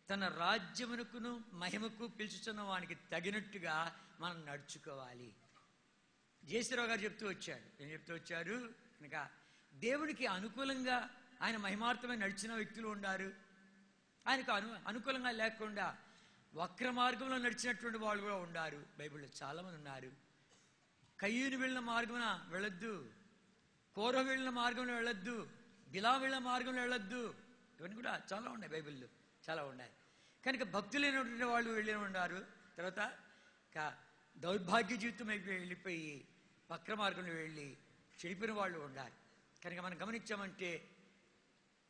తన రాజ్యమునకును మహిమకు పిలుచుతున్న వానికి తగినట్టుగా మనం నడుచుకోవాలి. జేసీరావు గారు చెప్తూ వచ్చారు. ఏం చెప్తూ వచ్చారు? కనుక దేవునికి అనుకూలంగా ఆయన మహిమార్థమై నడిచిన వ్యక్తులు ఉన్నారు, ఆయనకు అనుకూలంగా లేకుండా వక్ర మార్గంలో నడిచినటువంటి వాళ్ళు కూడా ఉన్నారు. బైబిల్లో చాలామంది ఉన్నారు. కయ్యూని వెళ్ళిన మార్గమున వెళ్ళొద్దు, కోర వెళ్ళిన మార్గంలో వెళ్ళొద్దు, బిలా వెళ్ళిన మార్గంలో వెళ్ళొద్దు. ఇవన్నీ కూడా చాలా ఉన్నాయి, బైబిల్లో చాలా ఉన్నాయి. కనుక భక్తులైనటువంటి వాళ్ళు వెళ్ళి ఉన్నారు. తర్వాత దౌర్భాగ్య జీవితం వెళ్ళిపోయి వక్ర మార్గంలో వెళ్ళి చెడిపోయిన వాళ్ళు ఉన్నారు. కనుక మనం గమనించామంటే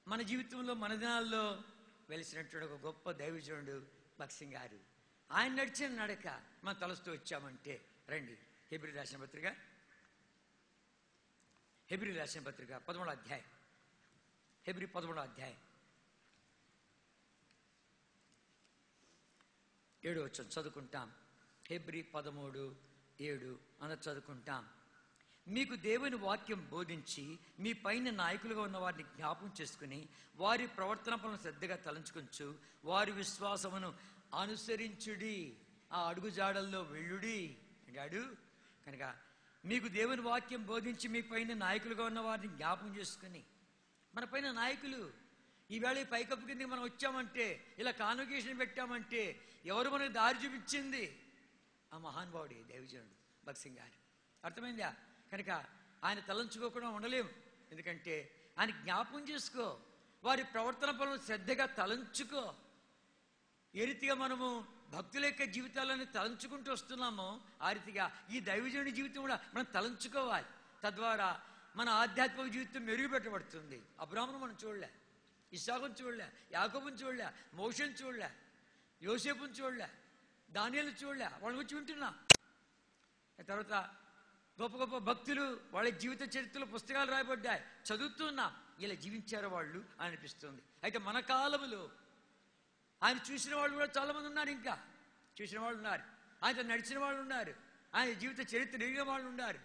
మన జీవితంలో మన దినాల్లో వెలిసినటువంటి ఒక గొప్ప దైవజనుడు భగత్ సింగ్ గారు. ఆయన నడిచిన నడక మనం తలుస్తూ వచ్చామంటే రండి. హెబ్రీ రాసిన పత్రిక 11వ అధ్యాయం. హెబ్రీ 11వ అధ్యాయం 7వ వచనం చదువుకుంటాం. హెబ్రీ 13:7 అందరూ చదువుకుంటాం. మీకు దేవుని వాక్యం బోధించి మీ పైన నాయకులుగా ఉన్న వారిని జ్ఞాపకం చేసుకుని వారి ప్రవర్తన పనులను శ్రద్ధగా తలంచుకొంచు వారి విశ్వాసమును అనుసరించుడి, ఆ అడుగుజాడల్లో వెళ్ళుడి అన్నాడు. కనుక మీకు దేవుని వాక్యం బోధించి మీ పైన నాయకులుగా ఉన్న వారిని జ్ఞాపకం చేసుకుని, మన పైన నాయకులు ఈవేళ ఈ పైకప్పు కిందకి మనం వచ్చామంటే, ఇలా కాన్వకేషన్ పెట్టామంటే ఎవరు మనకు దారి చూపించింది? ఆ మహానుభావుడి దైవజనుడు భగత్ సింగ్ గారు. అర్థమైందా? కనుక ఆయన తలంచుకోకుండా ఉండలేము. ఎందుకంటే ఆయన జ్ఞాపకం చేసుకో, వారి ప్రవర్తన పనులు శ్రద్ధగా తలంచుకో. ఏ రీతిగా మనము భక్తుల యొక్క జీవితాలను తలంచుకుంటూ వస్తున్నామో ఆ రీతిగా ఈ దైవజనుడి జీవితం కూడా మనం తలంచుకోవాలి. తద్వారా మన ఆధ్యాత్మిక జీవితం మెరుగుపెట్టబడుతుంది. అబ్రాహామును మనం చూడలే, ఇస్సాకును చూడలే, యాకోబుని చూడలే, మోషేను చూడలే, యోసేపుని చూడలే, దానియేలును చూడలే. వాళ్ళ గురించి వింటున్నాం. తర్వాత గొప్ప గొప్ప భక్తులు వాళ్ళ జీవిత చరిత్రలో పుస్తకాలు రాయబడ్డాయి, చదువుతున్నాం. ఇలా జీవించారు వాళ్ళు అనిపిస్తుంది. అయితే మన కాలములో ఆయన చూసిన వాళ్ళు కూడా చాలామంది ఉన్నారు. ఇంకా చూసిన వాళ్ళు ఉన్నారు, ఆయనతో నడిచిన వాళ్ళు ఉన్నారు, ఆయన జీవిత చరిత్ర ఎరిగిన వాళ్ళు ఉన్నారు,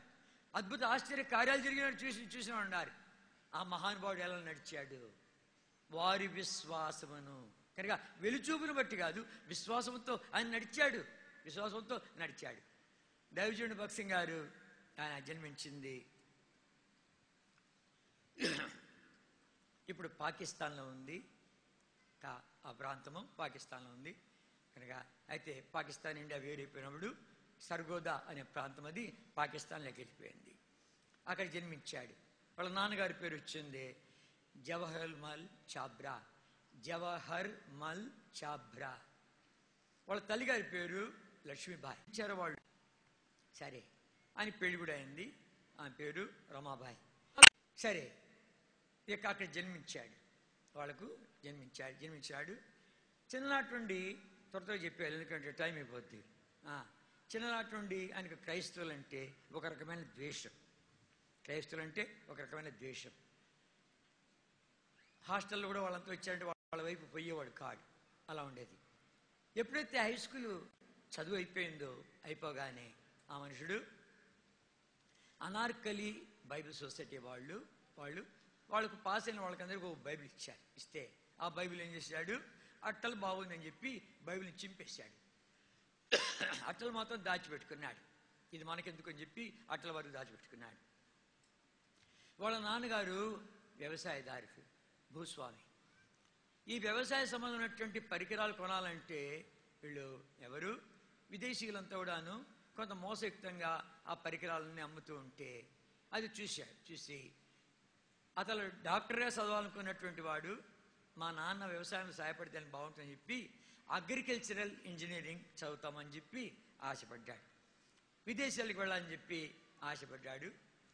అద్భుత ఆశ్చర్య కార్యాలు జరిగిన చూసిన వాళ్ళు ఉన్నారు. ఆ మహానుభావుడు ఎలా నడిచాడు? వారి విశ్వాసమును, కనుక వెలుచూపును బట్టి కాదు, విశ్వాసంతో ఆయన నడిచాడు. విశ్వాసంతో నడిచాడు. దైవజనుడు భగత్ సింగ్ గారు ఆయన జన్మించింది ఇప్పుడు పాకిస్తాన్లో ఉంది. ఆ ప్రాంతము పాకిస్తాన్లో ఉంది. కనుక అయితే పాకిస్తాన్ ఇండియా వేరైపోయినప్పుడు సర్గోదా అనే ప్రాంతం అది పాకిస్తాన్లోకి వెళ్ళిపోయింది. అక్కడ జన్మించాడు. వాళ్ళ నాన్నగారి పేరు వచ్చింది జవహర్ మల్ చాబ్రా. జవహర్ మల్ చాబ్రా. వాళ్ళ తల్లిగారి పేరు లక్ష్మీబాయి. ఇచ్చారు వాళ్ళు. సరే, ఆయన పెళ్లి కూడా అయింది. ఆయన పేరు రమాబాయి. సరే, ఇక అక్కడ జన్మించాడు. వాళ్ళకు జన్మించాడు. చిన్ననాటి నుండి త్వరగా చెప్పారు, ఎందుకంటే టైం అయిపోద్ది. చిన్ననాటి నుండి ఆయనకు క్రైస్తవులంటే ఒక రకమైన ద్వేషం. హాస్టల్లో కూడా వాళ్ళంతా వచ్చారంటే వాళ్ళ వైపు పోయేవాడు కాడు. అలా ఉండేది. ఎప్పుడైతే హై స్కూల్ చదువు అయిపోగానే ఆ మనుషుడు అనార్కలి బైబిల్ సొసైటీ వాళ్ళకు పాస్ అయిన వాళ్ళకందరికీ ఒక బైబిల్ ఇస్తే ఆ బైబిల్ ఏం చేశాడు? అట్టలు బాగుందని చెప్పి బైబిల్ని చింపేశాడు. అట్టలు మాత్రం దాచిపెట్టుకున్నాడు. ఇది మనకెందుకు అని చెప్పి అట్టల వరకు దాచిపెట్టుకున్నాడు. వాళ్ళ నాన్నగారు వ్యవసాయదారు, భూస్వామి. ఈ వ్యవసాయ సంబంధమైనటువంటి పరికరాలు కొనాలంటే వీళ్ళు ఎవరు? విదేశీయులంతా కూడాను కొంత మోసయుక్తంగా ఆ పరికరాలన్నీ అమ్ముతూ ఉంటే అది చూసి అతను డాక్టర్గా చదవాలనుకున్నటువంటి వాడు, మా నాన్న వ్యవసాయంలో సహాయపడితే బాగుంటుందని చెప్పి అగ్రికల్చరల్ ఇంజనీరింగ్ చదువుతామని చెప్పి ఆశపడ్డాడు. విదేశాలకు వెళ్ళాలని చెప్పి ఆశపడ్డాడు.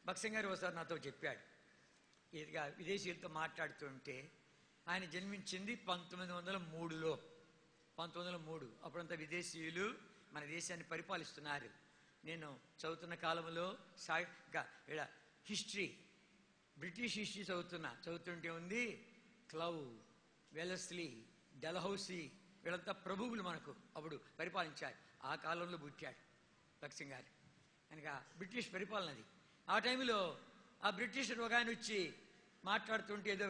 భగత్ సింగ్ గారు ఒకసారి నాతో చెప్పాడు, ఇదిగా విదేశీయులతో మాట్లాడుతుంటే ఆయన జన్మించింది 1903లో. 1903 అప్పుడంతా విదేశీయులు మన దేశాన్ని పరిపాలిస్తున్నారు. నేను చదువుతున్న కాలంలో హిస్టరీ, బ్రిటిష్ హిస్టరీ చదువుతుంటే ఉంది క్లౌ, వెలస్లీ, డెల్హౌసీ వీళ్ళంతా ప్రభువులు మనకు అప్పుడు పరిపాలించారు. ఆ కాలంలో పుట్టాడు భగత్ సింగ్ గారు. కనుక బ్రిటిష్ పరిపాలనది. ఆ టైంలో ఆ బ్రిటిష్ ఒక ఆయన వచ్చి మాట్లాడుతుంటే ఏదో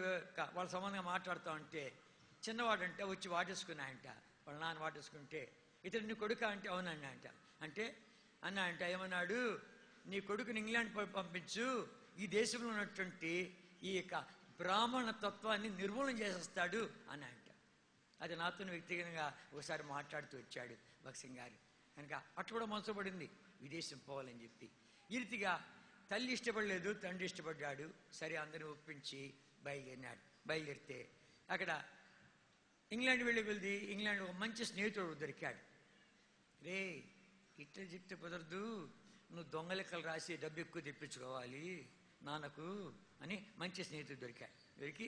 వాళ్ళ సంబంధంగా మాట్లాడుతూ ఉంటే చిన్నవాడంటే వచ్చి వాటేసుకున్నాయంట. వాళ్ళ నాన్న వాటేసుకుంటే ఇతడు నీ కొడుక అంటే అవునండి అంట. అంటే అన్న అంటే ఏమన్నాడు, నీ కొడుకుని ఇంగ్లాండ్ పంపించు, ఈ దేశంలో ఉన్నటువంటి ఈ యొక్క బ్రాహ్మణ తత్వాన్ని నిర్మూలన చేసేస్తాడు అని అంట. అది నాతో వ్యక్తిగతంగా ఒకసారి మాట్లాడుతూ వచ్చాడు భగత్ సింగ్ గారు. కనుక అట్లా కూడా మనసు పడింది విదేశం పోవాలని చెప్పి. ఈ రీతిగా తల్లి ఇష్టపడలేదు, తండ్రి ఇష్టపడ్డాడు. సరే అందరిని ఒప్పించి బయలుదేరినాడు. బయలుదేరితే అక్కడ ఇంగ్లాండ్ వెళ్ళి ఇంగ్లాండ్ ఒక మంచి స్నేహితుడు దొరికాడు. రే ఇట్లా చెప్తే కుదరదు, నువ్వు దొంగ లెక్కలు రాసి డబ్బు ఎక్కువ తెప్పించుకోవాలి నాన్నకు అని మంచి స్నేహితుడు దొరికాడు. దొరికి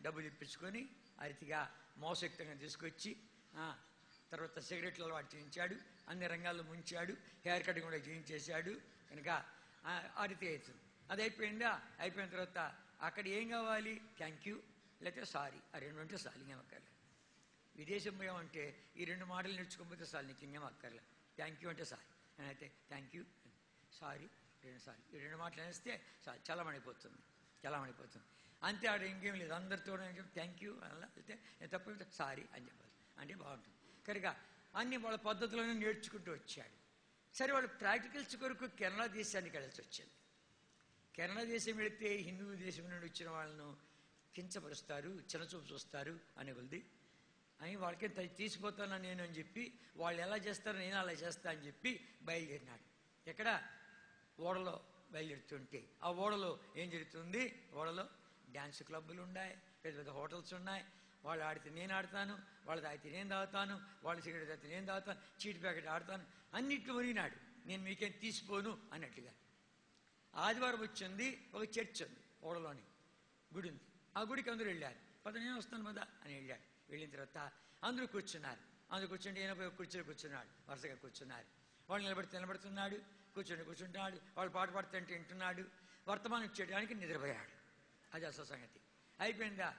డబ్బు తెప్పించుకొని ఆ రీతిగా మోసయుక్తంగా తీసుకొచ్చి తర్వాత సిగరెట్లు అలవాటు చేయించాడు, అన్ని రంగాల్లో ముంచాడు, హెయిర్ కటింగ్ కూడా చేయించేశాడు. కనుక ఆ రీతి అవుతుంది. అది అయిపోయిందా, అయిపోయిన తర్వాత అక్కడ ఏం కావాలి, థ్యాంక్ యూ లేకపోతే సారీ, ఆ రెండు అంటే చాలు, ఇంకేం అక్కర్లేదు. విదేశం పోయామంటే ఈ రెండు మాటలు నేర్చుకోకపోతే చాలు, నీకు ఇంకేం అక్కర్లేదు. థ్యాంక్ యూ అంటే సారీ అని అయితే థ్యాంక్ యూ, సారీ, సారీ, ఈ రెండు మాటలు అనేస్తే చాలు, చలమణిపోతుంది. అంతే, ఆడ ఇంకేం లేదు. అందరితో థ్యాంక్ యూ అలా అయితే తప్ప సారీ అని చెప్పాలి అంటే బాగుంటుంది. కనుక అన్ని వాళ్ళ పద్ధతులను నేర్చుకుంటూ వచ్చాడు. సరే వాళ్ళు ప్రాక్టికల్స్ కొరకు కెనడా దేశానికి వెళ్ళాల్సి వచ్చింది. కెనడా దేశం వెళితే హిందూ దేశం నుండి వచ్చిన వాళ్ళను కించపరుస్తారు, చిన్నచూపు చూస్తారు అనే కొద్ది అని వాళ్ళకే తీసిపోతాను నేను అని చెప్పి, వాళ్ళు ఎలా చేస్తారో నేను అలా చేస్తా అని చెప్పి బయలుదేరినాడు. ఎక్కడ ఓడలో బయలుదేరుతుంటే ఆ ఓడలో ఏం జరుగుతుంది, ఓడలో డ్యాన్స్ క్లబ్బులు ఉన్నాయి, పెద్ద పెద్ద హోటల్స్ ఉన్నాయి. వాళ్ళు ఆడితే నేను ఆడతాను, వాళ్ళు తాగితే నేను తాగుతాను, వాళ్ళు సిగరెట్ తాగితే నేను తాగుతాను, చీటి ప్యాకెట్ ఆడతాను, అన్నింటిలో మునిగినాడు. నేను మీకేం తీసిపోను అన్నట్టుగా. ఆదివారం వచ్చింది, ఒక చర్చ్ ఉంది ఓడలోని, గుడి ఉంది. ఆ గుడికి అందరూ వెళ్ళారు. నేను వస్తాను కదా అని వెళ్ళాడు. వెళ్ళిన తర్వాత అందరూ కూర్చున్నారు. అందరూ కూర్చుంటే ఈయన పోయి కుర్చీలో కూర్చున్నాడు, వరుసగా కూర్చున్నారు. వాళ్ళు నిలబడుతున్నాడు, కూర్చుంటున్నాడు. వాళ్ళు పాట పాడుతుంటే వింటున్నాడు. వర్తమానం చేయడానికి నిద్రపోయాడు. అది అసలు సంగతి. అయిపోయిందా,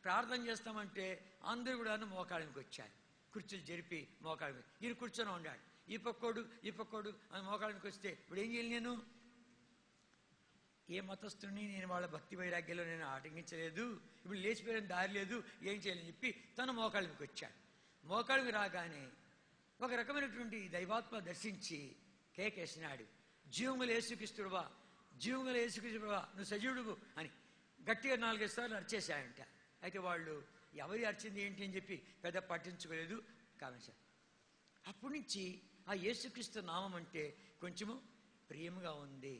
ప్రార్థన చేస్తామంటే అందరూ కూడా మోకాళ్ళకి వచ్చారు. కుర్చీలు జరిపి మోకాళ్ళ ఈయన కూర్చొని ఉన్నాడు. ఈ పక్కోడు అని మోకాళ్ళకి వస్తే ఇప్పుడు ఏం చేయాలి, నేను ఏ మతస్థుని, నేను వాళ్ళ భక్తి వైరాగ్యంలో నేను ఆటంకించలేదు, ఇప్పుడు లేచిపోయిన దారి లేదు, ఏం చేయాలని చెప్పి తన మోకాళ్ళకి వచ్చాడు. మోకాళ్ళకి రాగానే ఒక రకమైనటువంటి దైవాత్మ దర్శించి కేకేసినాడు, జీవముల యేసుక్రీస్తువా, నువ్వు సజీవుడువు అని గట్టిగా 4-5 సార్లు అరిచేశాయంట. అయితే వాళ్ళు ఎవరి అరిచింది ఏంటి అని చెప్పి పెద్ద పట్టించుకోలేదు. కాబట్టి అప్పటి నుంచి ఆ యేసుక్రీస్తు నామం అంటే కొంచెము ప్రియముగా ఉంది.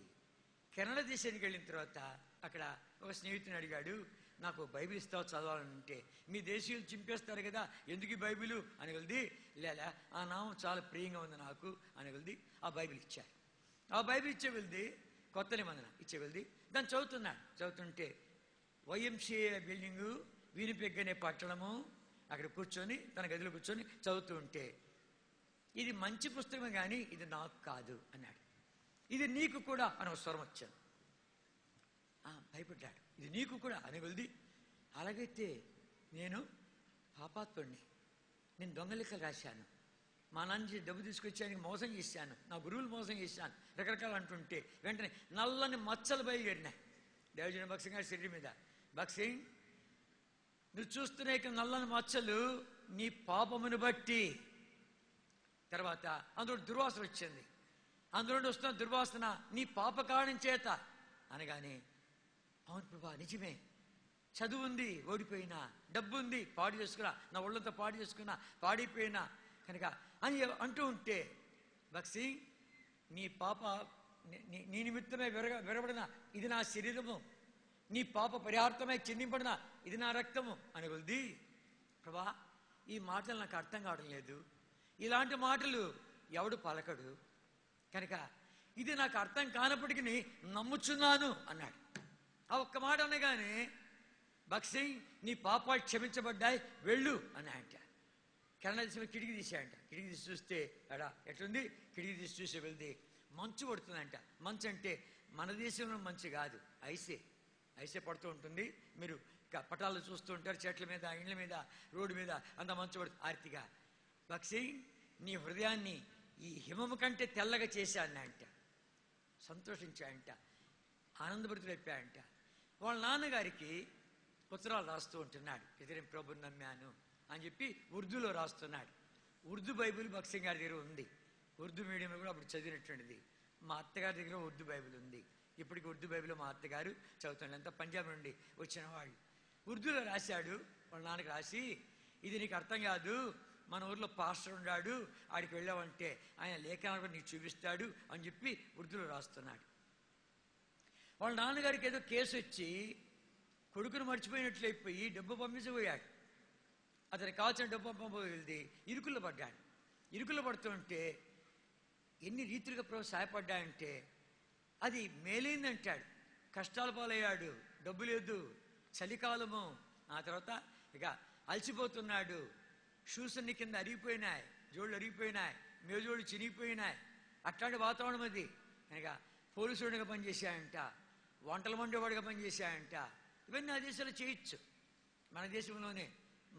కెనడా దేశానికి వెళ్ళిన తర్వాత అక్కడ ఒక స్నేహితుని అడిగాడు, నాకు బైబిల్ ఇస్తావు చదవాలంటే. మీ దేశీయులు చింపేస్తారు కదా, ఎందుకు ఈ బైబిలు అని వెళ్ది. లేదా ఆ నామం చాలా ప్రియంగా ఉంది నాకు అని వెళ్ది. ఆ బైబిల్ ఇచ్చారు. ఆ బైబిల్ ఇచ్చే వెళ్ది, కొత్త నిబంధన ఇచ్చే వెళ్ది. దాన్ని చదువుతుంటే వైఎంసీఏ బిల్డింగు, వీనిపెగ్ అనే పట్టణము, అక్కడ కూర్చొని తన గదిలో కూర్చొని చదువుతూ ఉంటే, ఇది మంచి పుస్తకమే కానీ ఇది నాకు కాదు అన్నాడు. ఇది నీకు కూడా అని ఒక స్వరం వచ్చాను. భయపడ్డాడు. ఇది నీకు కూడా అని వెళ్ది. అలాగైతే నేను పాపాత్ముడిని, నేను దొంగలికలు రాశాను, మా నాన్న డబ్బు తీసుకొచ్చానికి మోసం చేశాను, నా గురువులు మోసం చేశాను, రకరకాలు అంటుంటే వెంటనే నల్లని మచ్చలు బయలుదేరినాయి దేవజన భగత్ సింగ్ గారి శరీరం మీద. భగత్ సింగ్, నువ్వు చూస్తున్న ఇక నల్లని మచ్చలు నీ పాపమును బట్టి. తర్వాత అందులో దుర్వాసన వచ్చింది. అందులో వస్తున్న దుర్వాసన నీ పాప కారణం చేత అనగానే, అవును ప్రభా నిజమే, చదువు ఉంది ఓడిపోయినా, డబ్బు ఉంది పాడు చేసుకున్నా, నా ఒళ్ళంతా పాడు చేసుకున్నా, పాడిపోయినా కనుక అని అంటూ ఉంటే, భగత్ సింగ్ నీ పాప నీ నిమిత్తమే విరబడిన ఇది నా శరీరము, నీ పాప పరిహార్థమై చిందింపడిన ఇది నా రక్తము అని కొద్ది. ప్రభా ఈ మాటలు నాకు అర్థం కావడం లేదు, ఇలాంటి మాటలు ఎవడు పలకడు కనుక ఇది నాకు అర్థం కానప్పటికీ నమ్ముచున్నాను అన్నాడు. ఆ ఒక్క మాట అనగానే, భగత్ సింగ్ నీ పాపాలు క్షమించబడ్డాయి వెళ్ళు అన్నాయంట. కెనడా దేశంలో కిటికీ తీసాయంట. కిటికీ తీసి చూస్తే ఎడా ఎట్లుంది, కిటికీ తీసి చూసి వెళ్తే మంచు పడుతుందంట. మంచు అంటే మన దేశంలో మంచు కాదు, ఐసే పడుతూ ఉంటుంది. మీరు పటాలు చూస్తూ ఉంటారు, చెట్ల మీద, ఇండ్ల మీద, రోడ్డు మీద అంత మంచు పడుతుంది ఆర్తిగా. భగత్ సింగ్ నీ హృదయాన్ని ఈ హిమము కంటే తెల్లగా చేశానంట. సంతోషించాయంట, ఆనందభరితులైపోయాయంట. వాళ్ళ నాన్నగారికి ఉత్తరాలు రాస్తూ ఉంటున్నాడు. ఇతని ప్రభుని నమ్మాను అని చెప్పి ఉర్దూలో రాస్తున్నాడు. ఉర్దూ బైబిల్ భక్సింగ్ గారి దగ్గర ఉంది. ఉర్దూ మీడియంలో కూడా అప్పుడు చదివినటువంటిది. మా అత్తగారి దగ్గర ఉర్దూ బైబిల్ ఉంది. ఇప్పటికి ఉర్దూ బైబిల్ మా అత్తగారు చదువుతాడు. అంతా పంజాబ్ నుండి వచ్చిన వాళ్ళు. ఉర్దూలో రాశాడు. వాళ్ళ నాన్నకి రాసి, ఇది నీకు అర్థం కాదు, మన ఊర్లో పాస్టర్ ఉన్నాడు, ఆడికి వెళ్ళావంటే ఆయన లేఖనాలు కూడా నీకు చూపిస్తాడు అని చెప్పి ఉర్దూలో రాస్తున్నాడు. వాళ్ళ నాన్నగారికి ఏదో కేసు వచ్చి కొడుకును మర్చిపోయినట్లయిపోయి డబ్బు పంపించబోయాడు. అతనికి కావాల్సిన డబ్బు పంపబోయేది ఇరుకుల్లో పడ్డాడు. ఇరుకుల్లో పడుతుంటే ఎన్ని రీతులుగా ప్రభు సహాయపడ్డాయంటే అది మేలైందంటాడు. కష్టాల పాలయ్యాడు, డబ్బు లేదు, చలికాలము, ఆ తర్వాత ఇక అలసిపోతున్నాడు, షూస్ అన్ని కింద అరిగిపోయినాయి, జోళ్ళు అరిగిపోయినాయి, మేజోళ్ళు చినిగిపోయినాయి. అట్లాంటి వాతావరణం అది. కనుక పోలీసుడిగా పనిచేశాయంట, వంటల మండేవాడిగా పనిచేశాయంట. ఇవన్నీ ఆ దేశాలు చేయొచ్చు. మన దేశంలోనే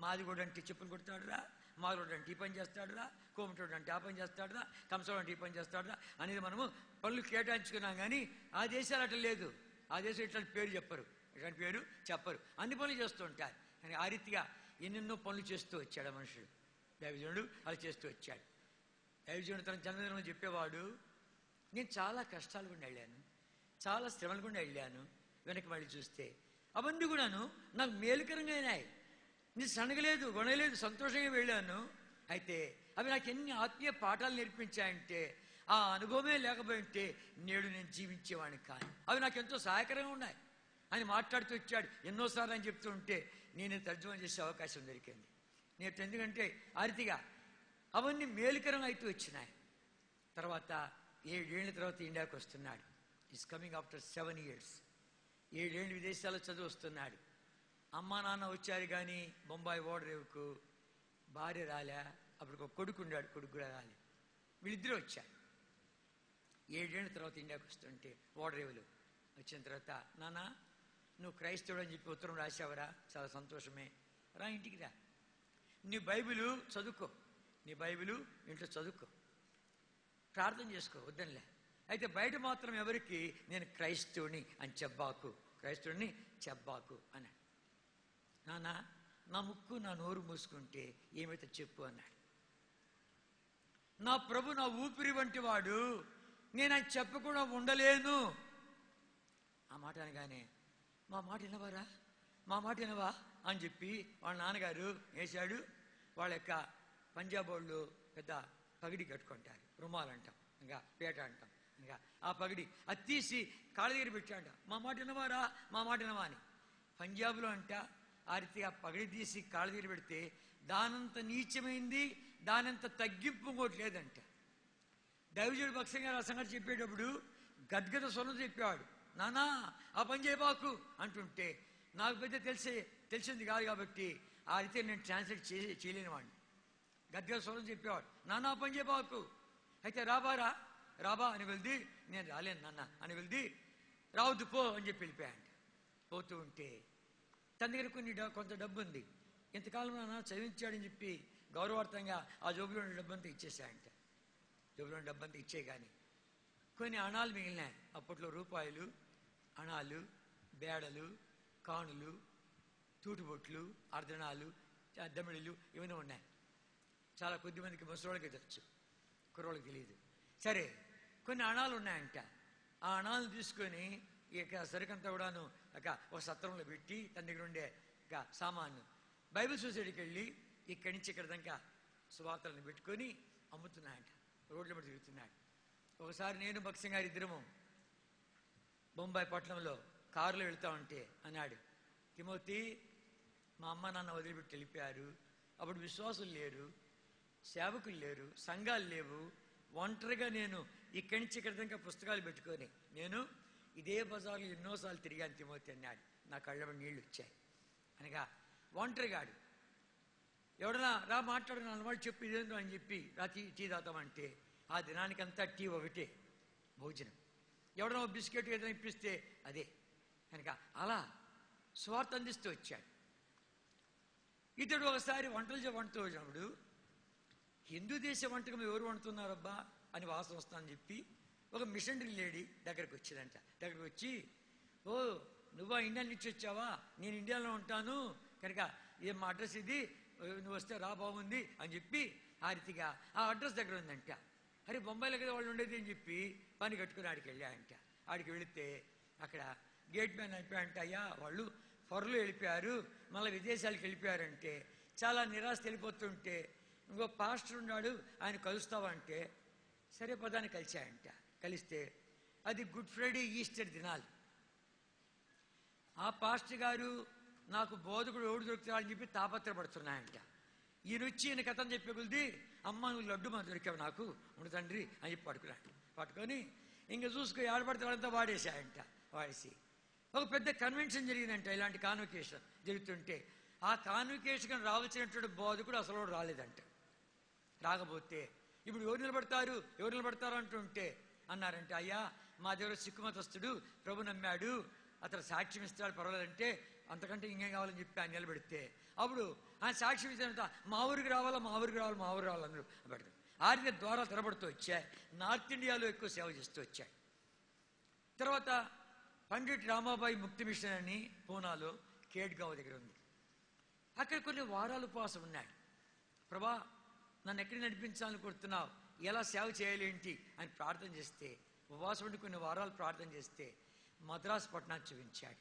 మాదిగోడు అంటే చెప్పులు కొడతాడురా, మాదిగోడు అంటే ఈ పని చేస్తాడురా, కోమటోడు అంటే ఆ పని చేస్తాడురా, కంసోడు అంటే ఈ పని చేస్తాడురా అనేది మనము పనులు కేటాయించుకున్నాం. కానీ ఆ దేశాలు అట్లా లేదు. ఆ దేశం ఇట్లాంటి పేరు చెప్పరు, ఇట్లాంటి పేరు చెప్పరు, అన్ని పనులు చేస్తూ ఉంటారు. కానీ ఆ రీతిగా ఎన్నెన్నో పనులు చేస్తూ వచ్చాడు ఆ మనుషుడు. దైవజనుడు అలా చేస్తూ వచ్చాడు. దైవజనుడు తన జన్మదినంలో చెప్పేవాడు, నేను చాలా కష్టాలు గుండా వెళ్ళాను, చాలా శ్రమలు గుండా వెళ్ళాను. వెనక్కి మళ్ళీ చూస్తే అవన్నీ కూడాను నాకు మేలుకరంగా అయినాయి. నేను సనగలేదు, గొనలేదు, సంతోషంగా వెళ్ళాను. అయితే అవి నాకు ఎన్ని ఆత్మీయ పాఠాలు నేర్పించాయంటే ఆ అనుభవమే లేకపోయింటే నేడు నేను జీవించేవాడిని కాదు. అవి నాకు ఎంతో సహాయకరంగా ఉన్నాయి అని మాట్లాడుతూ వచ్చాడు. ఎన్నోసార్లు అని చెప్తూ ఉంటే నేను తర్జుమా చేసే అవకాశం దొరికింది. నేను ఎందుకంటే ఆ రీతిగా అవన్నీ మేలుకరంగా అయితే వచ్చినాయి. తర్వాత 7 ఏళ్ళ తర్వాత ఇండియాకి వస్తున్నాడు. Is coming after 7 years. 7 ఏళ్ళు విదేశాల్లో చదువు వస్తున్నాడు. అమ్మా నాన్న వచ్చారు కానీ బొంబాయి ఓడరేవుకు భార్య రాలే. అప్పుడు ఒక కొడుకు ఉన్నాడు, కొడుకు కూడా రాలే. వీళ్ళిద్దరూ వచ్చారు. 7 ఏళ్ళ తర్వాత ఇండియాకి వస్తుంటే ఓడరేవులు వచ్చిన తర్వాత, నాన్న నువ్వు క్రైస్తవుడు అని చెప్పి ఉత్తరం రాశావరా, చాలా సంతోషమే, రా ఇంటికి రా, నీ బైబిలు చదువుకో, నీ బైబిలు ఇంట్లో చదువుకో, ప్రార్థన చేసుకో, వద్దనిలే. అయితే బయట మాత్రం ఎవరికి నేను క్రైస్తవుని అని చెప్పాకు, క్రైస్తవుని చెప్పాకు అన్నాడు. నాన్న నా ముక్కు నా నోరు మూసుకుంటే ఏమైతే చెప్పు అన్నాడు. నా ప్రభు నా ఊపిరి వంటి వాడు, నేను ఆయన చెప్పకుండా ఉండలేను. ఆ మాట అనగానే, మా మాట వినవారా, మా మాట వినవా అని చెప్పి వాళ్ళ నాన్నగారు వేశాడు. వాళ్ళ యొక్క పంజాబ్ వాళ్ళు పెద్ద పగిడి కట్టుకుంటారు, రుమాలు అంటాం, ఇంకా పేట అంటాం. ఇంకా ఆ పగిడి అది తీసి కాళ్ళ దగ్గర పెట్టాడు. మా మాట వినవారా, మా మాట వినవా అని. పంజాబ్లో అంట ఆ రీతిగా పగిడి తీసి కాళ్ళ దగ్గర పెడితే దానంత నీచమైంది, దానంత తగ్గింపు ఇంకోటి లేదంట. దైవజుడు భక్సింగ్ గారు ఆ సంగతి చెప్పేటప్పుడు గద్గద స్వరం చెప్పేవాడు. నానా ఆ పని చేయబాకు అంటుంటే నాకు పెద్ద తెలిసింది కాదు కాబట్టి ఆ రీతి నేను ట్రాన్స్లేట్ చేయలేని వాడిని. గద్గద స్వరం చెప్పేవాడు, నానా ఆ పని చేయబాకు. అయితే రాబారా, రాబా అని వెళ్ది, నేను రాలేను నాన్న అని వెళ్ది, రావద్దు పో అని చెప్పి వెళ్ళిపోయాడు. పోతూ ఉంటే తన దగ్గర కొంత డబ్బు ఉంది. ఇంతకాలం నాన్న చదివించాడని చెప్పి గౌరవార్థంగా ఆ జోబులో డబ్బంతా ఇచ్చేసాయంట. జోబులో డబ్బంతా ఇచ్చే కానీ కొన్ని అణాలు మిగిలినాయి. అప్పట్లో రూపాయలు, అణాలు, బేడలు, కాణులు, తూటుబొట్లు, అర్ధనాలు, దమిడిలు ఇవన్నీ ఉన్నాయి. చాలా కొద్ది మందికి ముసలోళ్ళకి తెలుసు, కుర్రోళ్ళకి తెలియదు. సరే కొన్ని అణాలు ఉన్నాయంట. ఆ అణాలను తీసుకొని ఇక సరికంతా కూడాను ఒక సత్రంలో పెట్టి తన దగ్గర ఉండే ఇక సామాను బైబిల్ సొసైటీకి వెళ్ళి ఇక్కడి నుంచి ఇక్కడ దాకా సువార్తలను పెట్టుకొని అమ్ముతున్నాయంట. రోడ్ల మీద తిరుగుతున్నాడు. ఒకసారి నేను భక్సింగ్ గారి ఇద్దరము బొంబాయి పట్టణంలో కారులో వెళ్తా ఉంటే అన్నాడు, తిమోతి మా అమ్మ నాన్న వదిలిపెట్టి వెళ్ళిపోయారు. అప్పుడు విశ్వాసులు లేరు, సేవకులు లేరు, సంఘాలు లేవు, ఒంటరిగా నేను ఇక్కడి నుంచి ఇక్కడ దాకా పుస్తకాలు పెట్టుకొని నేను ఇదే బజార్లో ఎన్నోసార్లు తిరిగాను తిమోతి అన్నాడు. నా కళ్ళ నీళ్ళు వచ్చాయి. అనగా ఒంటరిగాడు. ఎవడన్నా రా మాట్లాడు, అన్నమాట చెప్పి ఇదేందో అని చెప్పి రా టీ తాతామంటే ఆ దినానికంతా టీ ఒకటే భోజనం. ఎవడన్నా బిస్కెట్ ఏదైనా ఇప్పిస్తే అదే. కనుక అలా స్వార్థ అందిస్తూ వచ్చాడు. ఇతడు ఒకసారి వంటతూ వచ్చినప్పుడు హిందూ దేశ వంటకం ఎవరు వండుతున్నారబ్బా అని వాసన వస్తుందని చెప్పి ఒక మిషనరీ లేడీ దగ్గరకు వచ్చిందంట. దగ్గరకు వచ్చి, ఓ నువ్వా ఇండియా నుంచి వచ్చావా? నేను ఇండియాలో ఉంటాను కనుక మా అడ్రస్ ఇది, నువ్వు వస్తే రా, బాగుంది అని చెప్పి ఆ రీతిగా ఆ అడ్రస్ దగ్గర ఉందంట. అరే బొంబాయిలో కదా వాళ్ళు ఉండేది అని చెప్పి పని కట్టుకుని ఆడికి వెళ్ళాయంట. ఆడికి వెళితే అక్కడ గేట్ మ్యాన్ అయిపోయాయంట, అయ్యా వాళ్ళు ఫొరలు వెళ్ళిపోయారు, మళ్ళీ విదేశాలకు వెళ్ళిపోయారంటే చాలా నిరాశ వెళ్ళిపోతుంటే ఇంకో పాస్టర్ ఉన్నాడు ఆయన కలుస్తావంటే సరే పదాన్ని కలిశాయంట. కలిస్తే అది గుడ్ ఫ్రైడే ఈస్టర్ దినాలు. ఆ పాస్టర్ గారు నాకు బోధకుడు ఓడి దొరుకుతాడని చెప్పి తాపత్రపడుతున్నాయంట. ఈయన వచ్చి ఈయన కథను చెప్పే కొద్ది, అమ్మ నువ్వు లడ్డు మనం దొరికావు నాకు ఉండు తండ్రి అని చెప్పి పట్టుకున్నాడు. పట్టుకొని ఇంకా చూసుకుని ఆడపడతాడంతా వాడేసాయంట. వాడేసి ఒక పెద్ద కన్వెన్షన్ జరిగిందంట. ఇలాంటి కాన్వకేషన్ జరుగుతుంటే ఆ కాన్వకేషన్ రావాల్సినటువంటి బోధకుడు అసలు రాలేదంట. రాకపోతే ఇప్పుడు ఎవరు నిలబడతారు అంటుంటే అన్నారంటే, అయ్యా మా దగ్గర సిక్కుమతస్తుడు ప్రభు నమ్మాడు, అతను సాక్ష్యం ఇస్తాడు పర్వాలేదంటే అంతకంటే ఇంకేం కావాలని చెప్పి ఆయన నిలబెడితే అప్పుడు ఆయన సాక్ష్యం ఇస్తాడంట, మా ఊరికి రావాలి అందరూ పెడతారు. ఆర్థిక ద్వారా తెరబడుతూ వచ్చాయి. నార్త్ ఇండియాలో ఎక్కువ సేవ చేస్తూ వచ్చాయి. తర్వాత పండిట్ రామాబాయి ముక్తి మిషన్ అని పూనాలో కేడ్గావ్ దగ్గర ఉంది. అక్కడ కొన్ని వారాలు ఉపవాసం ఉన్నాడు. ప్రభా నన్ను ఎక్కడికి నడిపించాలనుకుంటున్నావు, ఎలా సేవ చేయాలి ఏంటి అని ప్రార్థన చేస్తే, ఉపవాసం ఉండి కొన్ని వారాలు ప్రార్థన చేస్తే మద్రాసు పట్టణాన్ని చూపించాడు.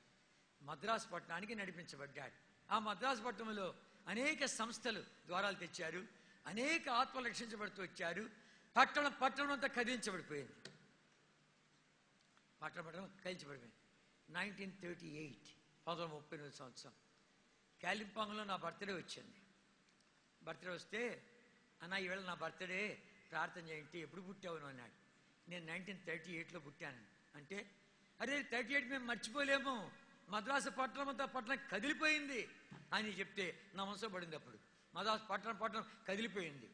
మద్రాసు పట్టణానికి నడిపించబడ్డాడు. ఆ మద్రాసు పట్టణంలో అనేక సంస్థలు ద్వారాలు తెచ్చారు. అనేక ఆత్మలు రక్షించబడుతూ వచ్చారు. పట్టణం అంతా కదిలించబడిపోయింది. పట్టణం కదిలించబడిపోయింది. 1938 1938 సంవత్సరం కాలింపాంగ్లో నా బర్త్డే వచ్చింది. బర్త్డే వస్తే అన్న ఈవేళ నా బర్త్డే ప్రార్థన చేయండి, ఎప్పుడు పుట్టావును అన్నాడు. నేను 1938లో పుట్టాను అంటే, అరే 38 మేము మర్చిపోలేము, మద్రాసు పట్టణం కదిలిపోయింది అని చెప్తే నా మనసులో పడింది. అప్పుడు మద్రాసు పట్టణం కదిలిపోయింది.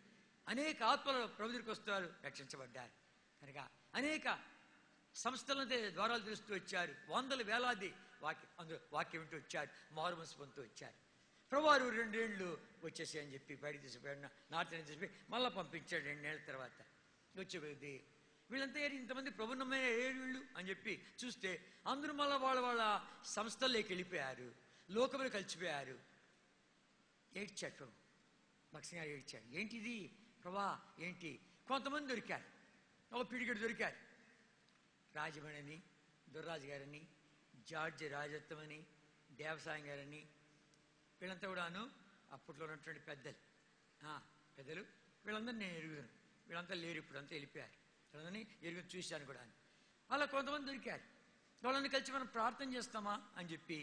అనేక ఆత్మలు ప్రభువుకి వస్తారు, రక్షించబడ్డారు. కనుక అనేక సంస్థలంటే ద్వారాలు తెలుస్తూ వచ్చారు. వందల వేలాది వాక్యం వింటూ వచ్చారు, మారు మనసు పొందుతూ వచ్చారు. ప్రభువారు 2 ఏళ్ళు వచ్చేసి అని చెప్పి బయటకు తీసుకుపోయాడు. నార్త్ ఇండియా తీసుకుపోయి మళ్ళీ పంపించాడు 2 ఏళ్ళ తర్వాత. వచ్చేది వీళ్ళంతా ఇంతమంది ప్రభు నమ్మే వీళ్ళు అని చెప్పి చూస్తే అందరూ మళ్ళీ వాళ్ళ సంస్థల్లోకి వెళ్ళిపోయారు, లోకంలో కలిసిపోయారు. ఏడ్చాడు ప్రభు, భక్సింగ్ గారు ఏడ్చాడు. ఏంటిది ప్రభా ఏంటి? కొంతమంది దొరికారు, ఒక పిడికెడు దొరికారు. రాజమణి దుర్రాజు గారని, జార్జి రాజత్వం అని, దేవసాయం గారని, వీళ్ళంతా కూడాను అప్పట్లో ఉన్నటువంటి పెద్దలు. వీళ్ళందరూ నేను ఎరుగుతాను. వీళ్ళంతా లేరు, ఇప్పుడు అంతా వెళ్ళిపోయారు. వీళ్ళని ఎరుగు చూశాను కూడా. అలా కొంతమంది దొరికారు. వాళ్ళని కలిసి మనం ప్రార్థన చేస్తామా అని చెప్పి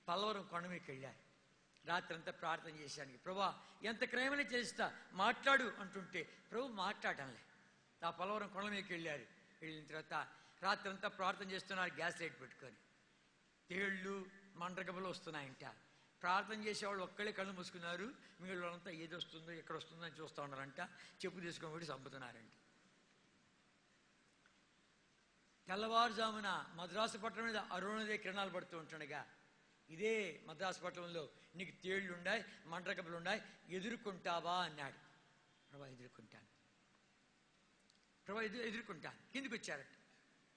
పల్లవరం కొండ మీదకి వెళ్ళారు. రాత్రి అంతా ప్రార్థన చేశాను. ప్రభా ఎంత క్రయమని చేస్తా మాట్లాడు అంటుంటే ప్రభు మాట్లాడటంలే. ఆ పల్లవరం కొండ మీదకి వెళ్ళారు. వెళ్ళిన తర్వాత రాత్రి అంతా ప్రార్థన చేస్తున్నారు, గ్యాస్ లైట్ పెట్టుకొని. తేళ్ళు మండ్రగబలు వస్తున్నాయంట. ప్రార్థన చేసేవాళ్ళు ఒక్కళ్ళే కళ్ళు మూసుకున్నారు. మిగిలిన వాళ్ళంతా ఏది వస్తుందో ఎక్కడ వస్తుందో అని చూస్తూ ఉన్నారంట. చెప్పు తీసుకొని కూడా చంపుతున్నారంట. తెల్లవారుజామున మద్రాసు పట్టణం మీద అరుణోదయ కిరణాలు పడుతూ ఉంటుండగా, ఇదే మద్రాసు పట్టణంలో నీకు తేళ్లు ఉన్నాయి, మండ్రగబలు ఉన్నాయి, ఎదుర్కొంటావా అన్నాడు. ప్రభా ఎదుర్కొంటాను, ప్రభా ఎదుర్కొంటాను. కిందికి వచ్చారంట,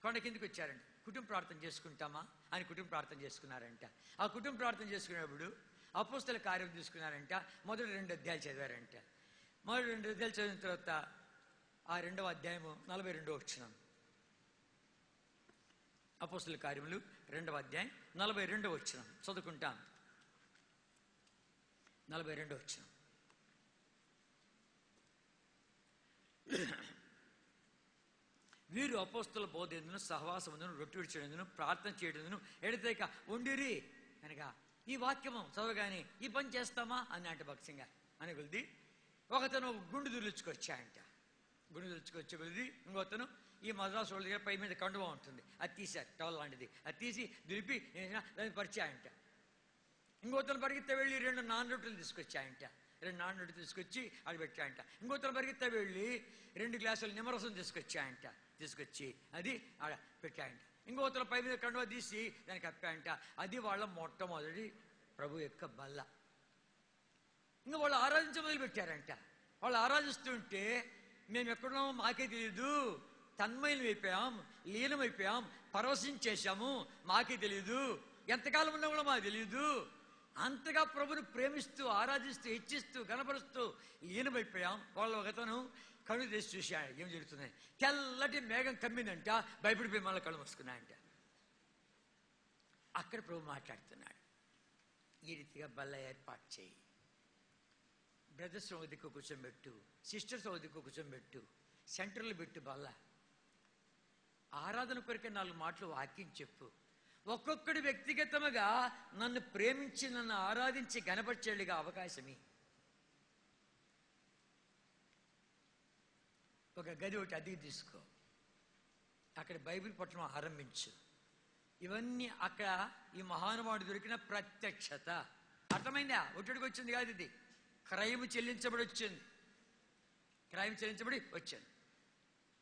కొండ కిందికి వచ్చారంట. కుటుంబ ప్రార్థన చేసుకుంటామా అని కుటుంబ ప్రార్థన చేసుకున్నారంట. ఆ కుటుంబ ప్రార్థన చేసుకునేప్పుడు అపోస్తల కార్యం తీసుకున్నారంట. మొదటి 2 అధ్యాయాలు చదివారంట. మొదటి 2 అధ్యాయాలు చదివిన తర్వాత ఆ 2వ అధ్యాయము 42వ వచనం. అపోస్తల కార్యములు 2వ అధ్యాయం 42వ వచనం చదువుకుంటాం. 42వ వచనం. వీరు అపోస్తల బోధేందును, సహవాసముందును, రొట్టె విడిచేందును, ప్రార్థన చేయడందును ఎడతెగక ఉండిరి. కనుక ఈ వాక్యము చదవగానే ఈ పని చేస్తామా అన్నట్టు భక్సింగా అని కొలిది ఒకతను గుండు దుర్లుచుకొచ్చాయంట. గుండు దుర్లుచుకొచ్చే కొలిది ఇంకొతను ఈ మద్రాసు వాళ్ళ దగ్గర పై మీద కండువా ఉంటుంది, అది తీశారు, టవల్ లాంటిది. అది తీసి దులిపి దాన్ని పరిచాయంట. ఇంకొతను పరిగెత్త వెళ్ళి 2 నాన్ రొట్టెలు తీసుకొచ్చాయంట. 2 నాన్ రొట్టెలు తీసుకొచ్చి అది పెట్టాయంట. ఇంకొతను పరిగెత్త వెళ్ళి 2 గ్లాసులు నిమ్మరసం తీసుకొచ్చాయంట. తీసుకొచ్చి అది ఆడ పెట్టాయంట. ఇంకొతను పై మీద కండువా తీసి దానికి కప్పాయంట. అది వాళ్ళ మొట్టమొదటి ప్రభు యొక్క బల్ల. ఇంకా వాళ్ళు ఆరాధించ మొదలు పెట్టారంట. వాళ్ళు ఆరాధిస్తుంటే మేము ఎక్కడున్నామో మాకే తెలియదు, తన్మయం అయిపోయాం, లీనమైపోయాం, పరవశించేశాము, మాకే తెలియదు ఎంతకాలం ఉన్నా కూడా మాకు తెలియదు. అంతగా ప్రభుని ప్రేమిస్తూ ఆరాధిస్తూ హెచ్చిస్తూ గణపరుస్తూ లీనమైపోయాం. వాళ్ళ ఒకతను కళ్ళు తెసి చూశాడు, ఏం జరుగుతుంది. తెల్లటి మేఘం కమ్మిందంట, భయపడిపోయి మళ్ళీ కళ్ళు మూసుకున్నాయంట. అక్కడ ప్రభు మాట్లాడుతున్నాడు, ఈ రీతిగా బల్ల ఏర్పాటు చేయి, బ్రదర్స్ దిక్కు కూర్చోబెట్టు, సిస్టర్స్ దిక్కు కూర్చోబెట్టు, సెంటర్లు పెట్టు, బల్ల ఆరాధన కొరికే 4 మాటలు వాక్యం చెప్పు. ఒక్కొక్కడు వ్యక్తిగతముగా నన్ను ప్రేమించి నన్ను ఆరాధించి గణపరిచేళ్ళుగా అవకాశమే. ఒక గది ఒకటి అద్దెకి తీసుకో, అక్కడ బైబిల్ పట్టణం ఆరంభించు. ఇవన్నీ అక్కడ ఈ మహానుభావుడు దొరికిన ప్రత్యక్షత. అర్థమైందా? ఒట్టుడికి వచ్చింది కాదు, ఇది క్రయము చెల్లించబడి వచ్చింది, క్రయం చెల్లించబడి వచ్చింది.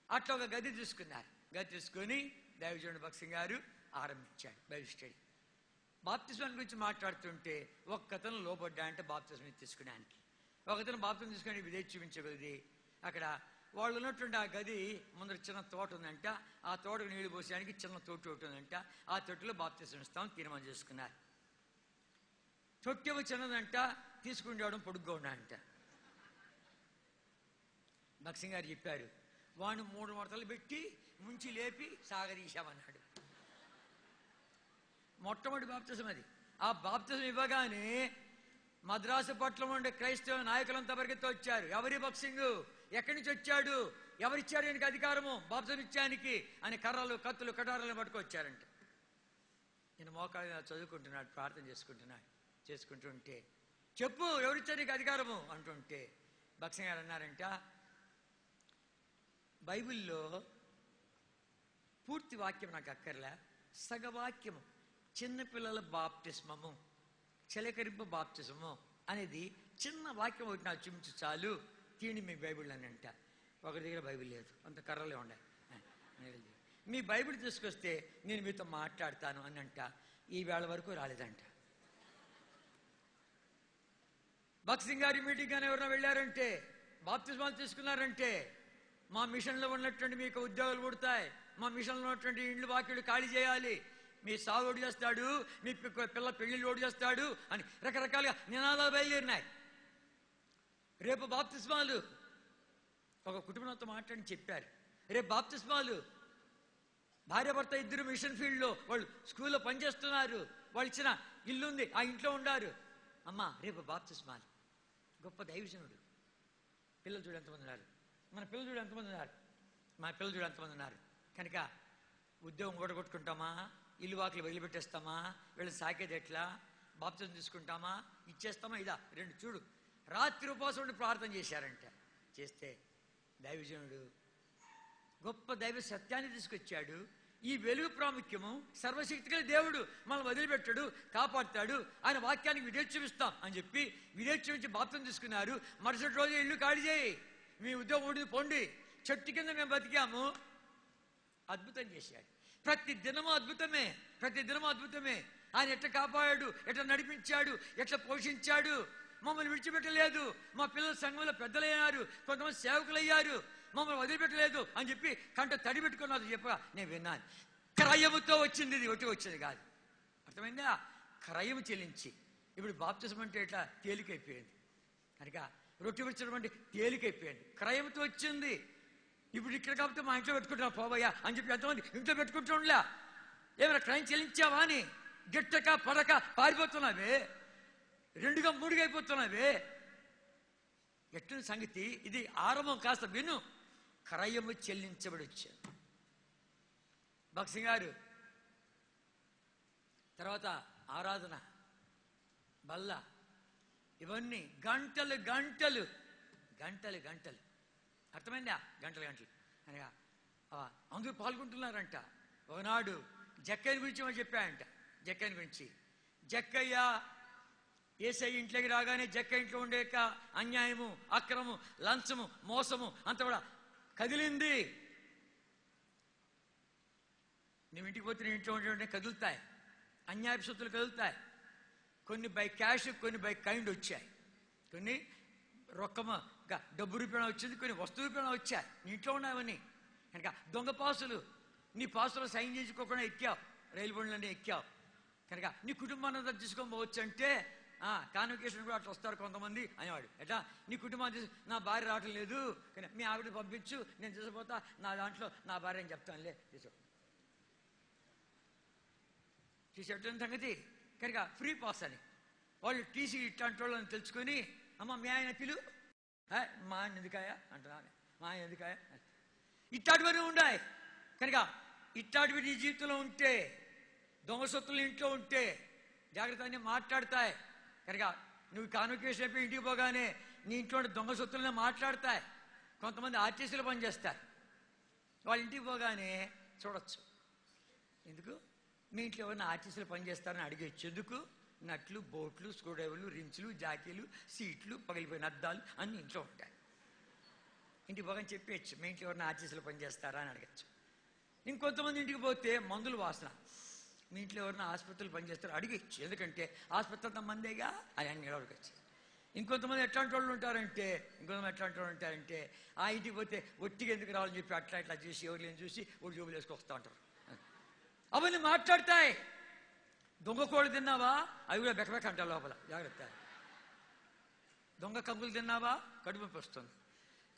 అట్లా ఒక గది తీసుకున్నారు. గది తీసుకొని దైవజనుడు భక్సింగ్ గారు ఆరంభించాడు బైబిల్ స్టడీ. బాప్తిస్మం గురించి మాట్లాడుతుంటే ఒక్కతను లోబడ్డా అంటే బాప్తిస్మం తీసుకునేడానికి, ఒకతను బాప్తిస్మం తీసుకుని విధేయత చూపించగలిది. అక్కడ వాళ్ళు ఉన్నటువంటి ఆ గది ముందర చిన్న తోట ఉందంట, ఆ తోటకు నీళ్లు పోసేయడానికి చిన్న తొట్టి ఒకటి ఉందంట. ఆ తొట్టిలో బాప్తిస్మం ఇస్తామని తీర్మానం చేసుకున్నారు. తొట్టెవ చిన్నదంట, తీసుకుండేవాడు పొడుగ్గా ఉన్నాడంట. భక్సింగ్ గారు చెప్పారు, వాడిని 3 మడతలు పెట్టి ముంచి లేపి సాగదీశామన్నాడు. మొట్టమొదటి బాప్తిసం అది. ఆ బాప్తిసం ఇవ్వగానే మద్రాసు పట్ల ఉండే క్రైస్తవ నాయకులంతా పరిగెత్తి వచ్చారు. ఎవరి భక్సింగ్, ఎక్కడి నుంచి వచ్చాడు, ఎవరిచ్చారు ఈయనకి అధికారము బాప్తిసం ఇచ్చానికి అని కర్రలు కత్తులు కటారాలను పట్టుకొచ్చారంట. నేను మోకాలు చదువుకుంటున్నాడు, ప్రార్థన చేసుకుంటుంటే చెప్పు ఎవరిచ్చారు నీకు అధికారము అంటుంటే భక్సింగ్ గారు అన్నారంట, బైబిల్లో పూర్తి వాక్యం నాకు అక్కర్లే, సగవాక్యము చిన్నపిల్లల బాప్తిస్మము చిలకరింపు బాప్తిస్మము అనేది చిన్న వాక్యం ఒకటి నాకు చూపించు చాలు, తీయండి మీ బైబిల్ అని అంట. ఒకరి దగ్గర బైబిల్ లేదు, అంత కర్రలే ఉండే. మీ బైబిల్ తీసుకొస్తే నేను మీతో మాట్లాడతాను అని అంట. ఈ వేళ వరకు రాలేదంట. భక్సింగ్ గారి మీటింగ్ కానీ ఎవరైనా వెళ్ళారంటే, బాప్తిస్మాలు తీసుకున్నారంటే, మా మిషన్లో ఉన్నటువంటి మీకు ఉద్యోగాలు పుడతాయి, మా మిషన్లో ఉన్నటువంటి ఇండ్లు వాక్యులు ఖాళీ చేయాలి, మీ సాగు ఓడి చేస్తాడు, మీ పిల్ల పెళ్లిళ్ళు ఓడి చేస్తాడు అని రకరకాలుగా నినాదాలు బయలుదేరినాయి. రేపు బాప్తిస్మాలు ఒక కుటుంబంతో మాట్లాడి చెప్పారు, రేపు బాప్తిస్మాలు భార్యాభర్త ఇద్దరు మిషన్ ఫీల్డ్లో వాళ్ళు స్కూల్లో పనిచేస్తున్నారు, వాళ్ళు ఇచ్చిన ఇల్లు ఉంది, ఆ ఇంట్లో ఉండారు. అమ్మా రేపు బాప్తిస్మాలు. గొప్ప దైవజనుడు. పిల్లలు చూడు ఎంతమంది ఉన్నారు, మన పిల్లలు చూడు ఎంతమంది ఉన్నారు, మా పిల్లలు చూడు ఎంతమంది ఉన్నారు. కనుక ఉద్యోగం ఓడగొట్టుకుంటామా, ఇల్లు వాకిలు వదిలిపెట్టేస్తామా, వీళ్ళని సాకేది ఎట్లా, బాప్తిజం తీసుకుంటామా, ఇచ్చేస్తామా, ఇదా 2 చూడు. రాత్రి ఉపవాసం ఉండి ప్రార్థన చేశారంట. చేస్తే దైవజనుడు గొప్ప దైవ సత్యాన్ని తీసుకొచ్చాడు. ఈ వెలుగు ప్రాముఖ్యము, సర్వశక్తిగల దేవుడు మనల్ని వదిలిపెట్టాడు, కాపాడుతాడు, ఆయన వాక్యానికి విధేయత చూపిస్తాం అని చెప్పి విధేయత చూపించి బాప్తిజం తీసుకున్నారు. మరుసటి రోజు ఇల్లు ఖాళీ చేయి, మీ ఉద్యోగం ఊడి పోండి, చెట్టు కింద మేము బతికాము. అద్భుతం చేశాడు. ప్రతి దినము అద్భుతమే, ప్రతి దినము అద్భుతమే. ఆయన ఎట్లా కాపాడాడు, ఎట్లా నడిపించాడు, ఎట్లా పోషించాడు. మమ్మల్ని విడిచిపెట్టలేదు, మా పిల్లల సంఘంలో పెద్దలయ్యారు, కొంతమంది సేవకులయ్యారు, మమ్మల్ని వదిలిపెట్టలేదు అని చెప్పి కంట తడి పెట్టుకున్నది చెప్పగా నేను విన్నాను. క్రయముతో వచ్చింది, ఇది ఒకటి వచ్చింది కాదు. అర్థమైందా? క్రయము చెల్లించి. ఇప్పుడు బాప్తిజం అంటే ఇట్లా తేలికైపోయింది, కనుక రొట్టె విడిచడం అంటే తేలికైపోయింది, క్రయముతో వచ్చింది. ఇప్పుడు ఇక్కడ కాబట్టి మా ఇంట్లో పెట్టుకుంటున్నా పోవయ్యా అని చెప్పి ఎంతమంది ఇంట్లో పెట్టుకుంటుండలే. ఏమైనా క్రయం చెల్లించావా అని గిట్టక పడక పారిపోతున్నావే, 2గా 3గా అయిపోతున్నావే. ఎట్లని సంగతి ఇది. ఆరంభం కాస్త విను. క్రయము చెల్లించబడి వచ్చాడు భక్సింగ్ గారు. తర్వాత ఆరాధన, బల్ల, ఇవన్నీ గంటలు గంటలు గంటలు గంటలు. అర్థమైందా? గంటలు గంటలు అనగా అందరూ పాల్గొంటున్నారంట. ఒకనాడు జక్కయ్య గురించి మనం చెప్పాయంట. జక్కయ్య గురించి, జక్కయ్య యేసయ్య ఇంట్లోకి రాగానే జక్కయ్య ఇంట్లో ఉండే అన్యాయము, అక్రమము, లంచము, మోసము అంత కూడా కదిలింది. నువ్వు ఇంటికి పోతే నీ ఇంట్లో ఉండే కదులుతాయి, అన్యాయపు సొత్తులు కదులుతాయి. కొన్ని బై క్యాష్, కొన్ని బై కైండ్ వచ్చాయి, కొన్ని రొక్కమ డబ్బు రూపాయన వచ్చింది, కొన్ని వస్తువు రూపాయన వచ్చాయి. నీ ఇంట్లో ఉన్నాయవన్నీ. కనుక దొంగ పాసులు, నీ పాసులు సైన్ చేసుకోకుండా ఎక్కావు, రైలు బండ్లన్నీ ఎక్కావు. కనుక నీ కుటుంబాన్ని అంతా తీసుకొని పోవచ్చు అంటే కాన్వకేషన్ కూడా అట్లా వస్తారు కొంతమంది అనేవాడు. ఎట్లా నీ కుటుంబాన్ని నా భార్య రావటం లేదు కానీ మీ ఆవిడ పంపించు, నేను తీసుకుపోతా, నా దాంట్లో నా భార్య అని చెప్తానులే తీసేటం సంగతి. కనుక ఫ్రీ పాస్ అని వాళ్ళు టీసీ ఇట్లాంటి వాళ్ళని తెలుసుకొని అమ్మ మీ ఆయన పిలు, మా ఆయన ఎందుకాయా అంటున్నా, మా ఆయన ఎందుకాయా, ఇట్లాంటివన్నీ ఉన్నాయి. కనుక ఇట్లాంటివి నీ జీవితంలో ఉంటే, దొంగ సొత్తులు ఇంట్లో ఉంటే జాగ్రత్త అన్నీ మాట్లాడతాయి. కనుక నువ్వు కాన్వకేషన్ అయిపోయి ఇంటికి పోగానే నీ ఇంట్లో దొంగ సొత్తులనే మాట్లాడతాయి. కొంతమంది ఆర్టీసీలో పనిచేస్తారు, వాళ్ళ ఇంటికి పోగానే చూడొచ్చు. ఎందుకు మీ ఇంట్లో ఎవరైనా ఆర్టీసీలో పనిచేస్తారని అడిగేచ్చు. ఎందుకు? నట్లు, బోట్లు, స్క్రూ డ్రైవర్లు, రించులు, జాకీలు, సీట్లు, పగిలిపోయిన అద్దాలు అన్నీ ఇంట్లో ఉంటాయి. ఇంటికి పోగానే చెప్పేయచ్చు మీ ఇంట్లో ఎవరైనా ఆర్టీసీలో పనిచేస్తారా అని అడగచ్చు. ఇంకొంతమంది ఇంటికి పోతే మందులు వాసన, మీ ఇంట్లో ఎవరైనా ఆసుపత్రులు పనిచేస్తారో అడిగచ్చు. ఎందుకంటే ఆసుపత్రి అంతా మందేగా అని అన్ని అడగచ్చు. ఇంకొంతమంది ఎట్లాంటి వాళ్ళు ఉంటారంటే ఆ ఇంటికి పోతే ఒట్టిగా ఎందుకు రావాలని చెప్పి అట్లా ఇట్లా చూసి ఎవరిని చూసి ఒక జోబులు వేసుకొస్తూ ఉంటారు. అవన్నీ మాట్లాడతాయి. దొంగ కోడి తిన్నావా, అవి కూడా బెకబెక అంటారు లోపల, జాగ్రత్త. దొంగ కంకులు తిన్నావా, కడుపు నొప్పి వస్తుంది.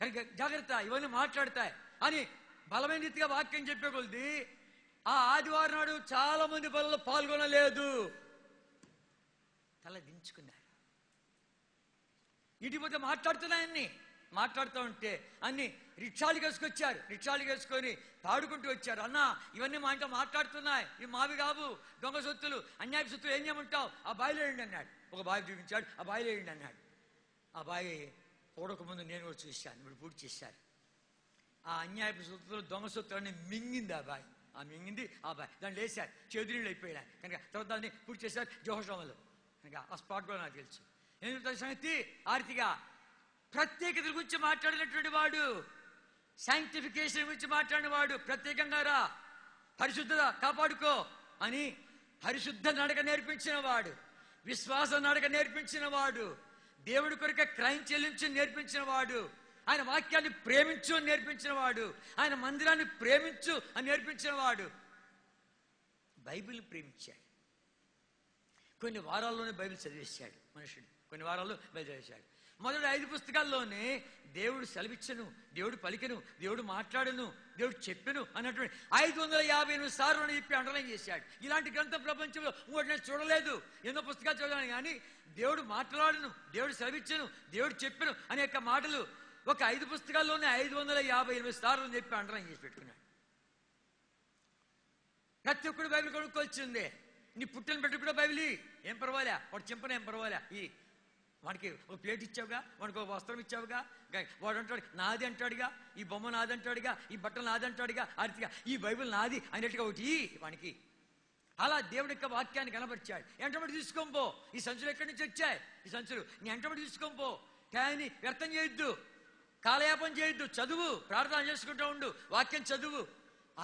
కనుక జాగ్రత్త, ఇవన్నీ మాట్లాడతాయి అని బలమైన రీతిగా వాక్యం చెప్పే కొద్ది ఆ ఆదివారం నాడు చాలా మంది పనుల్లో పాల్గొనలేదు, తల దించుకున్నారు. ఇంటికి పోతే మాట్లాడుతున్నాయన్ని, మాట్లాడుతూ ఉంటే అన్ని రిక్షాలు వేసుకొచ్చారు, రిక్షాలు వేసుకొని పాడుకుంటూ వచ్చారు. అన్న ఇవన్నీ మా ఇంట్లో మాట్లాడుతున్నాయి, ఇవి మావి కావు, దొంగ సొత్తులు, అన్యాయ సొత్తులు, ఏం చేయమంటావు, ఆ బావిలో వేయండి అన్నాడు. ఒక బావి చూపించాడు, ఆ బావిలో వేయండి అన్నాడు. ఆ బావి పూడకముందు నేను కూడా చూశాను, ఇప్పుడు పూర్తి చేశారు. ఆ అన్యాయపు సొత్తులు, దొంగ సొత్తులన్నీ మింగింది ఆ బావి, మింగింది ఆ బావి. దాన్ని లేచారు, చేతులు అయిపోయినాయి. కనుక తర్వాత దాన్ని పూర్తి చేశారు జోహోషంలో. కనుక ఆ స్పాట్ కూడా నాకు తెలుసు. ఎందుకంటే సంగతి ఆర్తిగా ప్రత్యేకత గురించి మాట్లాడినటువంటి వాడు, సైంటిఫికేషన్ గురించి మాట్లాడిన వాడు, ప్రత్యేకంగా రా, పరిశుద్ధత కాపాడుకో అని పరిశుద్ధ నడక నేర్పించిన వాడు, విశ్వాస నడక నేర్పించిన వాడు, దేవుడి కొరకే క్రైమ్ చెల్లించి నేర్పించిన వాడు, ఆయన వాక్యాన్ని ప్రేమించు అని నేర్పించిన వాడు, ఆయన మందిరాన్ని ప్రేమించు అని నేర్పించిన వాడు బైబిల్ని ప్రేమించాడు. కొన్ని వారాల్లోనే బైబిల్ చదివేశాడు మనుషుడు, కొన్ని వారాల్లో బైబిల్ చదివేశాడు. మొదటి 5 పుస్తకాల్లోనే దేవుడు సెలవిచ్చను, దేవుడు పలికెను, దేవుడు మాట్లాడను, దేవుడు చెప్పెను అన్నటువంటి 558 సార్లు చెప్పి అండర్లైన్ చేశాడు. ఇలాంటి గ్రంథం ప్రపంచంలో ఇంకోటి నేను చూడలేదు. ఎన్నో పుస్తకాలు చదివాను కానీ దేవుడు మాట్లాడను, దేవుడు సెలవిచ్చను, దేవుడు చెప్పెను అనేక మాటలు ఒక 5 పుస్తకాల్లోనే 558 సార్లు చెప్పి అండర్లైన్ చేసి పెట్టుకున్నాడు. ప్రతి ఒక్కడు బైబిల్ కొనుక్కొచ్చిందే. నీ పుట్టిన బిడ్డ కూడా బైబిల్, ఏం పర్వాలే, వాడు చింపన ఏం పర్వాలే, వాడికి ఒక ప్లేట్ ఇచ్చావుగా, వాడికి ఒక వస్త్రం ఇచ్చావుగా, వాడు అంటాడు నాది అంటాడుగా, ఈ బొమ్మ నాది అంటాడుగా, ఈ బట్టలు నాది అంటాడుగా, అరితిగా ఈ బైబిల్ నాది అనేట్టుగా ఒకటి వానికి. అలా దేవుడి యొక్క వాక్యాన్ని కనపరిచాడు. ఎంటబడి తీసుకోపో, ఈ సంచులు ఎక్కడి నుంచి వచ్చాయి, ఈ సంచులు నీ ఎంటబడి తీసుకోపో, టయాన్ని వ్యర్థం చేయొద్దు, కాలయాపన చేయొద్దు, చదువు, ప్రార్థన చేసుకుంటూ ఉండు, వాక్యం చదువు.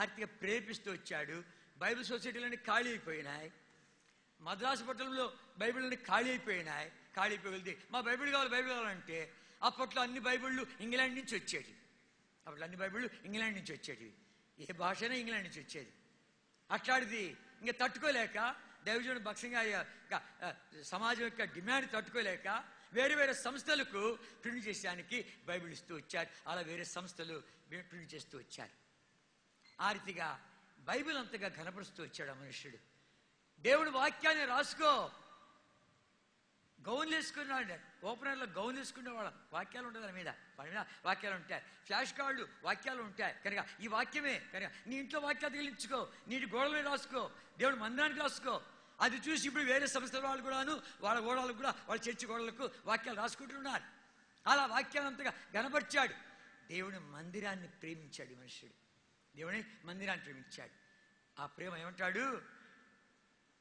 ఆర్తిగా ప్రేరేపిస్తూ వచ్చాడు. బైబిల్ సొసైటీలన్నీ ఖాళీ అయిపోయినాయి, మద్రాసు పట్టణంలో బైబిల్ని ఖాళీ అయిపోయినాయి. ఖాళీ అయిపోయింది. మా బైబిల్ కావాలంటే అప్పట్లో అన్ని బైబిళ్ళు ఇంగ్లాండ్ నుంచి వచ్చేది. అప్పట్లో అన్ని బైబిళ్ళు ఇంగ్లాండ్ నుంచి వచ్చేది, ఏ భాషనే ఇంగ్లాండ్ నుంచి వచ్చేది. అట్లాంటిది ఇంకా తట్టుకోలేక దైవజనుడు భక్తంగా సమాజం యొక్క డిమాండ్ తట్టుకోలేక వేరే వేరే సంస్థలకు ప్రింట్ చేసేదానికి బైబిల్ ఇస్తూ వచ్చారు. అలా వేరే సంస్థలు ప్రింట్ చేస్తూ వచ్చారు. ఆ రీతిగా బైబిల్ అంతగా ఘనపరుస్తూ వచ్చాడు ఆ మనుష్యుడు. దేవుడు వాక్యాన్ని రాసుకో, గౌన్లు వేసుకున్నాడు, ఓపెనర్లో గౌన్లు వేసుకునేవాళ్ళం, వాక్యాలు ఉంటాయి దాని మీద, వాడి మీద వాక్యాలు ఉంటాయి, ఫ్లాష్ కార్డులు వాక్యాలు ఉంటాయి. కనుక ఈ వాక్యమే కనుక నీ ఇంట్లో వాక్యాలు తగిలించుకో, నీటి గోడల మీద రాసుకో, దేవుడు మందిరానికి రాసుకో. అది చూసి ఇప్పుడు వేరే సంస్థల వాళ్ళు కూడాను వాళ్ళ గోడలకు కూడా, వాళ్ళ చర్చి గోడలకు వాక్యాలు రాసుకుంటున్నారు. అలా వాక్యాలు అంతగా గనపరిచాడు. దేవుని మందిరాన్ని ప్రేమించాడు మనుషుడు, దేవుని మందిరాన్ని ప్రేమించాడు. ఆ ప్రేమ ఏమంటాడు,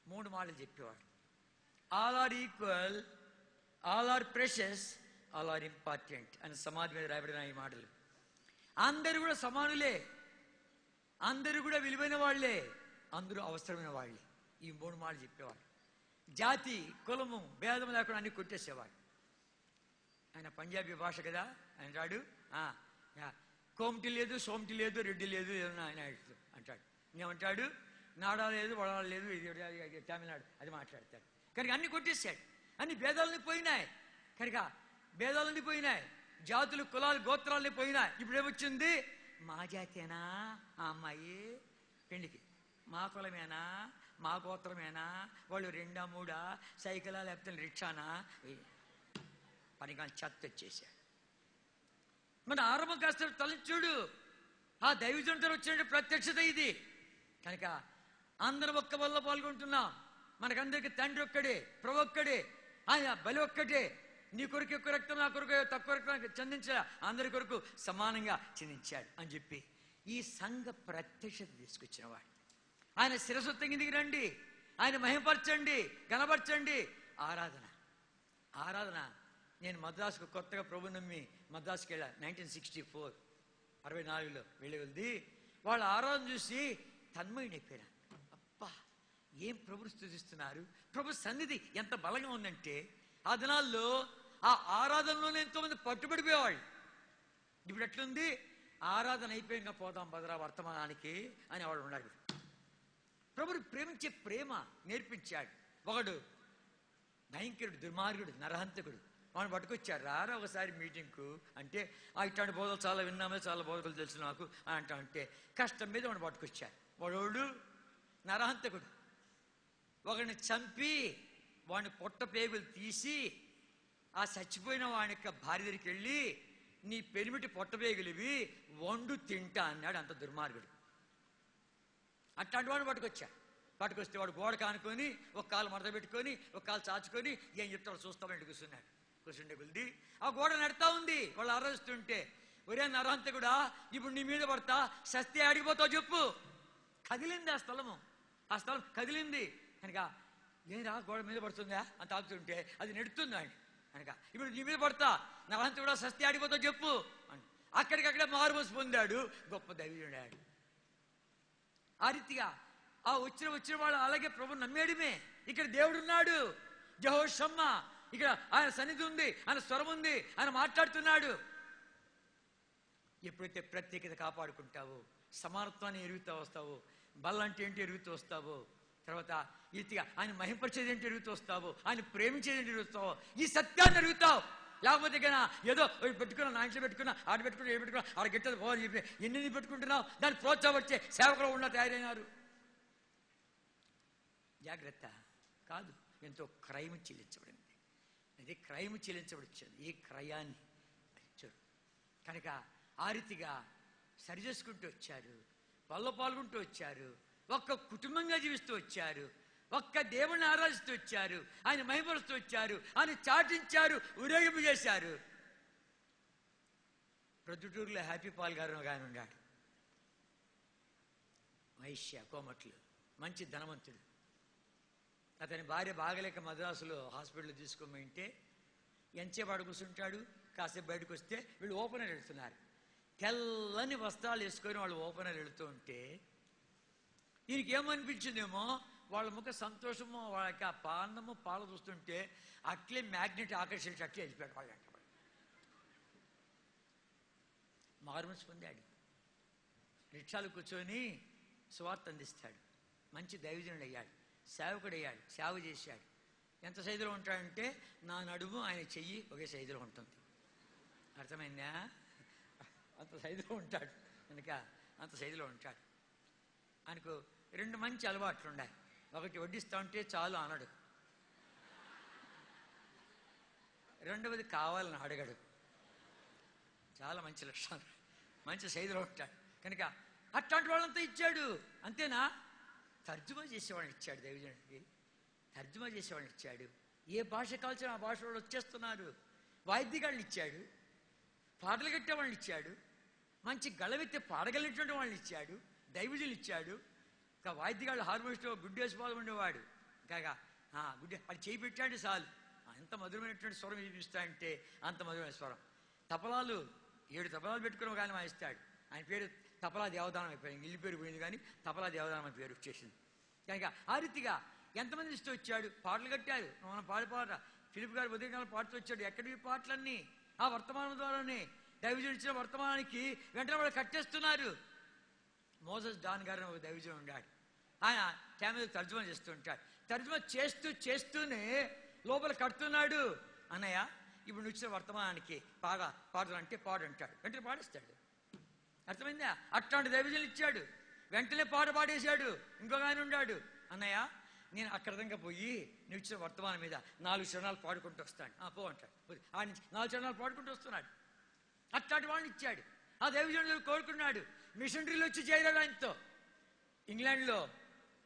3 మాటలు చెప్పేవాడు. All are equal, all are precious, all are important అని సమాధి మీద రాయబడిన ఈ మాటలు. అందరూ కూడా సమానులే, అందరూ కూడా విలువైన వాళ్లే, అందరూ అవసరమైన వాళ్ళే. ఈ 3 మాటలు చెప్పేవాడు. జాతి కులము భేదం లేకుండా అన్ని కొట్టేసేవాడు. ఆయన పంజాబీ భాష కదా, ఆయన రాడు కోమటి లేదు, సోమటి లేదు, రెడ్డి లేదు ఆయన అంటాడు. ఏమంటాడు, నాడా లేదు, వడా లేదు, ఇది తమిళనాడు అది మాట్లాడతాడు. కనుక అన్ని కొట్టేశాడు, అన్ని భేదాలని పోయినాయి. కనుక భేదాలన్నీ పోయినాయి, జాతులు కులాలు గోత్రాలని పోయినాయి. ఇప్పుడు ఏమొచ్చింది? మా జాతేనా ఆ అమ్మాయి పెళ్లికి, మా కులమేనా, మా గోత్రమేనా, వాళ్ళు 2 3 సైకిలా లేకపోతే రిక్షానా, పనికాని చెత్త వచ్చేసాడు. మన ఆరంభం కాస్త తలచూడు, ఆ దైవజనుడితో వచ్చిన ప్రత్యక్షత ఇది. కనుక అందరం ఒక్క వల్ల పాల్గొంటున్నాం. మనకందరికి తండ్రి ఒక్కడే, ప్రభు ఒక్కడే, ఆయన బలి ఒక్కటే. నీ కొరకు ఎక్కువ రక్తం, నా కొరకు తక్కువ రక్తం చెందించా, అందరి కొరకు సమానంగా చెందించాడు అని చెప్పి ఈ సంఘ ప్రత్యక్షత తీసుకొచ్చిన వాడు. ఆయన శిరస్సు తగ్గిందికి రండి, ఆయన మహిమపరచండి, గణపరచండి. ఆరాధన ఆరాధన. నేను మద్రాసుకు కొత్తగా ప్రభు నమ్మి మద్రాసుకి వెళ్ళా 1964 64లో వెళ్ళి వాళ్ళ ఆరాధన చూసి తన్మయుడైపోయాను. అబ్బా, ఏం ప్రభుని స్తుతిస్తున్నారు, ప్రభు సన్నిధి ఎంత బలంగా ఉందంటే ఆ దినాల్లో ఆ ఆరాధనలోనే ఎంతోమంది పట్టుబడిపోయేవాళ్ళు. ఇప్పుడు ఎట్లుంది? ఆరాధన అయిపోయాక పోదాం భద్రా వర్తమానానికి అని వాడు ఉన్నాడు. ప్రభుని ప్రేమించే ప్రేమ నేర్పించాడు. ఒకడు భయంకరుడు, దుర్మార్గుడు, నరహంతకుడు, వాడిని పట్టుకొచ్చాడు. రారా ఒకసారి మీటింగ్కు అంటే, ఇట్లాంటి బోధలు చాలా విన్నామే, చాలా బోధకులు తెలుసు నాకు అంటా అంటే కష్టం మీద వాడిని పట్టుకొచ్చాడు. వాడు నరహంతకుడు. ఒకడిని చంపి వాడిని పొట్ట పేగులు తీసి ఆ చచ్చిపోయిన వాడి యొక్క భార్య దగ్గరికి వెళ్ళి, నీ పెనిమిటి పొట్ట పేగులు ఇవి వండు తింటా అన్నాడు. అంత దుర్మార్గుడు. అట్లాంటి వాడిని పట్టుకొస్తే వాడు గోడ కానుకొని ఒక కాలు మడత పెట్టుకొని ఒక కాలు చాచుకొని ఏం చెప్తాడు చూస్తామంటే కూర్చుండే కొద్ది ఆ గోడ నడతా ఉంది. వాళ్ళు ఆరాధిస్తుంటే, ఒరే నరహంతకుడా, ఇప్పుడు నీ మీద పడతా, సస్తే ఆడిపోతావు చెప్పు. కదిలింది ఆ స్థలం కదిలింది. కనుక ఏరా గోడ మీద పడుతుందా అని తాగుతుంటే అది నెడుతుంది ఆయన. కనుక ఇప్పుడు నీ మీద పడతా, నరహంతకుడా, సస్తే ఆడిపోతావు చెప్పు అని అక్కడికక్కడే మారుమోసి పొందాడు, గొప్ప దైవజనుడాడు. ఆ రీతిగా ఆ వచ్చిన వాళ్ళు అలాగే ప్రభు నమ్మేయడమే. ఇక్కడ దేవుడున్నాడు, యెహోషమ్మ, ఇక్కడ ఆయన సన్నిధి ఉంది, ఆయన స్వరం ఉంది, ఆయన మాట్లాడుతున్నాడు. ఎప్పుడైతే ప్రత్యేకత కాపాడుకుంటావో, సమానత్వాన్ని ఎరుగుతూ వస్తావో, బల్లంటే ఏంటి ఎరుగుతూ వస్తావో, తర్వాత ఈతిగా ఆయన మహింపరిచేది ఏంటి ఎరుగుతూ వస్తావో, ఆయన ప్రేమించేది ఏంటి ఎరుగుతావో, ఈ సత్యాన్ని ఎరుగుతావు. లేకపోతే కన్నా ఏదో పెట్టుకున్నా, నా ఇంట్లో పెట్టుకున్నా, ఆడ పెట్టుకున్నా, ఏ పెట్టుకున్నా, ఆడ గెట్టదు పోని చెప్పి ఎన్ని పెట్టుకుంటున్నావు, దాన్ని ప్రోత్సాహపరిచే సేవకులు ఉన్న తయారైనారు. జాగ్రత్త. కాదు, ఎంతో క్రైమ్ చెల్లించబడింది. అది క్రైమ్ చెల్లించబడిచ్చింది. ఈ క్రయాన్ని చూడు. కనుక ఆ రీతిగా సరిచేసుకుంటూ వచ్చారు, వాళ్ళ పాల్గొంటూ వచ్చారు, ఒక్క కుటుంబంగా జీవిస్తూ వచ్చారు, ఒక్క దేవుణ్ణి ఆరాధిస్తూ వచ్చారు, ఆయన మహిమపరుస్తూ వచ్చారు, ఆయన చాటించారు, ఊరేగింపు చేశారు. ప్రొద్దుటూరులో హ్యాపీ పాల్ గారు ఒక ఆయన ఉన్నాడు, వైశ్య కోమట్లు, మంచి ధనవంతుడు. అతని భార్య బాగలేక మద్రాసులో హాస్పిటల్ తీసుకోమంటే ఎంతసేపు ఆడ కూర్చుంటాడు, కాసేపు బయటకు వస్తే వీళ్ళు ఓపెనర్ వెళ్తున్నారు. తెల్లని వస్త్రాలు వేసుకొని వాళ్ళు ఓపెనర్ వెళుతూ ఉంటే ఈయనకి ఏమనిపించిందేమో, వాళ్ళ ముఖ సంతోషము, వాళ్ళకి ఆ పానము పాలు చూస్తుంటే అట్లే మ్యాగ్నెట్ ఆకర్షించి అట్లే వెళ్ళిపోయాడు. వాళ్ళు అంట మారుమూసి పొందాడు. రిక్షాలు కూర్చొని సువార్త అందిస్తాడు. మంచి దైవజనుడు అయ్యాడు, సేవకుడయ్యాడు, సేవ చేశాడు. ఎంత సైజులో ఉంటాడంటే నా నడుము ఆయన చెయ్యి ఒకే సైజులో ఉంటుంది. అర్థమైందా? అంత సైజులో ఉంటాడు. కనుక అంత సైజులో ఉంటాడు. ఆయనకు 2 మంచి అలవాట్లు ఉన్నాయి. ఒకటి, వడ్డిస్తూ ఉంటే చాలు అనడు. రెండవది, కావాలని అడగడు. చాలా మంచి లక్షణాలు. మంచి సైజులో ఉంటాడు. కనుక అట్లాంటి వాళ్ళంతా ఇచ్చాడు. అంతేనా? తర్జుమా చేసేవాడిని ఇచ్చాడు. దైవజనుడికి తర్జుమా చేసేవాడిని ఇచ్చాడు. ఏ భాష కాల్చిన ఆ భాష వాళ్ళు వచ్చేస్తున్నారు. వాయిద్యగాళ్ళని ఇచ్చాడు, పాటలు కట్టే వాళ్ళని ఇచ్చాడు, మంచి గళవెత్తే పాడగలిగినటువంటి వాళ్ళని ఇచ్చాడు, దైవజనులు ఇచ్చాడు. ఇంకా వాయిద్యగాళ్ళు హార్మోనిస్ట్లో గుడ్డేసిపోతూ ఉండేవాడు. ఇంకా గుడ్డే అది చేయి పెట్టాడు చాలు, ఎంత మధురమైనటువంటి స్వరం వినిపిస్తాడంటే అంత మధురమైన స్వరం. తపలాలు 7 తపలాలు పెట్టుకుని ఒక ఆయన వాయిస్తాడు. ఆయన పేరు తపలా దేవదానం అయిపోయింది. ఇల్లు పేరు పోయింది కానీ తపలా దేవదానం అని పేరు వచ్చేసింది. కనుక ఆ రీతిగా ఎంతమంది ఇస్తూ వచ్చాడు, పాటలు కట్టారు. మనం పాట ఫిలిప్ గారు ఉదయకాలం పాడుతూ వచ్చాడు. ఎక్కడివి పాటలన్నీ? ఆ వర్తమానం ద్వారానే, దైవజనుడు ఇచ్చిన వర్తమానానికి వెంటనే వాళ్ళు కట్టేస్తున్నారు. మోసెస్ డాన్ గారు ఒక దైవజనుడు ఉన్నాడు. ఆయన తమిళ తర్జుమా చేస్తూ ఉంటాడు. తర్జుమా చేస్తూనే లోపల కడుతున్నాడు. అన్నయ్య ఇప్పుడు నువ్వు ఇచ్చిన వర్తమానానికి బాగా పాడుతానంటే పాడు అంటాడు. వెంటనే పాడేస్తాడు. అర్థమైందా? అట్లాంటి దైవజనులు ఇచ్చాడు. వెంటనే పాడేశాడు. ఇంకొక ఆయన ఉన్నాడు, అన్నయ్య నేను అక్రదంగా పోయి నువ్వు ఇచ్చిన వర్తమానం మీద 4 చరణాలు పాడుకుంటూ వస్తాను. పో అంటాడు. ఆయన 4 చరణాలు పాడుకుంటూ వస్తున్నాడు. అట్లాంటి వాళ్ళని ఇచ్చాడు. ఆ దైవజనులు కోరుకున్నాడు. మిషనరీలు వచ్చి చేరాడు ఆయనతో. ఇంగ్లాండ్లో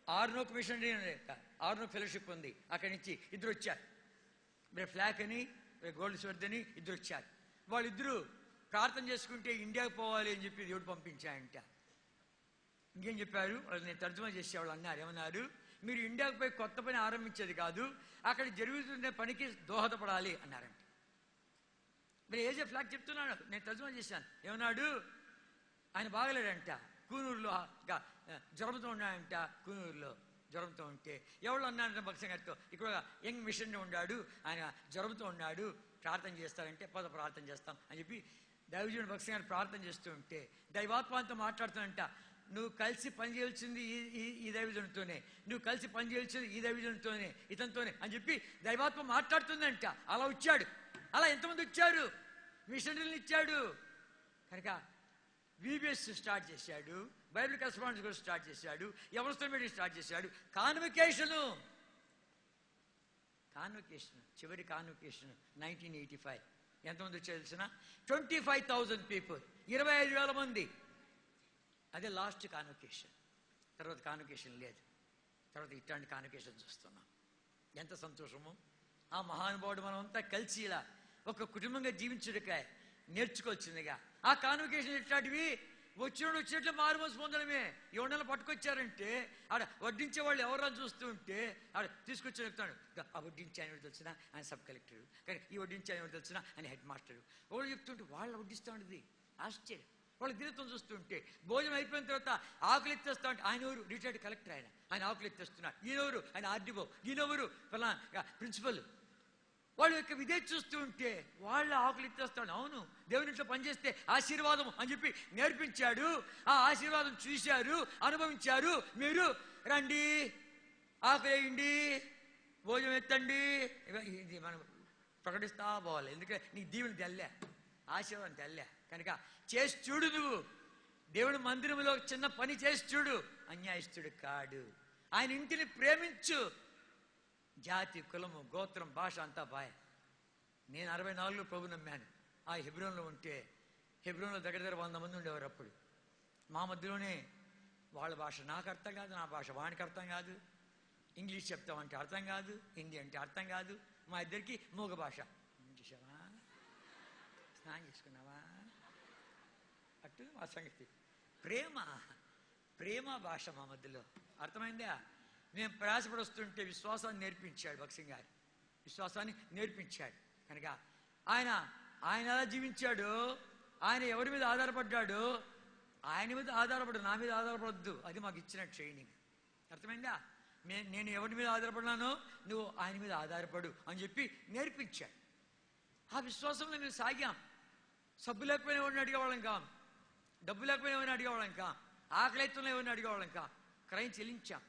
ఆర్నోక్ మిషనరీ ఆర్నోక్ ఫెలోషిప్ ఉంది. అక్కడి నుంచి 2 వచ్చారు. ఫ్లాక్ అని గోల్డ్ స్వర్డ్ అని 2 వచ్చారు. వాళ్ళిద్దరూ ప్రార్థన చేసుకుంటే ఇండియాకు పోవాలి అని చెప్పి దేవుడు పంపించాయంట. ఇంకేం చెప్పారు వాళ్ళు? నేను తర్జుమా చేసేవాళ్ళు అన్నారు. ఏమన్నారు? మీరు ఇండియాకు పోయి కొత్త పని ఆరంభించేది కాదు, అక్కడ జరుగుతున్న పనికి దోహదపడాలి అన్నారంట. మరి ఏజే ఫ్లాగ్ చెప్తున్నాడు, నేను తర్జుమా చేశాను. ఏమన్నాడు? ఆయన బాగలేడంట. కూనూరులో జ్వరంతో ఉన్నాడంట. కూనూరులో జ్వరంతో ఉంటే ఎవరు అన్నారంట భక్త గారితో, ఇక్కడ యంగ్ మిషన్ ఉన్నాడు, ఆయన జ్వరంతో ఉన్నాడు, ప్రార్థన చేస్తారంటే పద ప్రార్థన చేస్తాం అని చెప్పి దైవజనుడు భక్త గారు ప్రార్థన చేస్తూ ఉంటే దైవాత్మతో మాట్లాడుతానంట. నువ్వు కలిసి పనిచేయాల్సింది ఈ దైవజనుడితోనే, నువ్వు కలిసి పనిచేయాల్సింది ఈ దైవజనుడితోనే, ఇతనితోనే అని చెప్పి దైవాత్మ మాట్లాడుతుందంట. అలా వచ్చాడు. అలా ఎంతమంది వచ్చారు? మిషనరీలను ఇచ్చాడు. కనుక VBS స్టార్ట్ చేశాడు, బైబిల్ కరెస్పాండెన్స్ కూడా స్టార్ట్ చేశాడు, యవనస్తుల మీటింగ్ స్టార్ట్ చేశాడు. కాన్వకేషన్ చివరి కాన్వకేషన్ 1985 ఎంతమంది వచ్చారు తెలిసిన? 25,000 పీపుల్, 25,000 మంది. అదే లాస్ట్ కాన్వకేషన్. తర్వాత కాన్వకేషన్ లేదు. తర్వాత ఇట్లాంటి కాన్వకేషన్ చూస్తున్నాం. ఎంత సంతోషము! ఆ మహానుభావుడు మనం అంతా కలిసి ఇలా ఒక కుటుంబంగా జీవించుడికాయ నేర్చుకోవాల్సిందిగా. ఆ కాన్వకేషన్ ఇట్లాంటివి వచ్చినట్లు మారుమోసి పొందడమే. ఎవడన్నా పట్టుకొచ్చారంటే ఆడ వడ్డించే వాళ్ళు ఎవరో చూస్తూ ఉంటే ఆడ తీసుకొచ్చి చెప్తాడు, ఆ వడ్డించే ఆయన తెలిసిన ఆయన సబ్ కలెక్టర్, కానీ ఈ వడ్డించే ఆయన తెలిసిన ఆయన హెడ్ మాస్టర్. ఎవరు చెప్తుంటే వాళ్ళు వడ్డిస్తూ ఉండేది ఆశ్చర్యం. వాళ్ళ దీనితో చూస్తుంటే భోజనం అయిపోయిన తర్వాత ఆకులు ఎత్తేస్తా ఉంటే ఆయన ఎవరు? Retired collector. ఆయన ఆకులు ఎత్తేస్తున్నారు. ఈయనెవరు? ఆయన ఆర్డీఓ. ఈయనెవరు? ప్రిన్సిపల్. వాళ్ళు యొక్క విధే చూస్తూ ఉంటే వాళ్ళ ఆకులు ఎత్తేస్తాడు. అవును, దేవునింట్లో పనిచేస్తే ఆశీర్వాదం అని చెప్పి నేర్పించాడు. ఆ ఆశీర్వాదం చూశారు, అనుభవించారు. మీరు రండి, ఆకులేయండి, భోజనం ఎత్తండి, ఇది మనం ప్రకటిస్తా పోవాలి. ఎందుకంటే నీ దీవుని తెల్లే, ఆశీర్వాదం తెల్లే. కనుక చేసి చూడు. నువ్వు దేవుడి మందిరంలో చిన్న పని చేసి చూడు. అన్యాయస్తుడు కాడు. ఆయన ఇంటిని ప్రేమించు. జాతి, కులము, గోత్రం, భాష అంతా బాయ్. నేను 64లో ప్రభు నమ్మాను. ఆ హెబ్రోన్లో ఉంటే హెబ్రోన్లో దగ్గర 100 మంది ఉండేవారు. అప్పుడు మా మధ్యలోనే వాళ్ళ భాష నాకు అర్థం కాదు, నా భాష వానికి అర్థం కాదు. ఇంగ్లీష్ చెప్తామంటే అర్థం కాదు, హిందీ అంటే అర్థం కాదు. మా ఇద్దరికి మూగ భాష. చూసావా, స్నానం చేసుకున్నావా, అటు మా సంగతి. ప్రేమ భాష మా మధ్యలో. అర్థమైందా? మేము ప్రయాసపడి వస్తుంటే విశ్వాసాన్ని నేర్పించాడు భక్సింగ్ గారు. విశ్వాసాన్ని నేర్పించాడు. కనుక ఆయన ఎలా జీవించాడు, ఆయన ఎవరి మీద ఆధారపడ్డాడు, ఆయన మీద ఆధారపడు, నా మీద ఆధారపడద్దు. అది మాకు ఇచ్చిన ట్రైనింగ్. అర్థమైందా? నేను ఎవరి మీద ఆధారపడినానో నువ్వు ఆయన మీద ఆధారపడు అని చెప్పి నేర్పించాడు. ఆ విశ్వాసంలో మేము సాగాం. సబ్బు లేకపోయినా ఎవరిని అడిగేవాళ్ళం కాం, డబ్బు లేకపోయినా ఎవరిని అడిగేవాళ్ళం కాం, ఆకలితుల్లో ఎవరిని అడిగేవాళ్ళం కాం. క్రయం చెల్లించాం.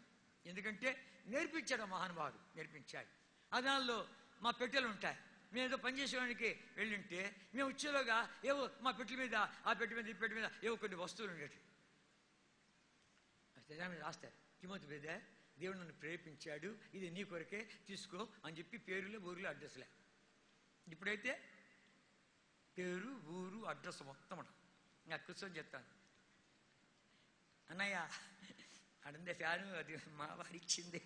ఎందుకంటే నేర్పించాడు, మహానుభావుడు నేర్పించాడు. అదాల్లో మా పెట్టెలు ఉంటాయి. మేము ఏదో పనిచేసేవానికి వెళ్ళింటే మేము వచ్చేలోగా ఏవో మా పెట్టెల మీద, ఆ పెట్టె మీద, ఈ పెట్టె మీద ఏవో కొన్ని వస్తువులు ఉండేవి. దాని మీద రాస్తారు, తిమోతి మీద దేవుడు నన్ను ప్రేరేపించాడు, ఇది నీ కొరకే, తీసుకో అని చెప్పి పేరులే, ఊరులే, అడ్రస్లే. ఇప్పుడైతే పేరు, ఊరు, అడ్రస్ మొత్తం ఇంకా కూర్చొని చెప్తాను. అన్నయ్య అడందే ఫ్యాను, అది మా వారి ఇచ్చింది.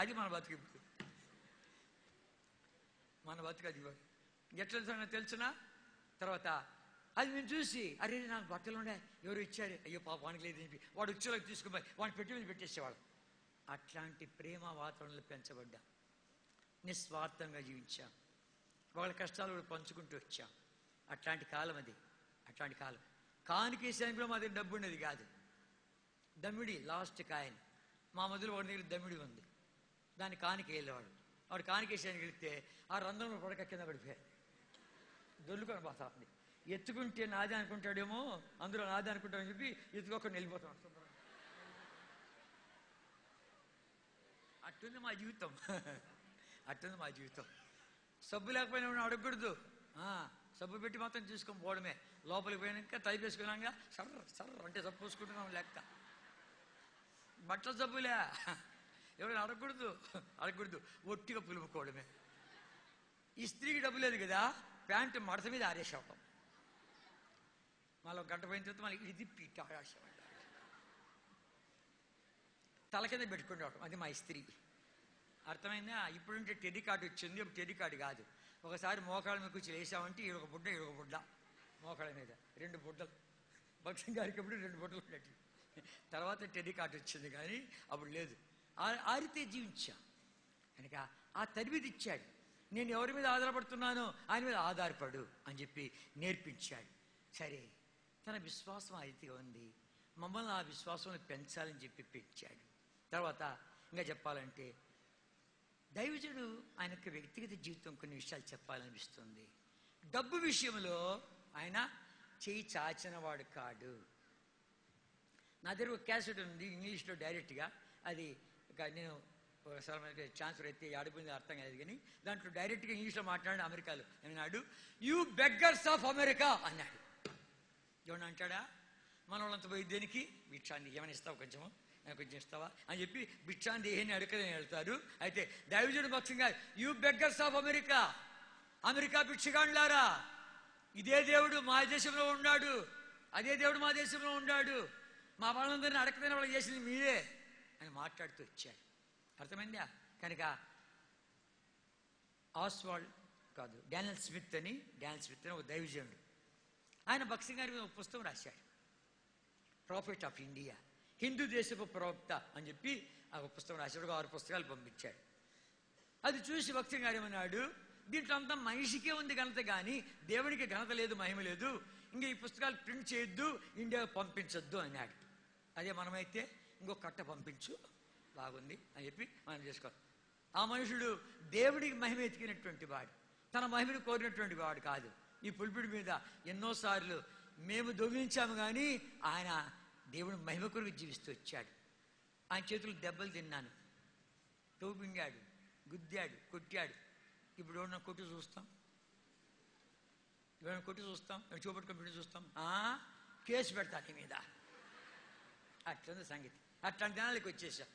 అది మన బతుకు. మన బతుకు అది ఎట్లా తెలుసునా? తర్వాత అది మేము చూసి, అరే నాకు బట్టలు ఉండే, ఎవరు ఇచ్చారు, అయ్యో పాప వానికి లేదు, వాడు వచ్చేలోకి తీసుకుపోయి వాడిని పెట్టి మీద పెట్టేసేవాడు. అట్లాంటి ప్రేమ వాతావరణంలో పెంచబడ్డాం. నిస్వార్థంగా జీవించాం. వాళ్ళ కష్టాలు కూడా పంచుకుంటూ వచ్చాం. అట్లాంటి కాలం అది. అట్లాంటి కాలం. కానుకేసానికి కూడా మా దగ్గర డబ్బు ఉండేది కాదు. దమ్మిడి లాస్ట్ కాయని మా మధ్యలో వాడి దగ్గర దమ్మిడి ఉంది. దాన్ని కానుక వెళ్ళేవాడు. వాడు కానుకేసానికి వెళితే ఆ రంధ్రంలో పడక కింద పడిపోయాడు. దొల్లుకొని పోతా ఉంది. ఎత్తుకుంటే నాదే అనుకుంటాడేమో, అందులో నాదే అనుకుంటాడని చెప్పి ఎత్తుకోకుండా వెళ్ళిపోతాం. అట్టుంది మా జీవితం. అట్టుంది మా జీవితం. సబ్బు లేకపోయినా అడగకూడదు, సబ్బు పెట్టి మాత్రం చూసుకొని పోవడమే. లోపలికి పోయినాక టైప్ వేసుకున్నాక సర్ర సర్ర అంటే సబ్బు పూసుకుంటున్నాం లెక్క. బట్టల సబ్బులే ఎవరైనా అడగకూడదు, ఒట్టిగా పులుముకోవడమే. ఈ స్త్రీకి డబ్బు లేదు కదా, ప్యాంటు మడత మీద ఆరేసేవటం, మళ్ళీ ఒక గంట పోయిన తర్వాత మళ్ళీ ఇది తిప్పి ఆరేసేవాడు, తల కింద పెట్టుకుంటాం. అది మా స్త్రీ. అర్థమైందా? ఇప్పుడుంటే టెడ్డీ కార్డు వచ్చింది, ఇప్పుడు టెడ్డీ కార్డు కాదు. ఒకసారి మోకాళ్ళ మీద కూర్చొని వేసామంటే ఈడొక బుడ్డ మోకాళ్ళ మీద 2 బుడ్డలు. భక్తం గారికి అప్పుడు 2 బుడ్డలు ఉన్నట్టు. తర్వాత టెడ్డీ కార్డు వచ్చింది, కానీ అప్పుడు లేదు. ఆ రీతే జీవించాం కనుక ఆ తరిమిది ఇచ్చాడు. నేను ఎవరి మీద ఆధారపడుతున్నానో ఆయన మీద ఆధారపడు అని చెప్పి నేర్పించాడు. సరే, తన విశ్వాసం ఆ రీతిగా ఉంది. మమ్మల్ని ఆ విశ్వాసం పెంచాలని చెప్పి పెంచాడు. తర్వాత ఇంకా చెప్పాలంటే దైవజనుడు ఆయన యొక్క వ్యక్తిగత జీవితం కొన్ని విషయాలు చెప్పాలనిపిస్తుంది. డబ్బు విషయంలో ఆయన చేయి చాచిన వాడు కాడు. నా దగ్గర ఒక క్యాసెట్ ఉంది ఇంగ్లీష్లో డైరెక్ట్గా. అది నేను ఒకసారి మనకి ఛాన్సర్ అయితే ఆడిపోయింది అర్థం కాదు, కానీ దాంట్లో డైరెక్ట్గా ఇంగ్లీష్లో మాట్లాడి అమెరికాలో ఏమన్నాడు, యూ బెగ్గర్స్ ఆఫ్ అమెరికా అన్నాడు. ఏమన్నా అంటాడా? మన వాళ్ళంతా పోయి దేనికి భిక్షాన్ని ఏమైనా ఇస్తావు, కొంచెము కొంచెం ఇస్తావా అని చెప్పి భిక్షాన్ని దేహాన్ని అడగదని వెళ్తారు. అయితే దైవజనుడు పక్షంగా you beggars of America, America భిక్షగాండ్లారా, ఇదే దేవుడు మా దేశంలో ఉన్నాడు, అదే దేవుడు మా దేశంలో ఉన్నాడు, మా వాళ్ళందరినీ అడగదని వాళ్ళు చేసింది మీరే అని మాట్లాడుతూ వచ్చాడు. అర్థమైందా? కనుక ఆస్వాల్డ్ కాదు, డానియల్ స్మిత్ అని ఒక దైవజనుడు, ఆయన భక్సింగ్ గారి మీద ఒక పుస్తకం రాశాడు, ప్రాఫిట్ ఆఫ్ ఇండియా, హిందూ దేశపు ప్రవక్త అని చెప్పి ఆ పుస్తకం రాశాడు. 6 పుస్తకాలు పంపించాడు. అది చూసి భక్సింగ్ గారు ఏమన్నాడు, దీంట్లో అంతా మనిషికే ఉంది ఘనత, కానీ దేవునికి ఘనత లేదు, మహిమ లేదు, ఇంకా ఈ పుస్తకాలు ప్రింట్ చేయొద్దు, ఇండియాకు పంపించొద్దు అన్నాడు. అదే మనమైతే ఇంకొక కట్ట పంపించు, బాగుంది అని చెప్పి మనం చేసుకోవాలి. ఆ మనుషుడు దేవుడికి మహిమ ఎతికినటువంటి వాడు, తన మహిమను కోరినటువంటి వాడు కాదు. ఈ పుల్పిడి మీద ఎన్నోసార్లు మేము దొంగిలించాము, కానీ ఆయన దేవుడు మహిమ కొరకు జీవిస్తూ వచ్చాడు. ఆయన చేతులు దెబ్బలు తిన్నాను, తోపింగాడు, గుద్దాడు, కొట్టాడు. ఇప్పుడు ఎవరన్నా కొట్టి చూస్తాం, చూపెట్టుకొని చూస్తాం, కేసు పెడతాను మీద. అట్లుంది సంగతి. అట్లాంటి దినాలకి వచ్చేసాం.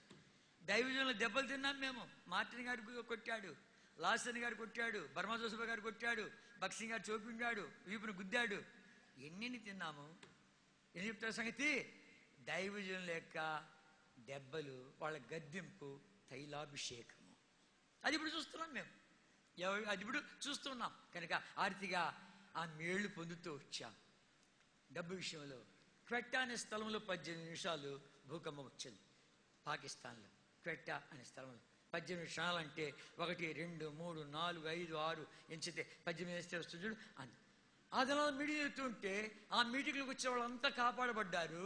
దైవజనులు దెబ్బలు తిన్నాం మేము. మార్టిన్ గారు కొట్టాడు, లాసన్ గారు కొట్టాడు, బర్మా జోసఫ్ గారు కొట్టాడు, భక్సింగ్ గారు చోపింగాడు, వీపును గుద్దాడు. ఎన్ని తిన్నాము. ఏం చెప్తారు సంగతి? దైవజనుల యొక్క దెబ్బలు, వాళ్ళ గద్దింపు, తైలాభిషేకము, అది ఇప్పుడు చూస్తున్నాం మేము. అది ఇప్పుడు చూస్తున్నాం. కనుక ఆర్తిగా ఆ మేళ్లు పొందుతూ వచ్చాం. డబ్బు విషయంలో క్వెట్టా అనే స్థలంలో 18 నిమిషాలు భూకంపం వచ్చింది. పాకిస్తాన్లో క్వెట్టా అనే స్థలంలో 18 క్షణాలు అంటే 1, 2, 3, 4, 5, 6 ఎంచితే 18 వేస్తే వస్తుంది చూడు. ఆ దినాలు మీటింగ్ జరుగుతుంటే ఆ మీటింగ్లకు వచ్చే వాళ్ళంతా కాపాడబడ్డారు,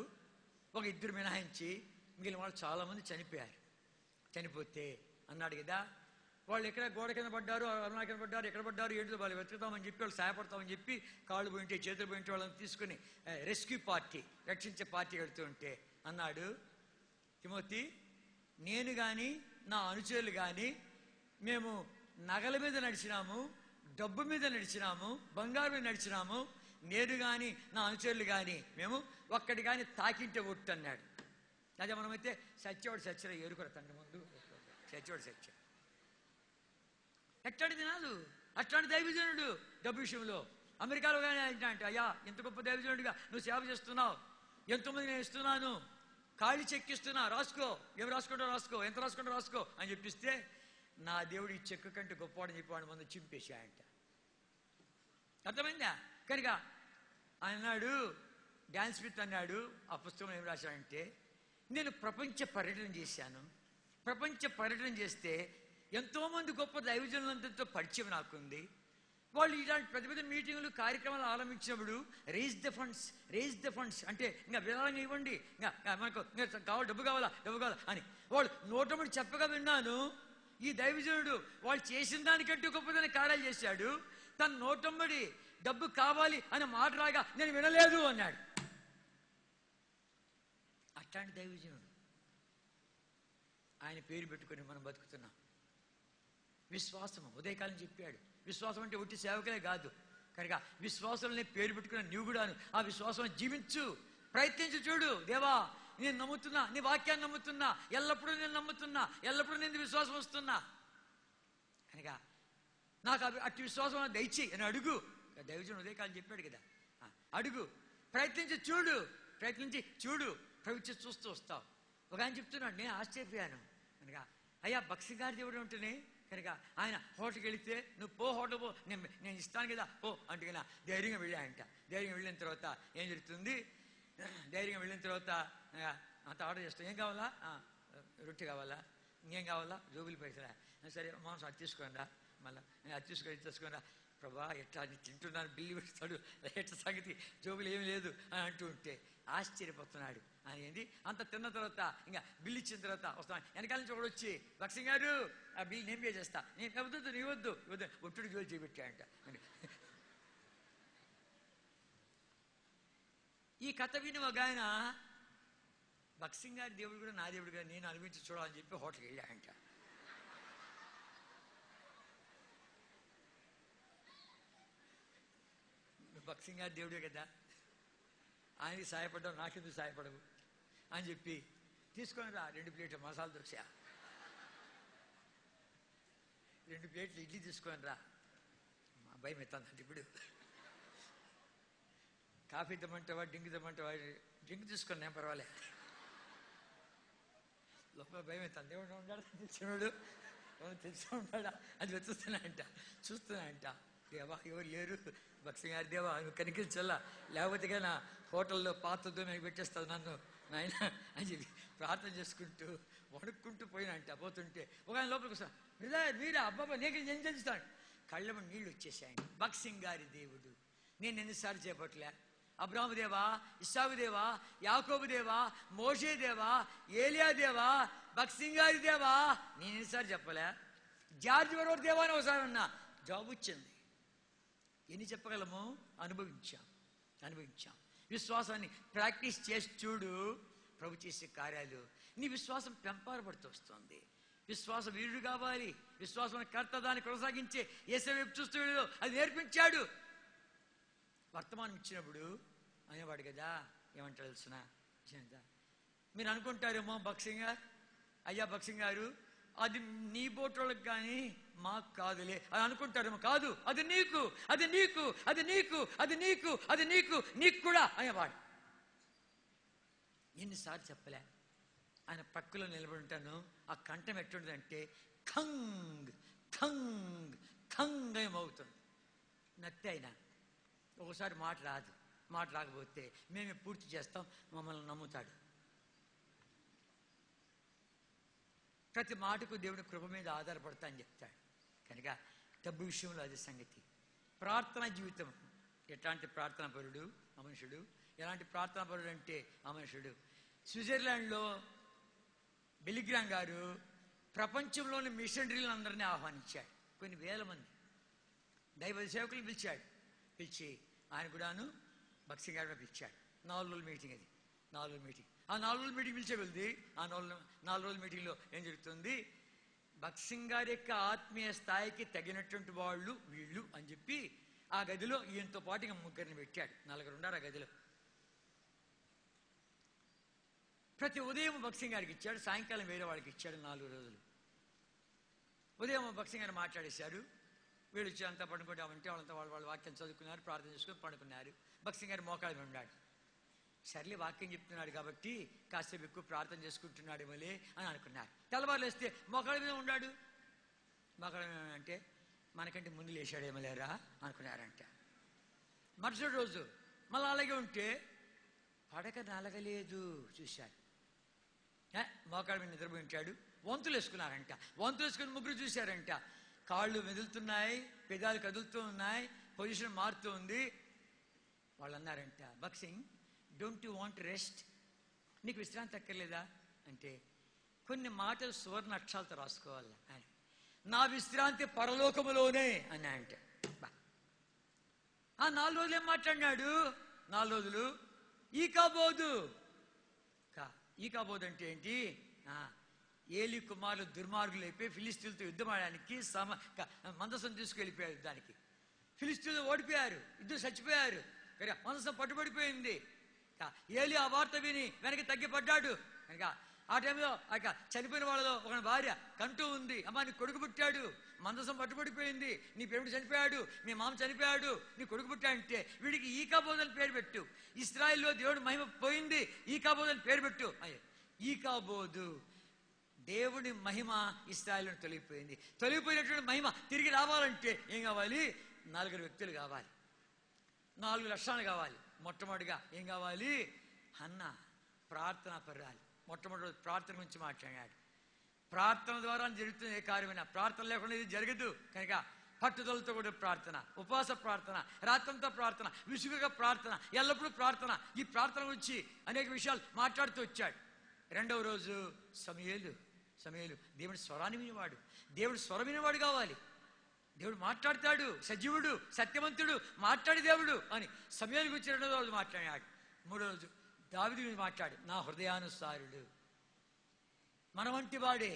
ఒక 2 మినహాయించి. మిగిలిన వాళ్ళు చాలామంది చనిపోయారు. చనిపోతే అన్నాడు కదా, వాళ్ళు ఎక్కడ గోడ కింద పడ్డారు, అరుణా కింద పడ్డారు, ఎక్కడ పడ్డారు ఏంటో వాళ్ళు వెతుకుతామని చెప్పి, వాళ్ళు సహాయపడతామని చెప్పి కాళ్ళు పోయింటే చేతులు పోయింటే వాళ్ళని తీసుకుని రెస్క్యూ పార్టీ, రక్షించే పార్టీ వెళుతూ ఉంటే అన్నాడు, తిమోతి, నేను కానీ నా అనుచరులు కానీ మేము నగల మీద నడిచినాము, డబ్బు మీద నడిచినాము, బంగారు మీద నడిచినాము, నేను కానీ నా అనుచరులు కానీ మేము ఒక్కటి కానీ తాకింటే ఒట్టు అన్నాడు. అదే మనమైతే సత్యవాడు సత్యర ఎరుకుర తండ్రి ముందు సత్యవాడు సత్య. ఎట్లాంటి దినాలు, అట్లాంటి దైవజనుడు డబ్బు విషయంలో. అమెరికాలో కానీ అంటే, అయ్యా ఎంత గొప్ప దైవజనుడిగా నువ్వు సేవ చేస్తున్నావు, ఎంతోమంది నేను ఇస్తున్నాను, ఖాళీ చెక్ ఇస్తున్నా, రాసుకో, ఏం రాసుకుంటా రాసుకో, ఎంత రాసుకుంటా రాసుకో అని చెప్పిస్తే, నా దేవుడు ఈ చెక్కు కంటే గొప్పవాడని చెప్పి వాడి ముందు చింపేశాయంట. అర్థమైందా? కనుక అన్నాడు, డాన్స్ స్మిత్ అన్నాడు, ఆ పుస్తకం ఏం రాశాడంటే, నేను ప్రపంచ పర్యటన చేశాను. ప్రపంచ పర్యటన చేస్తే ఎంతోమంది గొప్ప దైవజనులందరితో పరిచయం నాకుంది. వాళ్ళు ఇలాంటి పెద్ద పెద్ద మీటింగులు, కార్యక్రమాలు ఆరంభించినప్పుడు రేజ్ ద ఫండ్స్ అంటే ఇంకా విరాళంగా ఇవ్వండి, ఇంకా మనకు కావాలి, డబ్బు కావాలా అని వాళ్ళు నోటముడి చెప్పగా విన్నాను. ఈ దైవజనుడు వాళ్ళు చేసిన దానికంటే గొప్పదని కార్యాలు చేశాడు. తన నోటమ్మడి డబ్బు కావాలి అని మాట రాగా నేను వినలేదు అన్నాడు. అట్లాంటి దైవజనుడు. ఆయన పేరు పెట్టుకొని మనం బతుకుతున్నాం. విశ్వాసము ఉదయకాలం చెప్పాడు. విశ్వాసం అంటే ఒట్టి సేవకులే కాదు కనుక విశ్వాసాలని పేరు పెట్టుకున్న నీవు కూడాను ఆ విశ్వాసం జీవించు, ప్రయత్నించి చూడు. దేవా నేను నమ్ముతున్నా, నీ వాక్యాన్ని నమ్ముతున్నా, ఎల్లప్పుడూ నేను నమ్ముతున్నా, ఎల్లప్పుడూ నేను విశ్వాసం వస్తున్నా కనుక నాకు అట్టి విశ్వాసం దయచేయి అని అడుగు. దైవజనుడు ఉదయకాలం చెప్పాడు కదా, అడుగు, ప్రయత్నించి చూడు, ప్రయత్నించి చూడు, ప్రవృత్తి చూస్తూ వస్తావు. ఒక ఆయన చెప్తున్నాడు, నేను ఆశ్చర్యపోయాను కనుక అయ్యా భక్సింగ్ గారి దేవుడు ఉంటేనే కనుక ఆయన హోటల్కి వెళితే నువ్వు పో, హోటల్ పో, నేను ఇస్తాను కదా పో అంటే కదా ధైర్యంగా వెళ్ళాయంట. ధైర్యంగా వెళ్ళిన తర్వాత ఏం జరుగుతుంది, ధైర్యంగా వెళ్ళిన తర్వాత అంత ఆర్డర్ చేస్తాం. ఏం కావాలా, రొట్టె కావాలా, ఇంకేం కావాలా, జోబులు పైసలా, సరే మాంసం అది తీసుకొని రా, మళ్ళీ అది తీసుకొని రా. ప్రభా ఎట్లా తింటున్నాను, బిల్లు పెడతాడు, ఎట్లా సంగతి, జోబులు ఏమి లేదు అని అంటూ ఉంటే ఆశ్చర్యపోతున్నాడు. అని ఏంటి అంత తిన్న తర్వాత ఇంకా బిల్లు ఇచ్చిన తర్వాత వస్తాను. వెనకాల నుంచి ఒకడు వచ్చి భక్సింగ్ గారు ఆ బిల్ నేను పే చేస్తా, నేను వద్దు నీ వద్దు ఒట్టుడు జోలు చేపెట్టాయంట. ఈ కథ విని ఒక ఆయన భక్సింగ్ గారి దేవుడు కూడా నా దేవుడు కూడా నేను అనుభవించి చూడాలని చెప్పి హోటల్కి వెళ్ళాయంట. భక్సింగ్ గారి దేవుడే కదా, ఆయనకి సాయపడ్డావు, నాకెందుకు సాయపడవు అని చెప్పి తీసుకొని రా 2 ప్లేట్లు మసాలా దోశ, 2 ప్లేట్లు ఇడ్లీ తీసుకొని రా. మా భయం ఎత్తానంటే ఇప్పుడు కాఫీ తెమ్మంటావా, డ్రింక్ తెమ్మంటావా, డ్రింక్ తీసుకొని నేను పర్వాలే, లోపల భయం ఎత్తాను. దేవుడు ఉన్నాడు తెలిసినాడు, ఎవరు తెలిసి ఉన్నాడా అది చూస్తున్నాయంట. దేవా ఎవరు లేరు, భక్సింగ్ గారి దేవా నువ్వు కనిపించల్లా, లేకపోతే కానీ హోటల్లో పాత్రతో నాకు పెట్టేస్తుంది నన్ను నాయన అని చెప్పి ప్రార్థన చేసుకుంటూ వణుక్కుంటూ పోతుంటే ఒక ఆయన లోపలికి వస్తాను, మీరా అబ్బాబా నీకు ఏం చేస్తాను, కళ్ళము నీళ్ళు వచ్చేసాయండి. భక్సింగ్ గారి దేవుడు నేను ఎన్నిసార్లు చేపట్టలే, అబ్రాహము దేవా, ఇస్సాకు దేవా, యాకోబు దేవా, మోషే దేవా, ఏలియా దేవా, భక్సింగ్ గారి దేవా నేను ఎన్నిసార్లు చెప్పలే. జార్జ్ వరవర్ దేవా అని ఒకసారి అన్నా, జాబ్ వచ్చింది. ఎన్ని చెప్పగలము, అనుభవించాం. విశ్వాసాన్ని ప్రాక్టీస్ చేసి చూడు, ప్రభు చేసే కార్యాలు నీ విశ్వాసం పెంపరపడుతూ వస్తుంది. విశ్వాస వీరుడు కావాలి, విశ్వాసం కర్త దాన్ని కొనసాగించే యేసు వైపు చూస్తూ అది నేర్పించాడు. వర్తమానం ఇచ్చినప్పుడు అనేవాడు కదా, ఏమంటారు తెలుసిన, మీరు అనుకుంటారేమో భక్సింగ్ గారు, అయ్యా భక్సింగ్ గారు అది నీ బోట్లోకి కానీ మాకు కాదులే అని అనుకుంటారేమో. కాదు, అది నీకు, అది నీకు, అది నీకు, అది నీకు, అది నీకు, నీకు కూడా అనేవాడు. ఎన్నిసార్లు చెప్పలే. ఆయన పక్కలో నిలబడి ఉంటాను, ఆ కంఠం ఎట్టుంటుందంటే ఖంగ్ ఖంగ్ ఖంగ్ ఏమవుతుంది. నత్తి అయినా ఒకసారి మాట రాకపోతే మేమే పూర్తి చేస్తాం, మమ్మల్ని నమ్ముతాడు. ప్రతి మాటకు దేవుడి కృప మీద ఆధారపడతా అని చెప్తాడు. కనుక డబ్బు విషయంలో అదే సంగతి. ప్రార్థనా జీవితం, ఎట్లాంటి ప్రార్థనా పరుడు ఆ మనుషుడు, ఎలాంటి ప్రార్థనా పరుడు అంటే ఆ మనుషుడు. స్విట్జర్లాండ్లో బిలిగ్రామ్ గారు ప్రపంచంలోని మిషనరీలను అందరినీ ఆహ్వానించాడు. కొన్ని వేల మంది దైవ సేవకులు పిలిచి ఆయన కూడాను భక్సింగ్ గారిని పిలిచాడు. 4 రోజుల మీటింగ్ అది, 4 రోజుల మీటింగ్. ఆ 4 రోజుల మీటింగ్ పిలిచే వెళ్ది. ఆ 4 రోజుల మీటింగ్లో ఏం జరుగుతుంది, భక్సింగ్ గారి యొక్క ఆత్మీయ స్థాయికి తగినటువంటి వాళ్ళు వీళ్ళు అని చెప్పి ఆ గదిలో ఈయనతో పాటు ఇంకా 3 పెట్టాడు. 4 ఉన్నారు ఆ గదిలో. ప్రతి ఉదయం భక్సింగ్ గారికి ఇచ్చాడు, సాయంకాలం వేరే వాళ్ళకి ఇచ్చాడు. 4 రోజులు. ఉదయం భక్సింగ్ గారు మాట్లాడేశారు. వీళ్ళు వచ్చి అంతా పడుకుంటామంటే వాళ్ళంతా వాళ్ళ వాక్యం చదువుకున్నారు, ప్రార్థన చేసుకుని పడుకున్నారు. భక్సింగ్ గారు మోకాళ్ళ మీద ఉన్నాడు. సర్లే వాక్యం చెప్తున్నాడు కాబట్టి కాసేపు ఎక్కువ ప్రార్థన చేసుకుంటున్నాడు మళ్ళీ అని అనుకున్నారు. తెల్లవారులు వేస్తే మోకాళ్ళ మీద ఉన్నాడు. మోకాళ్ళ మీద అంటే మనకంటే ముందు లేచాడేమో లేరా అనుకున్నారంట. మరుసటి రోజు మళ్ళీ అలాగే ఉంటే పడక నలగలేదు చూశారు. మోకాళ్ళ మీద నిద్రపోయి ఉంటాడు. వంతులు వేసుకున్నారంట. వంతులు వేసుకుని 3 చూశారంట. కాళ్ళు మెదులుతున్నాయి, పెదాలు కదులుతూ ఉన్నాయి, పొజిషన్ మారుతూ ఉంది. వాళ్ళు అన్నారంట, భక్సింగ్ డోంట్ యు వాంట్ రెస్ట్, నీకు విశ్రాంతి అక్కర్లేదా అంటే కొన్ని మాటలు సువర్ణ అక్షరాలతో రాసుకోవాలి. నా విశ్రాంతి పరలోకములోనే అని అంటే ఆ 4 రోజులు ఏం మాట్లాడినాడు? 4 రోజులు ఈకాబోదు. ఈకాబోదు అంటే ఏంటి? ఏలి కుమారులు దుర్మార్గులు అయిపోయి ఫిలిస్తీన్లతో యుద్ధం ఆడడానికి మందసం తీసుకెళ్ళిపోయారు యుద్ధానికి. ఫిలిస్తీన్లు ఓడిపోయారు, యుద్ధం చచ్చిపోయారు, మందసం పట్టుబడిపోయింది. ఏలి ఆ వార్త విని వెనక్కి తగ్గిపడ్డాడు. కనుక ఆ టైంలో చనిపోయిన వాళ్ళలో ఒక భార్య కంటూ ఉంది, అమ్మా నీ కొడుకు పుట్టాడు, మందసం పట్టుబడిపోయింది, నీ పెరుడు చనిపోయాడు, మీ మామ చనిపోయాడు, నీ కొడుకు పుట్టాడంటే వీడికి ఈకాబోదని పేరు పెట్టు. ఇశ్రాయేల్లో దేవుడు మహిమ పోయింది, ఈకాబోదని పేరు పెట్టు. ఈకాబోదు దేవుడి మహిమ ఇశ్రాయేలును తొలగిపోయింది. తొలగిపోయినటువంటి మహిమ తిరిగి రావాలంటే ఏం కావాలి? 4 వ్యక్తులు కావాలి, 4 లక్షణాలు కావాలి. మొట్టమొదటిగా ఏం కావాలి? హన్న ప్రార్థనా పర్యాలు. మొట్టమొదటి ప్రార్థన గురించి మాట్లాడాడు. ప్రార్థన ద్వారా జరుగుతుంది ఏ కార్యమైనా, ప్రార్థన లేకుండా ఇది జరగదు. కనుక పట్టుదలతో కూడా ప్రార్థన, ఉపవాస ప్రార్థన, రాత్రంతా ప్రార్థన, విసుగుగా ప్రార్థన, ఎల్లప్పుడూ ప్రార్థన. ఈ ప్రార్థన గురించి అనేక విషయాలు మాట్లాడుతూ వచ్చాడు. రెండవ రోజు సమూయేలు దేవుడి స్వరాన్ని వినేవాడు. దేవుడు స్వరం వినేవాడు కావాలి. దేవుడు మాట్లాడతాడు, సజీవుడు, సత్యవంతుడు, మాట్లాడి దేవుడు అని సమూయేలు గురించి రెండవ రోజు మాట్లాడాడు. మూడో రోజు దావీదు గురించి మాట్లాడు, నా హృదయానుసారుడు. మన వంటి వాడే,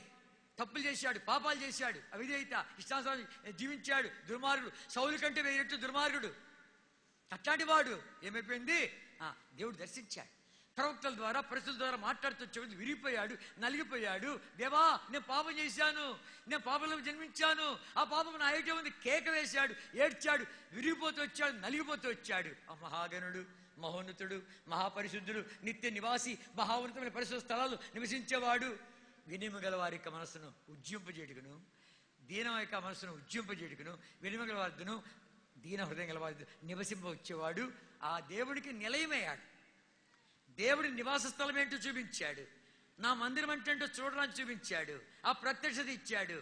తప్పులు చేశాడు, పాపాలు చేశాడు, అవిధేయత, ఇష్టానుసారం జీవించాడు, దుర్మార్గుడు, సౌలు కంటే 1000 రెట్లు దుర్మార్గుడు. అట్లాంటి వాడు ఏమైపోయింది? దేవుడు దర్శించాడు. ప్రవక్తల ద్వారా, పరిస్థితుల ద్వారా మాట్లాడుతూ వచ్చేవాడు విరిగిపోయాడు, నలిగిపోయాడు. దేవా నేను పాపం చేశాను, నేను పాపంలో జన్మించాను, ఆ పాపం నా ఏటే ఉంది, కేక వేశాడు, ఏడ్చాడు, విరిగిపోతూ వచ్చాడు, నలిగిపోతూ వచ్చాడు. ఆ మహాగణుడు, మహోన్నతుడు, మహాపరిశుద్ధుడు, నిత్య నివాసి, మహాఉన్నతమైన పరిశుద్ధ స్థలాలు నివసించేవాడు, వినియమ గల వారి యొక్క మనసును ఉజ్జింపజేటుకును, దీనం యొక్క మనసును ఉజ్జింపజేటుకును, వినియమ గల వారిను, దీన హృదయం గల వారి నివసింప వచ్చేవాడు. ఆ దేవుడికి నిలయమయ్యాడు. దేవుడి నివాస స్థలం ఏంటో చూపించాడు. నా మందిరం అంటే చూడడానికి చూపించాడు. ఆ ప్రత్యక్షత ఇచ్చాడు.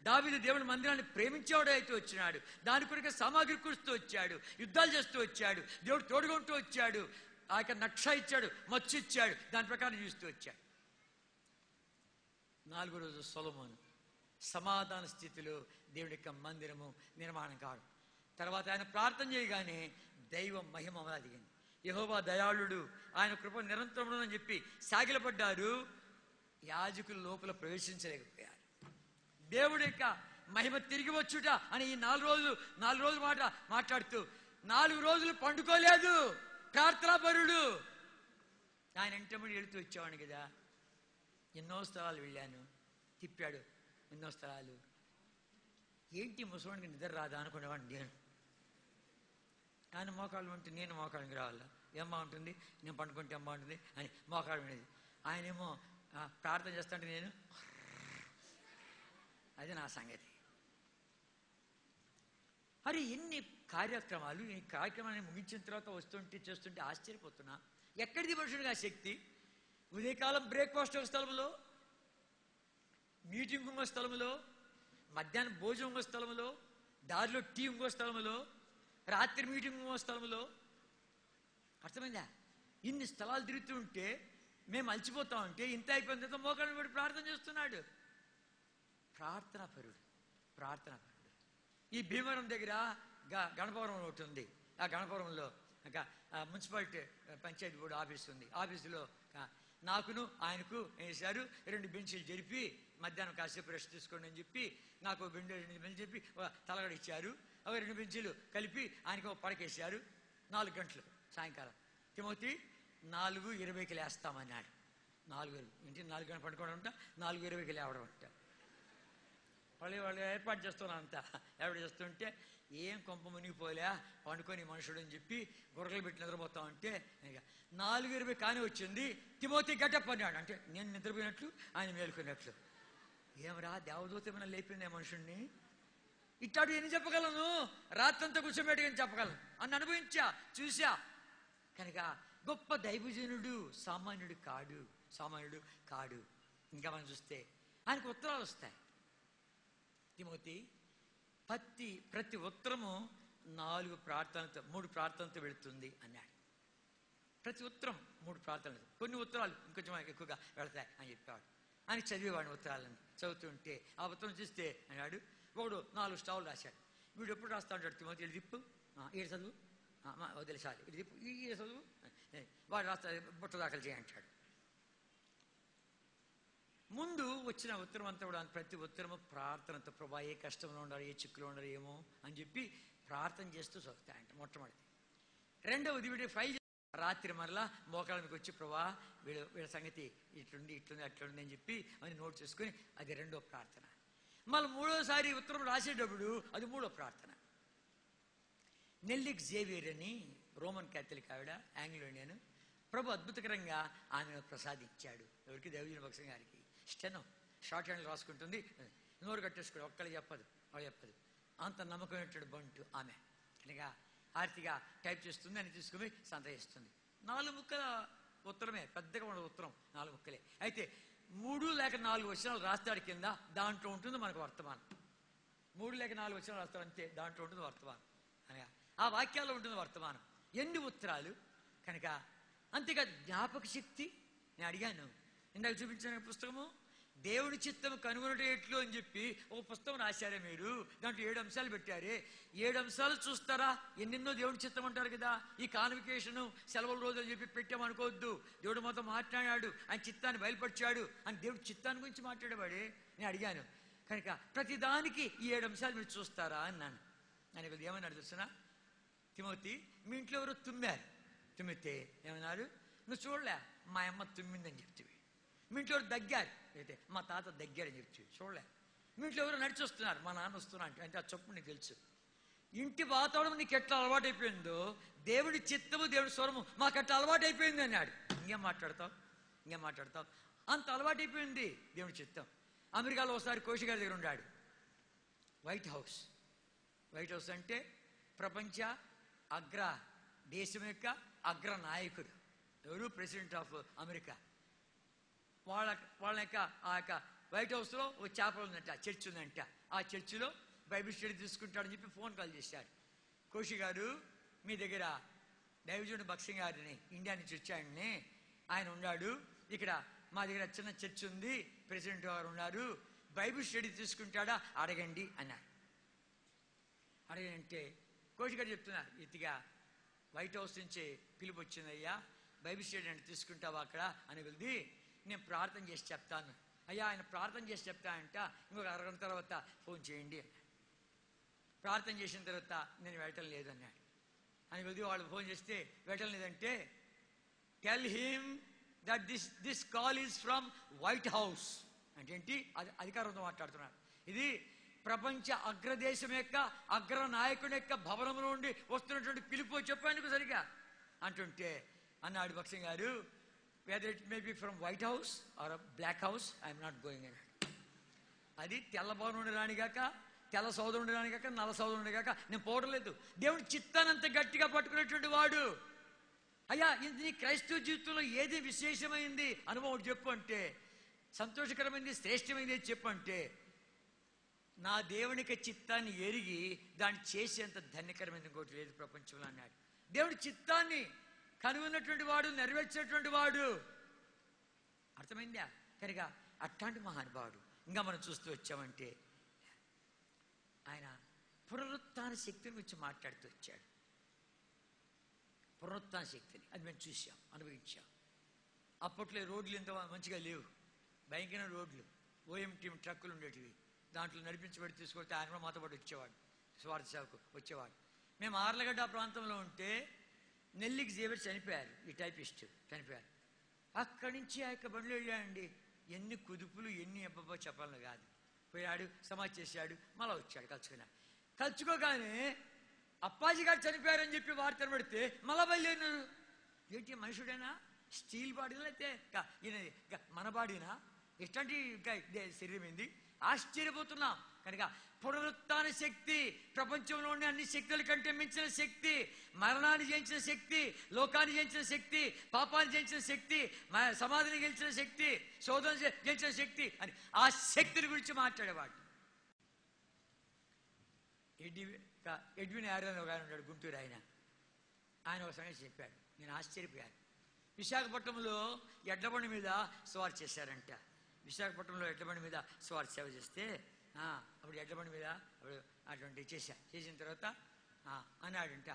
దావీదు దేవుని మందిరాన్ని ప్రేమించేవాడు అయితే వచ్చినాడు. దాని కొరకు సామాగ్రి కూర్చుతూ వచ్చాడు, యుద్ధాలు చేస్తూ వచ్చాడు, దేవుడు తోడుకుంటూ వచ్చాడు. ఆ యొక్క నక్ష ఇచ్చాడు, మచ్చు ఇచ్చాడు, దాని ప్రకారం చూస్తూ వచ్చాడు. 4వ రోజు సొలొమోను సమాధాన స్థితిలో దేవుడి యొక్క మందిరము నిర్మాణం కావడం. తర్వాత ఆయన ప్రార్థన చేయగానే దైవ మహిమ దిగింది. యెహోవా దయాళుడు, ఆయన కృప నిరంతరం అని చెప్పి సాగిలపడ్డారు. యాజకులు లోపల ప్రవేశించలేకపోయారు. దేవుడి యొక్క మహిమ తిరిగి వచ్చుట అని ఈ 4 రోజులు మాట్లాడుతూ 4 రోజులు పండుకోలేదు. ప్రార్థనాపరుడు. ఆయన ఎంటబడి వెళుతూ వచ్చేవాడిని కదా. ఎన్నో స్థలాలు వెళ్ళాను, తిప్పాడు ఎన్నో స్థలాలు. ఏంటి ముసలివాడికి నిద్ర రాదా అనుకునేవాడిని నేను. ఆయన మోకాళ్ళు ఉంటే నేను మోకాళ్ళకి రావాలా? ఏం బాగుంటుంది, నేను పండుకుంటే ఏం బాగుంటుంది అని మోకాళ్ళు వినేది. ఆయనేమో ప్రార్థన చేస్తుంటే నేను, అది నా సంగతి. అరే ఎన్ని కార్యక్రమాలు, ఈ కార్యక్రమాన్ని ముగించిన తర్వాత వస్తుంటే చేస్తుంటే ఆశ్చర్యపోతున్నా. ఎక్కడిది మనుషుడిగా శక్తి? ఉదయకాలం బ్రేక్ఫాస్ట్ ఒక స్థలంలో, మీటింగ్ ఇంకో స్థలంలో, మధ్యాహ్నం భోజనం ఇంకో స్థలంలో, దారిలో టీ ఇంకో స్థలంలో, రాత్రి మీటింగ్ ఇంకో స్థలంలో. అర్థమైందా? ఇన్ని స్థలాలు తిరుగుతూ ఉంటే మేము అలసిపోతా ఉంటే ఇంత అయిపోయిన తర్వాత మోకాళ్ళ పడి ప్రార్థన చేస్తున్నాడు. ప్రార్థనాపరుడు. ఈ భీమవరం దగ్గర గణపవరం ఒకటి ఉంది. ఆ గణపవరంలో మున్సిపాలిటీ పంచాయతీ బోర్డు ఆఫీస్ ఉంది. ఆఫీసులో నాకును ఆయనకు ఏం చేశారు, 2 బెంచీలు జరిపి మధ్యాహ్నం కాసేపు రెస్ట్ తీసుకోండి అని చెప్పి నాకు 2 బెంచీలు చెప్పి తలగడ ఇచ్చారు. అవి 2 బెంచీలు కలిపి ఆయనకు పడకేశారు. 4 గంటలు సాయంకాలం. తిమోతి 4:20కి లేస్తామన్నాడు. 4 గంటలు పడుకోవడం అంట, 4:20కి లేవడం అంట. వాళ్ళు ఏర్పాటు చేస్తున్నారు అంతా. ఏర్పాటు చేస్తుంటే ఏం కొంప మునిగిపోలే పండుకొని మనుషుడు అని చెప్పి గుర్రలు పెట్టి నిద్రపోతా ఉంటే 4:20 కానీ వచ్చింది. తిమోతి గెటప్ అన్నాడు. అంటే నేను నిద్రపోయినట్లు ఆయన మేలుకున్నట్లు. ఏమరా దేవదూత ఏమైనా లేపింది మనుషుడిని? ఇట్టాడు ఎన్ని చెప్పగలను, రాత్రంతా కూర్చోబెట్టుకుని చెప్పగలను అని అనుభవించా, చూసా. కనుక గొప్ప దైవజనుడు, సామాన్యుడు కాడు. ఇంకా మనం చూస్తే ఆయనకు ఉత్తరాలు వస్తాయి. తిమోతి ప్రతి ఉత్తరము 3 ప్రార్థనలతో వెళుతుంది అన్నాడు. ప్రతి ఉత్తరం 3 ప్రార్థనలు. కొన్ని ఉత్తరాలు ఇంకొంచెం ఎక్కువగా వెళతాయి అని చెప్పాడు. ఆయన చదివేవాడిని ఉత్తరాలని. చదువుతుంటే ఆ ఉత్తరం చూస్తే అన్నాడు, ఒకడు 4 స్టావులు రాశాడు. వీడు ఎప్పుడు రాస్తా ఉంటాడు, తిమోతి తిప్పు, ఏడు చదువు వదిలేసాలి ఇది ఈ చదువు వాడు రాస్తా బుట్ట దాఖలు చేయంటాడు. ముందు వచ్చిన ఉత్తరం అంతా కూడా ప్రతి ఉత్తరము ప్రార్థనతో ప్రభా ఏ కష్టంలో ఉండాలి, ఏ చిక్కులో ఉండాలి ఏమో అని చెప్పి ప్రార్థన చేస్తూ చదువుతాయంట మొట్టమొదటి. రెండవది వీడి ఫైల్ రాత్రి మరలా మోకాళ్ళ మీకు వచ్చి ప్రభా వీళ్ళ సంగతి ఇట్లుంది అట్లుంది అని చెప్పి అని నోట్ చేసుకుని అది రెండో ప్రార్థన. మళ్ళీ మూడోసారి ఉత్తరం రాసేటప్పుడు అది మూడో ప్రార్థన. నెల్లిక్ జేవియర్ అని రోమన్ క్యాథలిక్ ఆవిడ, ఆంగ్లోనియన్, ప్రభు అద్భుతకరంగా ఆమెను ప్రసాదించాడు. ఎవరికి? దైవజన భక్సం గారికి. స్టెనో షార్ట్ హ్యాండ్ రాసుకుంటుంది, నోరు కట్టేసుకోడు, ఒక్కళ్ళు చెప్పదు, వాళ్ళు చెప్పదు. అంత నమ్మకమైనటువంటి బంటు ఆమె. కనుక ఆర్తిగా టైప్ చేస్తుంది, అని తీసుకుని సంతయిస్తుంది. 4 ముక్కల ఉత్తరమే, పెద్దగా ఉండదు ఉత్తరం, 4 ముక్కలే. అయితే 3 లేక 4 వచనాలు రాస్తాడు కింద, దాంట్లో ఉంటుంది మనకు వర్తమానం. 3 లేక 4 వచనాలు రాస్తాడు అంతే, దాంట్లో ఉంటుంది వర్తమానం. అనగా ఆ వాక్యాల్లో ఉంటుంది వర్తమానం. ఎన్ని ఉత్తరాలు కనుక. అంతేగా జ్ఞాపక శక్తి. నేను అడిగాను ఇందాక చూపించిన పుస్తకము దేవుడి చిత్తం కనుగొనట ఎట్లు అని చెప్పి ఒక పుస్తకం రాశారే మీరు, దాంట్లో 7 అంశాలు పెట్టారే. 7 అంశాలు చూస్తారా? ఎన్నెన్నో దేవుడి చిత్తం అంటారు కదా. ఈ కాన్వికేషను సెలవుల రోజు అని చెప్పి పెట్టామనుకోవద్దు. దేవుడు మాతో మాట్లాడాడు, ఆయన చిత్తాన్ని బయలుపరిచాడు అని దేవుడి చిత్తాన్ని గురించి మాట్లాడేవాడే. నేను అడిగాను కనుక ప్రతిదానికి ఈ 7 అంశాలు మీరు చూస్తారా అన్నాను. ఆయన ఏమన్నాడు తెలుసునా? తిమోతి, మీ ఇంట్లో ఎవరో తుమ్మితే ఏమన్నారు? నువ్వు చూడలే, మా అమ్మ తుమ్మిందని చెప్తివి. మీ ఇంట్లో ఎవరు దగ్గారు అయితే మా తాత దగ్గారని చెప్తివి, చూడలే. మీ ఇంట్లో ఎవరు నడిచి వస్తున్నారు, మా నాన్న వస్తున్నా అంటే ఆ చొప్పు నీకు తెలుసు. ఇంటి వాతావరణం నీకు ఎట్లా అలవాటు అయిపోయిందో దేవుడి చిత్తము దేవుడి స్వరము మాకు అట్లా అలవాటు అయిపోయింది అన్నాడు. ఇంకేం మాట్లాడతావు? అంత అలవాటు అయిపోయింది దేవుడి చిత్తం. అమెరికాలో ఒకసారి కోషి గారి దగ్గర ఉన్నాడు. వైట్ హౌస్ అంటే ప్రపంచ దేశం యొక్క అగ్ర నాయకుడు ఎవరు? President of America. వాళ్ళ యొక్క ఆ యొక్క వైట్ హౌస్లో ఒక చేపలు ఉందంట, చర్చ్ ఉందంట. ఆ చర్చిలో బైబిల్ స్టడీ తీసుకుంటాడని చెప్పి ఫోన్ కాల్ చేశాడు. కోషి గారు, మీ దగ్గర దైవజనుడు భక్సింగ్ గారిని ఇండియా నుంచి వచ్చాడని, ఆయన ఉన్నాడు ఇక్కడ, మా దగ్గర చిన్న చర్చ్ ఉంది, ప్రెసిడెంట్ గారు ఉన్నారు, బైబిల్ స్టడీ తీసుకుంటాడా అడగండి అన్నారు. అడగంటే కోషి గారు చెప్తున్నారు, ఇదిగా వైట్ హౌస్ నుంచి పిలుపు వచ్చిందయ్యా, బైబిల్ స్టడీ అంటే తీసుకుంటావా అక్కడ అని వెళ్ది. నేను ప్రార్థన చేసి చెప్తాను. అయ్యా ఆయన ప్రార్థన చేసి చెప్తానంట, ఇంకొక అరగంట తర్వాత ఫోన్ చేయండి అన్నాడు. ప్రార్థన చేసిన తర్వాత నేను వెళ్ళటం లేదన్నాడు. అని వెళ్ది వాళ్ళు ఫోన్ చేస్తే వెళ్ళటం లేదంటే, tell him that this call is from White house అంటే ఏంటి? అది అధికారంతో మాట్లాడుతున్నాడు. ఇది ప్రపంచ అగ్రదేశం యొక్క అగ్ర నాయకుడి యొక్క భవనం నుండి వస్తున్నటువంటి పిలుపు చెప్పాను సరిగా అంటుంటే అన్నాడు భక్సింగ్ గారు, whether it may be from White House or black house I'm not going అన్నాడు. అది తెల్ల భవనం రానిగాక, తెల్ల సోదరుడు రానిగాక, నల్ల సోదరుడు గాక నేను పోవడం లేదు. దేవుడి చిత్తానంత గట్టిగా పట్టుకునేటువంటి వాడు. అయ్యా నీ క్రైస్తవ జీవితంలో ఏది విశేషమైంది అనుభవం చెప్పు అంటే, సంతోషకరమైంది శ్రేష్టమైంది చెప్పు అంటే, నా దేవునికి చిత్తాన్ని ఎరిగి దాన్ని చేసేంత ధన్యకరమైన ఇంకోటి లేదు ప్రపంచంలో అన్నాడు. దేవుడి చిత్తాన్ని కనుగొన్నటువంటి వాడు, నెరవేర్చేటువంటి వాడు. అర్థమైందా? కనుక అట్లాంటి మహానుభావుడు. ఇంకా మనం చూస్తూ వచ్చామంటే ఆయన పునరుత్థాన శక్తిని గురించి మాట్లాడుతూ వచ్చాడు. పునరుత్థాన శక్తిని అది మేము చూసాం, అనుభవించాం. అప్పట్లో రోడ్లు ఎంత మంచిగా లేవు, భయంకరమైన రోడ్లు, OMT ట్రక్కులు ఉండేటివి. దాంట్లో నడిపించబడి తీసుకొస్తే ఆయన కూడా మాతో పాటు వచ్చేవాడు, స్వార్థ సేవకు వచ్చేవాడు. మేము ఆర్లగడ్డ ప్రాంతంలో ఉంటే నెల్లికి జేవియర్ చనిపోయారు, ఈ టైపిస్ట్ చనిపోయారు. అక్కడి నుంచి ఆ యొక్క బండ్లు వెళ్ళాడండి. ఎన్ని కుదుపులు, ఎన్ని అబ్బబ్బో చెప్పాలని కాదు. పోయాడు, సమాధి చేశాడు, మళ్ళీ వచ్చాడు, కలుచుకోగానే అప్పాజీ గారు చనిపోయారని చెప్పి వార్త పెడితే మళ్ళా బయలుదేరినారు. ఏంటి మనుషుడేనా? స్టీల్ బాడీనా అయితే మన బాడీనా? ఎట్లాంటి శరీరం ఏంది? ఆశ్చర్యపోతున్నాం. కనుక పునరుత్థాన శక్తి ప్రపంచంలో ఉండే అన్ని శక్తుల కంటే మించిన శక్తి, మరణాన్ని జయించిన శక్తి, లోకాన్ని జయించిన శక్తి, పాపాన్ని జయించిన శక్తి, సమాధిని గెలిచిన శక్తి, శోధన జయించిన శక్తి అని ఆ శక్తిని గురించి మాట్లాడేవాడు. ఎడ్విన్ ఆరన్ ఒక ఆయన ఉన్నాడు, గుంటూరు ఆయన ఒక సంగతి చెప్పాడు, నేను ఆశ్చర్యపోయాను. విశాఖపట్నంలో ఎడ్లబండి మీద సవారు చేశారంట. విశాఖపట్నంలో ఎడ్లబండి మీద సవారు సేవ చేస్తే అప్పుడు ఎడ్లబండి మీద అప్పుడు అటువంటి చేసిన తర్వాత అన్నాడంట,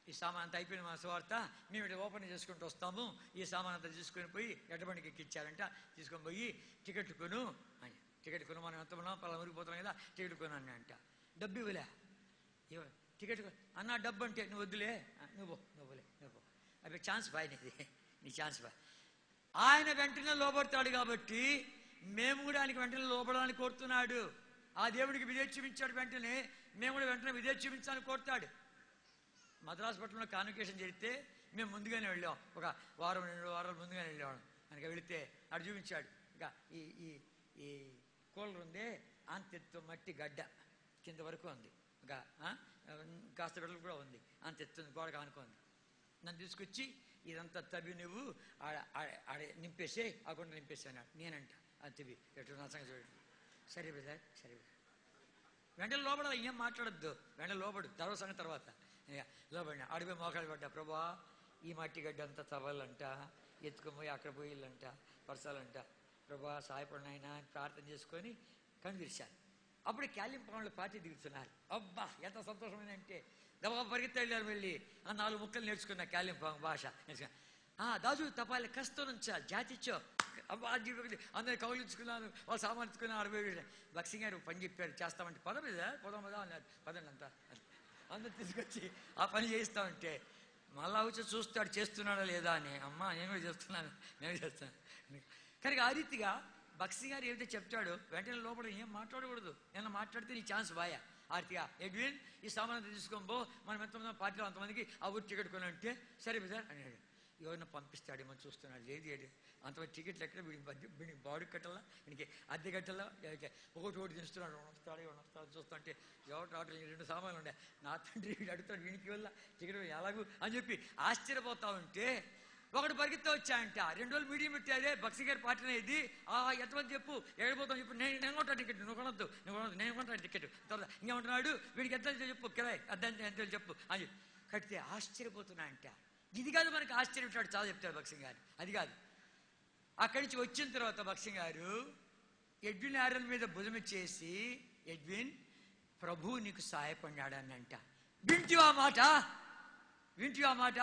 ఈ సామాన్ అంతా అయిపోయిన మా సువార్త, మేము ఇటు ఓపెన్ చేసుకుంటూ వస్తాము, ఈ సామాన్ అంతా తీసుకొని పోయి ఎడ్డబండికి ఎక్కిచ్చారంట. తీసుకొని పోయి టికెట్ కొను అని. టికెట్ కొను, మనం ఎంత ఉన్నాం పలా ఊరిపోతున్నాం కదా, టికెట్ కొను అని అంట. డబ్బు ఇవ్వలే. టికెట్ అన్న డబ్బు అంటే నువ్వు వద్దులే, నువ్వులే అవి ఛాన్స్ బాయ్, నీ ఛాన్స్ బాయ్. ఆయన వెంటనే లోబడతాడు కాబట్టి మేము కూడా ఆయనకి వెంటనే లోబడాలని కోరుతున్నాడు. ఆ దేవుడికి విధేయత చూపించాడు, వెంటనే మేము కూడా వెంటనే విధేయత చూపించాలని కోరుతాడు. మద్రాసు పట్టణంలో కాన్వకేషన్ జరిగితే మేము ముందుగానే వెళ్ళాం, ఒక వారం 2 వారాలు ముందుగానే వెళ్ళేవాళ్ళం. కనుక వెళితే అటు చూపించాడు. ఇంకా ఈ ఈ ఈ కూలర్ ఉందే, అంతెత్తు మట్టి గడ్డ కింద వరకు ఉంది, ఇంకా కాస్త బిడ్డలు కూడా ఉంది, అంతెత్తుంది, గోడకు ఆనుకుంది. నన్ను తీసుకొచ్చి ఇదంతా తవ్వి నువ్వు ఆడ నింపేసే, ఆ గుండ నింపేసే అన్నాడు. నేనంట అది తవ్వి ఎటు నా సంగతి చూడండి. సరే బ్రదర్, సరే వెంటనే లోపడాలి, ఏం మాట్లాడద్దు, వెంటనే లోపడు, తర్వాత సంగతి తర్వాత. లోపడినా అడిపోయి మోకాలు పడ్డా, ప్రభా ఈ మట్టి గడ్డ అంతా తవ్వాలంట, ఎత్తుకొని అక్కడ పోయిల్లంట, పరచాలంట, ప్రభా సహాయపడినైనా అని ప్రార్థన చేసుకొని కన్ను తెరిచాను. అప్పుడు క్యాలింపంలో పార్టీ దిగుతున్నారు. అబ్బా ఎంత సంతోషమైందంటే దబా పరిగెత్తి వెళ్ళారు. వెళ్ళి 4 ముక్కలు నేర్చుకున్నా క్యాలింపంగ్ భాష నేర్చుకున్నా. దాజు తపాలి కష్టం నుంచా జాతిచ్చో అబ్బా అందరిని కౌలించుకున్నాను, వాళ్ళు సామాన్చుకున్నాను. 60 బక్సింగ్ గారు పని చెప్పారు చేస్తామంటే పొదం అన్నారు. పదండి అంతా అందరు తీసుకొచ్చి ఆ పని చేయిస్తా ఉంటే మళ్ళా వచ్చి చూస్తాడు చేస్తున్నాడా లేదా అని. అమ్మా నేను కూడా చేస్తున్నాను, నేను చేస్తాను. కనుక ఆ రీతిగా బక్సింగ్ గారు ఏదైతే చెప్తాడో వెంటనే లోపల ఏం మాట్లాడకూడదు. నేను మాట్లాడితే నీ ఛాన్స్ బాయా. ఆర్తిగా ఎడ్విన్ ఈ సామాన్ తీసుకొని పో, మనం ఎంతమంది పార్టీలో అంతమందికి ఆ ఊరు టికెట్ కొని అంటే సరే సార్ అన్నాడు. ఎవరిని పంపిస్తాడేమో చూస్తున్నాడు. లేదు అంతమంది టికెట్లు ఎక్కడ వీడికి బాడీ కట్టాలా, వీడికి అద్దె కట్టాలా, ఒకటి తిస్తున్నాడు. వస్తాడు చూస్తుంటే ఎవరు రావట్లేదు. 2 సామాన్లు ఉండే. నా తండ్రి వీడు అడుగుతాడు, వీడికి వల్ల టికెట్ ఎలాగూ అని చెప్పి ఆశ్చర్యపోతా ఉంటే ఒకటి పరిగెత్తా వచ్చాయంట. 2 రోజులు మీడియం పెట్టారే బక్సింగ్ గారి పార్టీ అనేది. ఎంతమంది చెప్పు ఎక్కడిపోతాం చెప్పు, నేను కొంటాను టికెట్, నువ్వు కొనొద్దు, నేను కొంటాను టికెట్. తర్వాత ఇంకేమంటున్నాడు, వీడికి ఎంత చెప్పు కిరాయి అద్దె ఎంత చెప్పు అని కడితే ఆశ్చర్యపోతున్నా అంట. ఇది కాదు మనకి ఆశ్చర్యం ఉంటాడు, చాలా చెప్తాడు బక్సింగ్ గారు. అది కాదు, అక్కడి నుంచి వచ్చిన తర్వాత బక్సింగ్ గారు ఎడ్విన్ ఆరల్ మీద భుజం చేసి, ఎడ్విన్ ప్రభు నీకు సహాయపడినాడు అని అంట. వింటివా మాట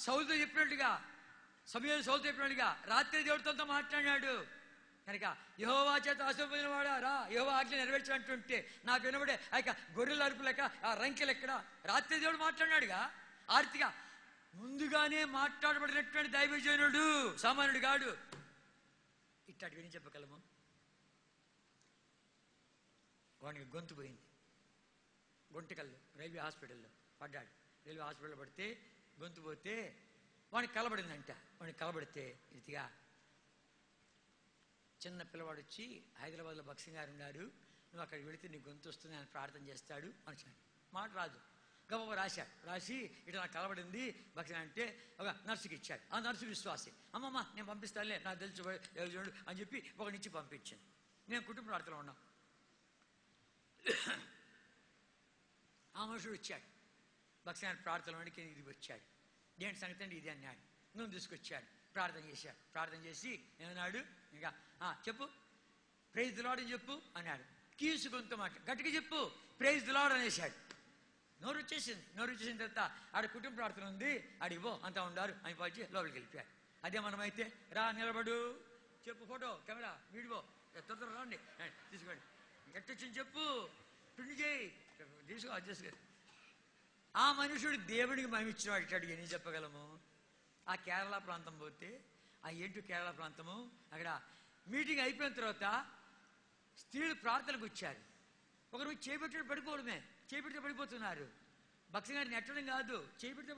సౌలుతో చెప్పినట్టుగా, సమయంలో సౌలుతో చెప్పినట్టుగా రాత్రి దేవుడితో మాట్లాడినాడు. కనుక యెహోవా చేత ఆశీర్వదించిన వాడా రా, యెహోవా ఆజ్ఞ నెరవేర్చినట్టుంటే నాకు వినబడే ఆ యొక్క గొర్రెల అరుపు లెక్క ఆ రంకెలు ఎక్కడ, రాత్రి దేవుడు మాట్లాడినాడుగా. ఆర్తిగా ముందుగానే మాట్లాడబడినటువంటి దైవజనుడు, సామాన్యుడు కాడు. ఇట్లాంటి విని చెప్పగలము. వాడికి గొంతు పోయింది, గొంతుకల్లో రైల్వే హాస్పిటల్లో పడ్డాడు. రైల్వే హాస్పిటల్లో పడితే గొంతు పోతే వాడికి కలబడిందంట. వాడికి కలబడితే ఇదిగా చిన్న పిల్లవాడు వచ్చి, హైదరాబాద్లో బక్సింగ్ గారు ఉన్నారు, నువ్వు అక్కడికి వెళితే నీ గొంతు వస్తుంది అని ప్రార్థన చేస్తాడు అని మాట రాజు గబ రాశాడు. రాసి ఇట్లా నాకు కలబడింది బక్సింగ్ అంటే ఒక నర్సుకి ఇచ్చాడు. ఆ నర్సు విశ్వాసి, అమ్మమ్మ నేను పంపిస్తానులే నాకు తెలుసు చూడు అని చెప్పి ఒకనిచ్చి పంపించాను. నేను కుటుంబ ప్రార్థనలో ఉన్నాం. ఆ మనుషుడు వచ్చాడు, బక్సింగ్ గారి ప్రార్థనలో ఇది వచ్చాడు. దేంటి సంగతి అంటే ఇది అన్నాడు. నువ్వు తీసుకొచ్చాడు, ప్రార్థన చేశాడు. ప్రార్థన చేసి ఏమన్నాడు, ఇంకా చెప్పు ప్రైజ్ ది లార్డ్ అని చెప్పు అన్నాడు. కీసు గొంతు మాట గట్టిగా చెప్పు ప్రైజ్ ది లార్డ్ అనేసాడు. నోరు వచ్చేసిన తర్వాత ఆడ కుటుంబ ప్రార్థన ఉంది, ఆడిపో అంతా ఉండారు అని వచ్చి లోపలికి వెళ్ళిపోయాడు. అదే మనమైతే రా నిలబడు, చెప్పు, ఫోటో కెమెరా వీడిపో, తొందర రండి తీసుకోండి, ఎట్టొచ్చింది చెప్పు, ప్రింట్ చేయి, తీసుకో అడ్జస్ట్. ఆ మనుషుడు దేవుడికి మహిమిచ్చినాడు. ఇట్టాడు ఏం చెప్పగలము. ఆ కేరళ ప్రాంతం పోతే, ఆ ఏంటి కేరళ ప్రాంతము, అక్కడ మీటింగ్ అయిపోయిన తర్వాత స్త్రీలు ప్రార్థనకు వచ్చారు. ఒకరు చేపెట్టి పడిపోవడమే, చేపెడితే పడిపోతున్నారు. బక్సింగ్ గారిని నెట్టడం కాదు, చేపెడితే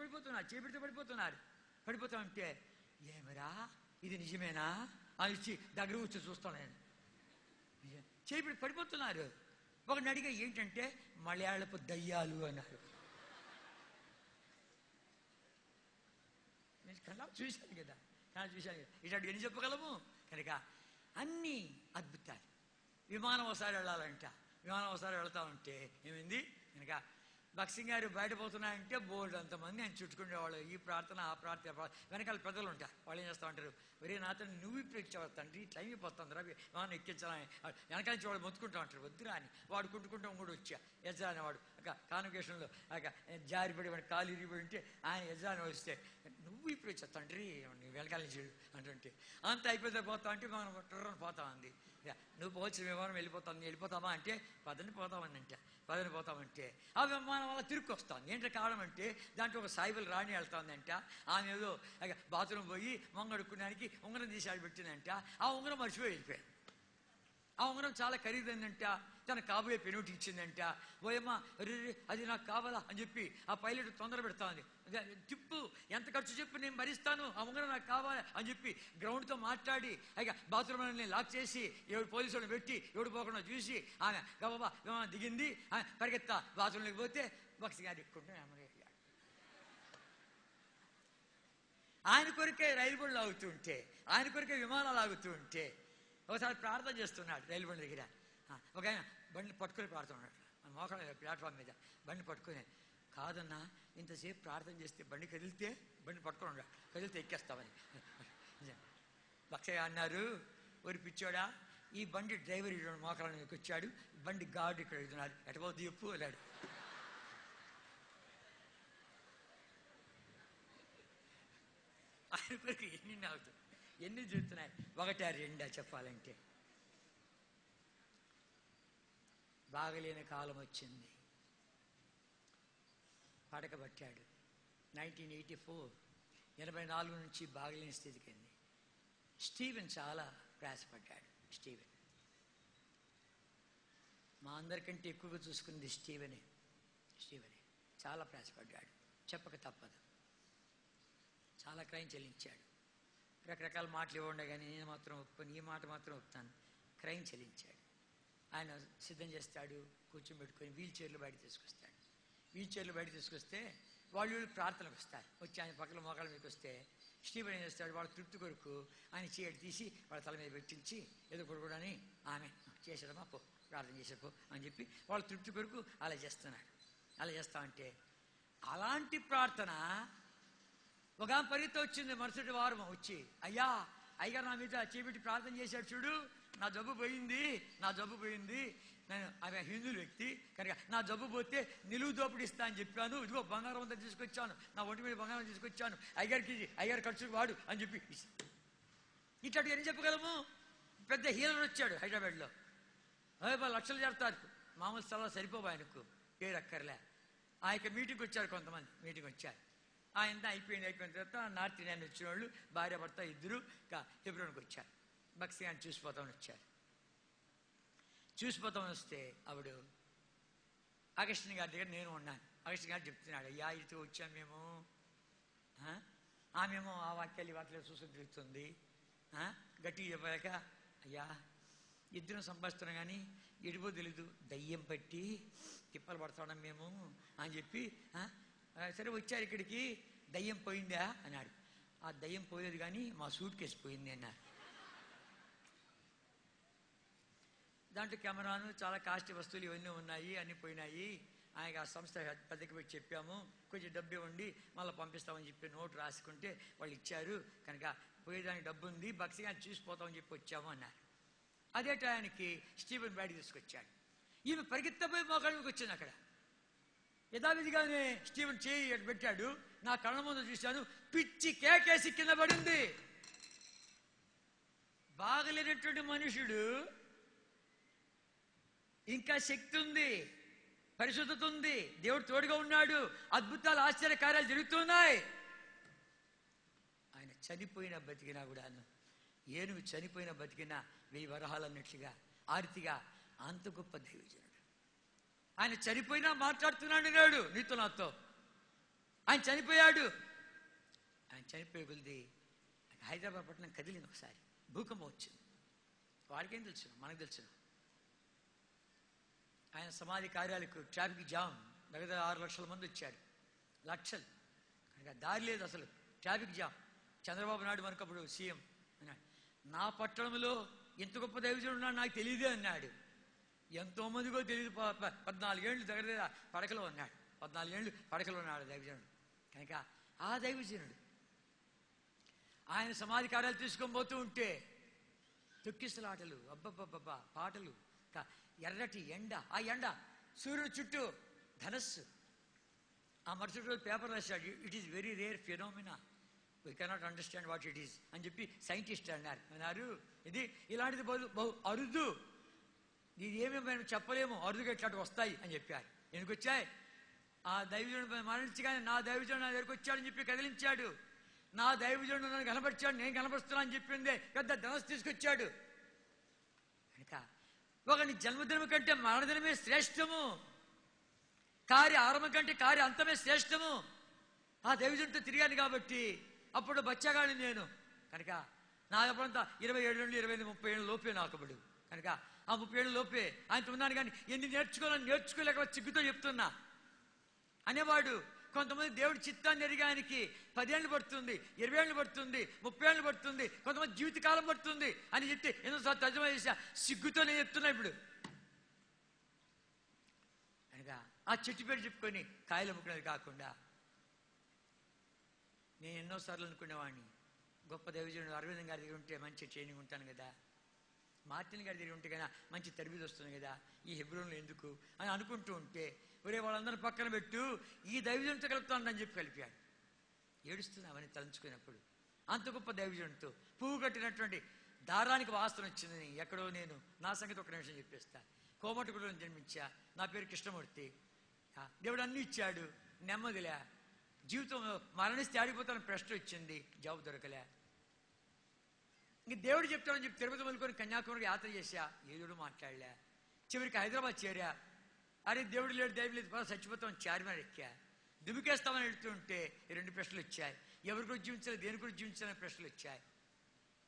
పడిపోతున్నారు. పడిపోతా ఉంటే ఏమరా ఇది నిజమేనా అని ఇచ్చి దగ్గర వచ్చి చూస్తాను నేను. చేపెట్టి పడిపోతున్నారు. ఒకరిని అడిగా ఏంటంటే మలయాళపు దయ్యాలు అన్నారు. కన్నా చూశాను కదా. ఇట్లాంటి ఎన్ని చెప్పగలము. కనుక అన్నీ అద్భుతాలు. విమానం ఒకసారి వెళ్ళాలంట, విమానం ఒకసారి వెళ్తా ఉంటే ఏమైంది కనుక బక్సింగ్ గారు బయటపోతున్నాయంటే బోర్డు అంతమంది ఆయన చుట్టుకునేవాళ్ళు. ఈ ప్రార్థన ఆ ప్రార్థన వెనకాల పెద్దలు ఉంటారు, వాళ్ళు ఏం చేస్తూ ఉంటారు, ఒరే నాతో నువ్వు ఇప్పుడు ఎక్కేవాడు తండ్రి టైం అయిపోతుంది రా విమానం ఎక్కించాలని వెనకాల నుంచి వాడు మొత్తుకుంటూ ఉంటారు. వద్దురా అని వాడు కుంటుకుంటూ కూడా వచ్చా ఎజ్రా అనేవాడు కాన్వకేషన్లో జారిపడి వాడి కాలు ఇరిగిపడి ఉంటే ఆయన యజమాని వస్తే నువ్వు ఇప్పుడు వచ్చా తండ్రి నువ్వు వెనకాల నుంచి అంటుంటే అంత అయిపోతే పోతా అంటే మనం టర్రని పోతా ఉంది. నువ్వు పోవచ్చు విమానం వెళ్ళిపోతామా అంటే పదని పోతామని అంటే పదని పోతామంటే ఆ విమానం వల్ల తిరిగి వస్తుంది. ఏంటంటే కారణం అంటే దాంట్లో ఒక సాయిబుల్ రాణి వెళ్తుందంట. ఆమె ఏదో బాత్రూమ్ పోయి మొంగడుక్కున్నానికి ఉంగరం తీసి ఆడ పెట్టిందంట. ఆ ఉంగరం మర్చిపోయి వెళ్ళిపోయాడు. ఆ ఉంగరం చాలా ఖరీదైందంట. తన కాబోయే పెనుటి ఇచ్చిందంట. ఓయమ్మ అది నాకు కావాలా అని చెప్పి ఆ పైలట్ తొందర పెడతా ఉంది. తిప్పు, ఎంత ఖర్చు చెప్పు నేను భరిస్తాను, ఆ ఉంగరం నాకు కావాలి అని చెప్పి గ్రౌండ్తో మాట్లాడి బాత్రూంలో లాక్ చేసి ఎవడు పోలీసు వాళ్ళని పెట్టి ఎవడు పోకుండా చూసి ఆమె గబాబా దిగింది. పరిగెత్తా బాత్రూంలోకి పోతే బక్స్ గారు ఎక్కుంటే ఆయన కొరికే రైలు బండ్లు ఆగుతూ ఉంటే, ఆయన కొరికే విమానాలు ఆగుతూ ఉంటే ఒకసారి ప్రార్థన చేస్తున్నాడు రైలు బండి దగ్గర. ఒక ఆయన బండి పట్టుకొని ప్రాడుతున్నాడు. మోకాళ్ళ ప్లాట్ఫామ్ మీద బండి పట్టుకొని, కాదన్నా ఇంతసేపు ప్రార్థన చేస్తే బండి పట్టుకొని ఉన్నాడు, కదిలితే ఎక్కేస్తామని. భక్తయ్య అన్నారు, ఒరి పిచ్చోడా, ఈ బండి డ్రైవర్ ఇటువంటి మోకాళ్ళ మీదకి వచ్చాడు, బండి గార్డు ఇక్కడ ఎడుతున్నారు, ఎటబోద్దు చెప్పు వెళ్ళాడు. ఆయన కొరకు ఎన్ని అవుతుంది, ఎన్ని జరుగుతున్నాయి, ఒకటా రెండా చెప్పాలంటే. బాగలేని కాలం వచ్చింది, పడకబట్టాడు. 1984 84 నుంచి బాగలేని స్థితికి అయింది. స్టీవెన్ చాలా ప్రయాసపడ్డాడు. స్టీవెన్ మా అందరికంటే ఎక్కువగా చూసుకున్నది స్టీవెనే చాలా ప్రయాసపడ్డాడు. చెప్పక తప్పదు. చాలా క్రైమ్ చెల్లించాడు. రకరకాల మాటలు ఇవ్వండి కానీ నేను మాత్రం ఒప్పుకొని ఈ మాట మాత్రం ఒప్పుతాను. క్రైమ్ చెల్లించాడు. ఆయన సిద్ధం చేస్తాడు, కూర్చోబెట్టుకొని వీల్ చైర్లు బయట తీసుకొస్తే వాళ్ళు ప్రార్థనకు వస్తారు. వచ్చి ఆయన పక్కన మోకాళ్ళ మీదకి వస్తే స్టీవెన్ ఏం చేస్తాడు, వాళ్ళ తృప్తి కొరకు ఆయన చీటి తీసి వాళ్ళ తల మీద పెట్టించి ఏదో కొడుకుడని ఆమె చేసేదమ్మా పో ప్రార్థన చేసేపో అని చెప్పి వాళ్ళ తృప్తి కొరకు అలా చేస్తున్నాడు. అలా చేస్తామంటే అలాంటి ప్రార్థన ఒక పరిగెత్తి వచ్చింది. మరుసటి వారం వచ్చి, అయ్యగారు నా మీద చేపెట్టి ప్రార్థన చేశాడు చూడు, నా జబ్బు పోయింది, నేను ఆమె హిందూ వ్యక్తి కనుక నా జబ్బు పోతే నిలువు దోపిడి ఇస్తా అని చెప్పాను, ఇదిగో బంగారం అంతా తీసుకొచ్చాను, నా ఒంటి మీద బంగారం తీసుకొచ్చాను, అయ్యగారు ఖర్చుకు వాడు అని చెప్పి ఇట్లాంటి ఏం చెప్పగలము. పెద్ద హీలర్ వచ్చాడు హైదరాబాద్లో, 10 లక్షలు చేస్తారు, మామూలు స్థలాలు సరిపోవు ఆయనకు, పేరు అక్కర్లే. ఆ యొక్క మీటింగ్కి వచ్చారు, కొంతమంది మీటింగ్ వచ్చారు. ఆయన అయిపోయిన తర్వాత నార్త్ ఇండియన్ వచ్చిన వాళ్ళు భార్య భర్త ఇద్దరు హెబ్రోన్కి వచ్చారు. బక్సీ ఆయన చూసిపోతామని వచ్చారు. చూసిపోతామని వస్తే ఆవిడ అగస్టిన్ గారి దగ్గర నేను ఉన్నాను. అగస్టిన్ గారు చెప్తున్నాడు, అయ్యా ఇటు వచ్చాం మేము, ఆమెమో ఆ వాక్యాలు ఈ వాక్యాలు చూసుకుని తిరుగుతుంది. గట్టిగా చెప్పాక, అయ్యా ఇద్దరం సంపాదిస్తున్నాం కానీ ఎడిపో తెలీదు, దయ్యం పట్టి తిప్పలు పడుతున్నాం మేము అని చెప్పి, సరే వచ్చారు ఇక్కడికి, దయ్యం పోయిందా అన్నాడు. ఆ దయ్యం పోయేది కానీ మా సూట్ కేసు పోయింది అన్నారు. దాంట్లో కెమెరాను చాలా కాస్ట్లీ వస్తువులు ఇవన్నీ ఉన్నాయి, అన్నీ పోయినాయి. ఆయన ఆ సంస్థ పెద్దకి పెట్టి చెప్పాము, కొంచెం డబ్బు ఇవ్వండి మళ్ళీ పంపిస్తామని చెప్పి నోటు రాసుకుంటే వాళ్ళు ఇచ్చారు, కనుక పోయేదానికి డబ్బు ఉంది, బక్సీగా చూసిపోతామని చెప్పి వచ్చాము అన్నారు. అదే టయానికి స్టీవెన్ బయటకు తీసుకొచ్చాడు. ఈమె పరిగెత్తపోయి మోకాళ్ళకి వచ్చింది. అక్కడ యథావిధిగానే స్టీవెన్ చేయి పెట్టాడు, నా కళ్ళ ముందు చూశాను, పిచ్చి కేకేసి కింద పడింది. బాగలేనటువంటి మనుషుడు, ఇంకా శక్తి ఉంది, పరిశుద్ధత ఉంది, దేవుడు తోడుగా ఉన్నాడు, అద్భుతాలు ఆశ్చర్య కార్యాలు జరుగుతున్నాయి. ఆయన చనిపోయిన బతికినా కూడాను, ఏనుగు చనిపోయిన బతికినా 1000 వరహాలన్నట్లుగా ఆర్తిగా అంత గొప్ప దైవజనుడు. ఆయన చనిపోయినా మాట్లాడుతున్నాడు నాడు నీతో నాతో. ఆయన చనిపోయాడు. ఆయన చనిపోయే కొద్ది హైదరాబాద్ పట్టణం కదిలింది. ఒకసారి భూకంపం వచ్చింది. వాడికేం తెలుసు, మనకు తెలుసు. ఆయన సమాధి కార్యాలకు ట్రాఫిక్ జామ్, దగ్గర 6 లక్షల మంది వచ్చారు. లక్షలు, కనుక దారి లేదు అసలు, ట్రాఫిక్ జామ్. చంద్రబాబు నాయుడు మనకప్పుడు సీఎం అన్నాడు, నా పట్టణంలో ఎంత గొప్ప దైవజనుడు ఉన్నాడు నాకు తెలియదే అన్నాడు. ఎంతోమందికో తెలియదు. 14 ఏళ్ళు దగ్గర పడకలో ఉన్నాడు. 14 ఏళ్ళు పడకలో ఉన్నాడు దైవజనుడు. కనుక ఆ దైవజనుడు ఆయన సమాధి కార్యాలు తీసుకొని పోతూ ఉంటే తొక్కిసలాటలు, అబ్బబ్బబ్బబ్బా పాటలు, ఎర్రటి ఎండ, ఆ ఎండ సూర్యుడు చుట్టూ ధనస్సు. ఆ మరుసటి రోజు పేపర్ రాశాడు, it is very rare phenomena, we cannot understand what it is అని చెప్పి సైంటిస్ట్ అన్నారు. ఇది ఇలాంటిది బహు అరుదు, ఇది ఏమి మేము చెప్పలేము, అరుదుగా ఇట్లాంటివి వస్తాయి అని చెప్పారు. ఎందుకు వచ్చాయి? ఆ దైవజనుడు మరణించగానే నా దైవజనుడు నా దగ్గరికి వచ్చాడని చెప్పి కదిలించాడు. నా దైవజనుడు నన్ను కనపరిచాడు, నేను కనపరుస్తున్నా అని చెప్పిందే పెద్ద ధనస్సు తీసుకొచ్చాడు. కనుక ఒకని జన్మదినం కంటే మరణదినమే శ్రేష్టము, కార్య ఆరంభం కంటే కార్య అంతమే శ్రేష్టము. ఆ దైవజనుడితో తిరిగాను కాబట్టి అప్పుడు బచ్చగాడిని నేను. కనుక నా అప్పుడంతా 27 నుండి 28, 30 ఏళ్ళు లోపే నాకబడు. కనుక ఆ 30 ఏళ్ళు లోపే ఆయనతో ఉన్నాను. కానీ ఎన్ని నేర్చుకోలేక చిగ్గుతో చెప్తున్నా అనేవాడు. కొంతమంది దేవుడి చిత్తాన్ని ఎరిగానికి 10 ఏళ్ళు పడుతుంది, 20 ఏళ్ళు పడుతుంది, 30 ఏళ్ళు పడుతుంది, కొంతమంది జీవితకాలం పడుతుంది అని చెప్తే ఎన్నోసార్లు తర్జుమా చేశా. సిగ్గుతో నేను చెప్తున్నా ఇప్పుడు. అనగా ఆ చెట్టు పేరు చెప్పుకొని కాయలు అమ్ముకునేది కాకుండా, నేను ఎన్నోసార్లు అనుకునేవాడిని, గొప్ప దైవజనుడు అరవింద్ గారి దగ్గర ఉంటే మంచి ట్రైనింగ్ ఉంటాను కదా, మార్టిన్ గారి దగ్గర ఉంటే కదా మంచి తరబిది వస్తుంది కదా, ఈ హెబ్రోన్లో ఎందుకు అని అనుకుంటూ ఉంటే, ఒరే వాళ్ళందరూ పక్కన పెట్టు, ఈ దైవజనుడితో కలుపుతానని చెప్పి కలిపాడు. ఏడుస్తున్నామని తలంచుకున్నప్పుడు అంత గొప్ప దైవజనుడితో పువ్వు కట్టినటువంటి దారానికి వాసన వచ్చిందని ఎక్కడో నేను నా సంగతి ఒక నిమిషం చెప్పేస్తా. కోమటిగూడలో జన్మించా, నా పేరు కృష్ణమూర్తి. దేవుడు అన్నీ ఇచ్చాడు, నెమ్మదిలే. జీవితంలో మరణిస్తే ఆడిపోతాను ప్రశ్న వచ్చింది, జవాబు దొరకలే. ఇంక దేవుడు చెప్తాడని చెప్పి తిరుపతి మొదలుకొని కన్యాకుమారికి యాత్ర చేశా, ఏదో మాట్లాడలే. చివరికి హైదరాబాద్ చేరా, అరే దేవుడు లేడు దైవం లేదు పద చచ్చిపోతామని చార్మినార్ ఎక్కా. దుమికేస్తామని వెళ్తుంటే 2 ప్రశ్నలు వచ్చాయి. ఎవరి గురించి జీవించాలి, దేని గురించి జీవించాలని ప్రశ్నలు వచ్చాయి.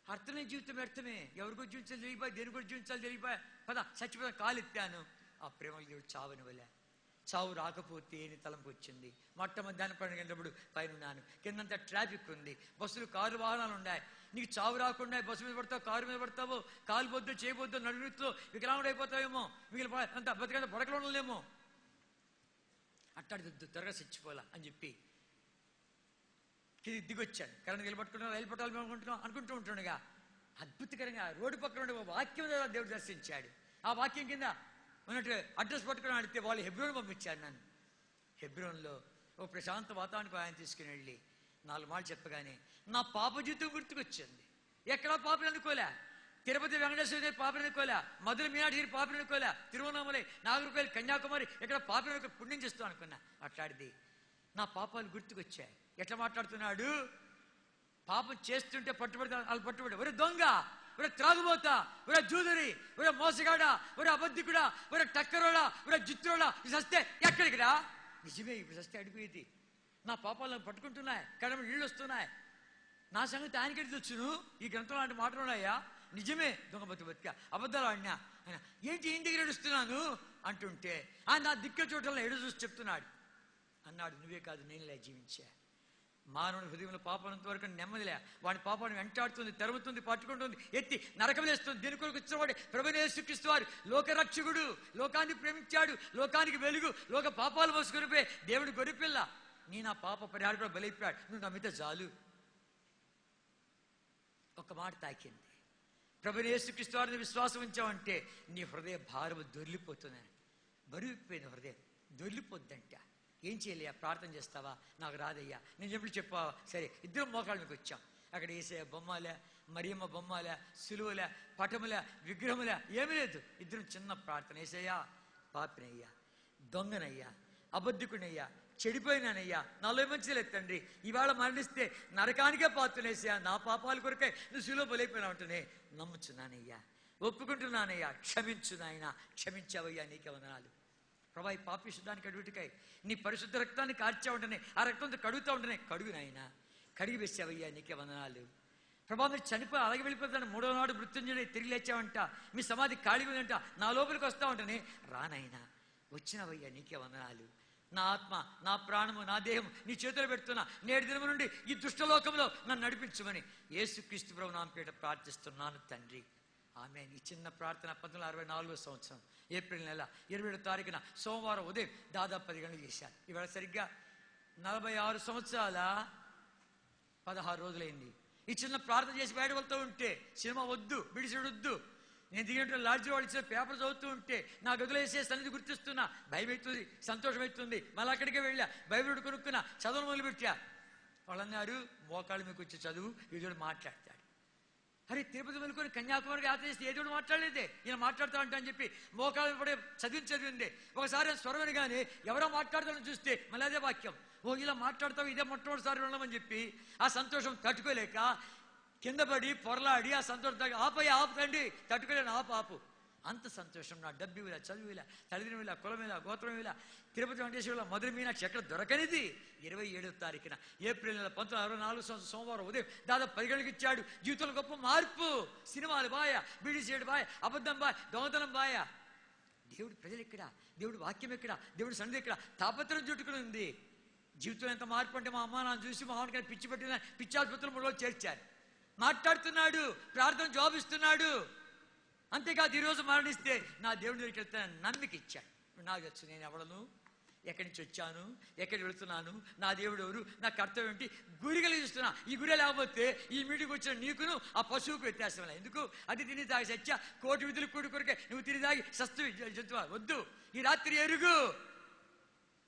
అర్థమే జీవితం వ్యర్థమే, ఎవరి గురించి జీవించాలి తెలియపోయి, దేని గురించి జీవించాలి తెలియపోయి, పద చచ్చిపోతాం కాలు ఎత్తాను. ఆ ప్రేమలు దేవుడు చావని వలే. చావు రాకపోతే అని తలంపు వచ్చింది. మధ్యాహ్నం 12 గంటలప్పుడు పైన ఉన్నాను, కిందంతా ట్రాఫిక్ ఉంది, బస్సులు కారు వాహనాలు ఉన్నాయి. నీకు చావు రాకుండా బస్సు మీద పడతావు, కారు మీద పడతావు, కాలు పొద్దు చేయబోద్దు, నడుగుతో వికలాంగుడు అయిపోతావేమో, మిగిలిన అంత బతికంత పడకలు ఉండలేమో, అట్టాడిద్దు త్వరగా చచ్చిపోలా అని చెప్పి దిగొచ్చాను. కరెంట్ నిలబట్టుకుంటున్నా, రైలు పట్టాలు అనుకుంటూ ఉంటుండగా అద్భుతకరంగా రోడ్డు పక్కన ఉండే వాక్యం దేవుడు దర్శించాడు. ఆ వాక్యం కింద ఉన్నట్టు అడ్రస్ పట్టుకుని అడిగితే వాళ్ళు హెబ్రోన్ పంపించారు నన్ను. హెబ్రోన్లో ఒక ప్రశాంత వాతావరణానికి ఆయన తీసుకుని వెళ్ళి 4 మాటలు చెప్పగానే నా పాప జీవితం గుర్తుకొచ్చింది. ఎక్కడా పాపలు అనుకోలే, తిరుపతి వెంకటేశ్వర పాపలు అనుకోలే, మధుర మీనాక్షి పాపలు అనుకోలే, తిరువన్నామలై, నాగర్కోయిల్, కన్యాకుమారి ఎక్కడ పాపలు పుణ్యం చేస్తాం అనుకున్నా. అట్లాడిది నా పాపాలు గుర్తుకొచ్చాయి. ఎట్లా మాట్లాడుతున్నాడు, పాపం చేస్తుంటే పట్టుబడి వాళ్ళు పట్టుబడి, ఒరే దొంగ, ఒరే త్రాగుబోతా, ఒరే జూదరి, ఒరే మోసగాడా, ఒరే అబద్ధికుడా, ఒరే టక్కరోడా, ఒరే జిత్తురోడా, ఇది సస్తే ఎక్కడికిరా? నిజమే, ఇప్పుడు సస్తే అడిపోయేది. నా పాపాలను పట్టుకుంటున్నాయి, కడమ నీళ్ళు వస్తున్నాయి. నా సంగతి ఆయనకెళ్ళి తెచ్చును, ఈ గ్రంథంలో లాంటి మాటలు ఉన్నాయా? నిజమే, దొంగ బతిక అబద్ధాలు ఆడినా. ఆయన ఏంటి ఇంటి దగ్గర ఏడుస్తున్నాను అంటుంటే ఆయన నా దిక్కు చోట్ల ఎడు చూసి చెప్తున్నాడు. అన్నాడు, నువ్వే కాదు నేనులే జీవించా. మానవుని హృదయంలో పాపనంత వరకు నెమ్మదిలే, వాడి పాపాన్ని వెంటాడుతుంది, తెరవుతుంది, పట్టుకుంటుంది, ఎత్తి నరకలేస్తుంది. దీని కొరకు వచ్చినవాడు ప్రభువైన యేసుక్రీస్తు వారు లోకరక్షకుడు, లోకాన్ని ప్రేమించాడు, లోకానికి వెలుగు, లోక పాపాలు మోసుకొనిపోయి దేవుడి గొర్రెపిల్ల. నీ నా పాప పరిహారం కూడా బలైపోయాడు, నువ్వు నమ్మితే చాలు. ఒక మాట తాకింది, ప్రభువైన యేసుక్రీస్తు వారిని విశ్వాసం ఉంచావంటే నీ హృదయ భారము దొర్లిపోతుందని. బరువుపోయిన హృదయం దొర్లిపోద్దంట. ఏం చేయలేయా, ప్రార్థన చేస్తావా? నాకు రాదయ్యా. నేను ఎప్పుడు చెప్పావా? సరే, ఇద్దరం మోకాళ్ళ మీకు వచ్చాం. అక్కడ వేసే బొమ్మలే, మరియమ్మ బొమ్మలే, సులువులే, పటములే, విగ్రహములే ఏమీ లేదు. ఇద్దరం చిన్న ప్రార్థన, వేసయ్యా పాపినయ్యా, దొంగనయ్యా, అబద్ధికునయ్యా, చెడిపోయినానయ్యా, నాలో మంచిలే తండ్రి, ఇవాళ మరణిస్తే నరకానికే పాత్రనేసా, నా పాపాల కొరకే నువ్వు సులువు బలైపోయినా ఉంటేనే నమ్ముచున్నానయ్యా, ఒప్పుకుంటున్నానయ్యా, క్షమించు నాయన, క్షమించావయ్యా, నీకే వందనాలు ప్రభా. ఈ పాపి శుద్ధానికి కడుగుటికై నీ పరిశుద్ధ రక్తాన్ని కార్చా ఉంటేనే, ఆ రక్తంతో కడుగుతూ ఉంటేనే కడుగు నాయన, కడిగి వేసావయ్యా, నీకే వందనాలు ప్రభా. మీరు చనిపోయి అలాగే వెళ్ళిపోతాను, 3వ నాడు మృత్యుంజయుడై తిరిగి లేచావంట, మీ సమాధి ఖాళీ ఉందంట, నా లోపలికి వస్తా ఉంటేనే రానైనా వచ్చినవయ్యా, నీకే వందనాలు. నా ఆత్మ, నా ప్రాణము, నా దేహం నీ చేతులు పెడుతున్నా, నేటి దినము నుండి ఈ దుష్టలోకంలో నన్ను నడిపించమని యేసుక్రీస్తు ప్రభు నామమున పేరిట ప్రార్థిస్తున్నాను తండ్రి, ఆమేన్. ఈ చిన్న ప్రార్థన 1964వ సంవత్సరం ఏప్రిల్ నెల 27వ తారీఖున సోమవారం ఉదయం దాదాపు 10 గంటలు చేశాను. ఇవాళ సరిగ్గా 46 సంవత్సరాల 16 రోజులైంది. ఈ చిన్న ప్రార్థన చేసి బయట వెళ్తూ ఉంటే సినిమా వద్దు, బిడిసిడొద్దు, నేను దిగినట్టు లాడ్జి వాళ్ళు ఇచ్చే పేపర్ చదువుతూ ఉంటే నా గదిలో వేసే సన్నిధి గుర్తిస్తున్నా, భయం అవుతుంది, సంతోషం అవుతుంది. మళ్ళీ అక్కడికే వెళ్ళా, బైబిల్ కొనుక్కున్నా, చదువు మొదలుపెట్టా. వాళ్ళన్నారు మోకాళ్ళ మీకు వచ్చి చదువు, ఏదో మాట్లాడతాడు. అరే తిరుపతి వెళ్ళుకొని కన్యాకుమారికి యాత్ర చేస్తే ఏదో మాట్లాడలేదే, ఈయన మాట్లాడుతా ఉంటా అని చెప్పి మోకాళ్ళ పడే చదివింది. ఒకసారి స్వరం వినగానే ఎవరో మాట్లాడతాడని చూస్తే మళ్ళీ అదే వాక్యం. ఓ ఇలా మాట్లాడతావు, ఇదే మొట్టమొదటిసారి వినమని చెప్పి ఆ సంతోషం తట్టుకోలేక కింద పడి పొరలాడి ఆ సంతోషం ఆపుతండి, తట్టుకోలేను, ఆపు. అంత సంతోషం. నా డబ్బు ఇలా, చదువు ఇలా, తల్లిదండ్రులు ఇలా, కులం ఇలా, గోత్రం ఇలా, తిరుపతి వెంకటేశ్వర మధుర మీనాక్షి ఎక్కడ దొరకనిది. 27వ తారీఖున ఏప్రిల్ నెల 1964 సోమవారం ఉదయం దాదాపు 10 గంటలకు ఇచ్చాడు. జీవితంలో గొప్ప మార్పు. సినిమాలు బాయ, బీడీ సైడ్ బాయ్, అబద్ధం బాయ్, దొంగతనం బాయ. దేవుడు ప్రజలు ఎక్కడ, దేవుడు వాక్యం ఎక్కడ, దేవుడు సన్నిధి ఎక్కడ, తాపత్రం చుట్టుకుని ఉంది. జీవితంలో ఎంత మార్పు అంటే మా అమ్మ నాన్న చూసి మా అమ్మకి పిచ్చి పెట్టిన పిచ్చి ఆసుపత్రులు 3 రోజులు చేర్చారు. మాట్లాడుతున్నాడు, ప్రార్థన జవాబిస్తున్నాడు. అంతేకాదు ఈరోజు మరణిస్తే నా దేవుడి దగ్గరికి వెళ్తాను నమ్మిక ఇచ్చాడు. నాకు తెలుసు నేను ఎవడను, ఎక్కడి నుంచి వచ్చాను, ఎక్కడికి వెళుతున్నాను, నా దేవుడు ఎవరు, నా కర్తవ్యం ఏంటి, గురి కలిగిస్తున్నా. ఈ గురి లేకపోతే ఈ మీటింగ్కి వచ్చిన నీకును ఆ పశువుకు వ్యత్యాసం. ఎందుకు అది తిని తాగి సత్య కోటి విధులు కూడి కొరికే నువ్వు తిని తాగి సస్తు జంతువా వద్దు, ఈ రాత్రి ఎరుగు.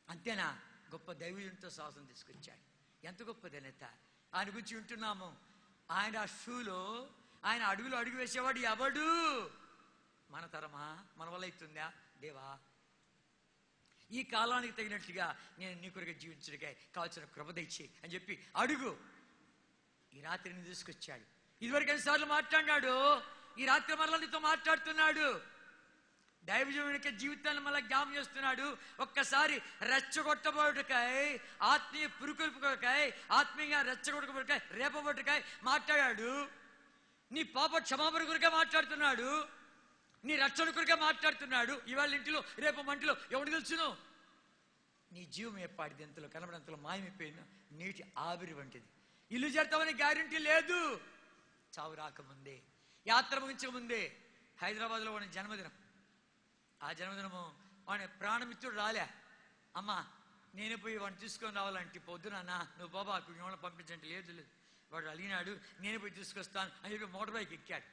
అంతేనా? గొప్ప దైవజంతో సాహసం తీసుకొచ్చాడు. ఎంత గొప్ప ఘనత. ఆయన గురించి వింటున్నాము. ఆయన షూలో ఆయన అడుగులో అడుగు వేసేవాడు ఎవడు? మన తరమా? మన వల్ల అవుతుందా? దేవా ఈ కాలానికి తగినట్లుగా నేను నీ కొరకు జీవించడానికై కావాల్సిన కృప దయచేయి అని చెప్పి అడుగు. ఈ రాత్రిని తీసుకొచ్చాడు. ఇదివరకు ఎన్నిసార్లు మాట్లాడినాడు, ఈ రాత్రి మరలా నీతో మాట్లాడుతున్నాడు. దైవజనునిక జీవితాన్ని మళ్ళీ జ్ఞాపకం చేస్తున్నాడు. ఒక్కసారి రెచ్చగొట్టబడుటకై, ఆత్మీయ పురుకొల్పుకై, ఆత్మీయంగా రెచ్చగొట్టబడుటకై, రేపబడుటకై మాట్లాడాడు. నీ పాప క్షమాపణ కొరకే మాట్లాడుతున్నాడు, నీ రక్షణ కొరకే మాట్లాడుతున్నాడు. ఇవాళ ఇంటిలో రేపు మంటిలో ఎవడు తెలుసును? నీ జీవం ఏపాటిది, ఎంతలో కనబడంతలో మాయమైపోయిన నీటి ఆవిరి వంటిది. ఇల్లు చేరుతామని గ్యారంటీ లేదు. చావు రాకముందే, యాత్ర ముగించకముందే హైదరాబాద్లో వాడి జన్మదినం. ఆ జన్మదినము వాడి ప్రాణమిత్రుడు రాలే. అమ్మా నేనే పోయి వాడిని తీసుకొని రావాలంటే పొద్దునన్నా నువ్వు బాబా వాళ్ళని పంపించండి. లేదు వాడు అలిగినాడు, నేనే పోయి తీసుకొస్తాను అని చెప్పి మోటార్ బైక్ ఎక్కాడు.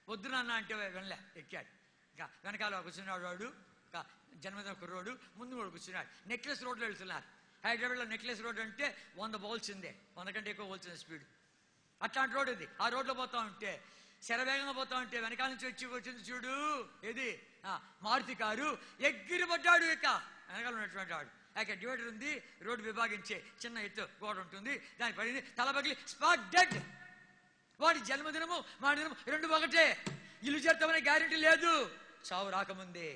పొద్దునన్న అంటే వెళ్ళలే, ఎక్కాడు. ఇంకా వెనకాల కూర్చున్నాడు వాడు, ఇంకా జన్మదిన కుర్రోడు, ముందు కూడా కూర్చున్నాడు. నెక్లెస్ రోడ్లో వెళ్తున్నారు. హైదరాబాద్లో నెక్లెస్ రోడ్ అంటే 100 బౌల్సిందే, 100 కంటే ఎక్కువ పోల్సిందే స్పీడ్. అట్లాంటి రోడ్ ఇది. ఆ రోడ్లో పోతా ఉంటే, శరవేగంగా పోతా ఉంటే వెనకాల నుంచి వచ్చింది చూడు, ఏది మారుతి కారు, ఎగిరి పడ్డాడు. ఇక వెనకాల ఉన్నటువంటి వాడు ఇక డివైడర్ ఉంది, రోడ్డు విభాగించే చిన్న ఎత్తు గోడ ఉంటుంది, దాని పడింది, తల పగిలి స్పాట్ డెడ్. వాడి జన్మదినము మా దినము 2 ఒకటే. ఇల్లు చేరుతామనే గ్యారెంటీ లేదు. చావు రాకముందే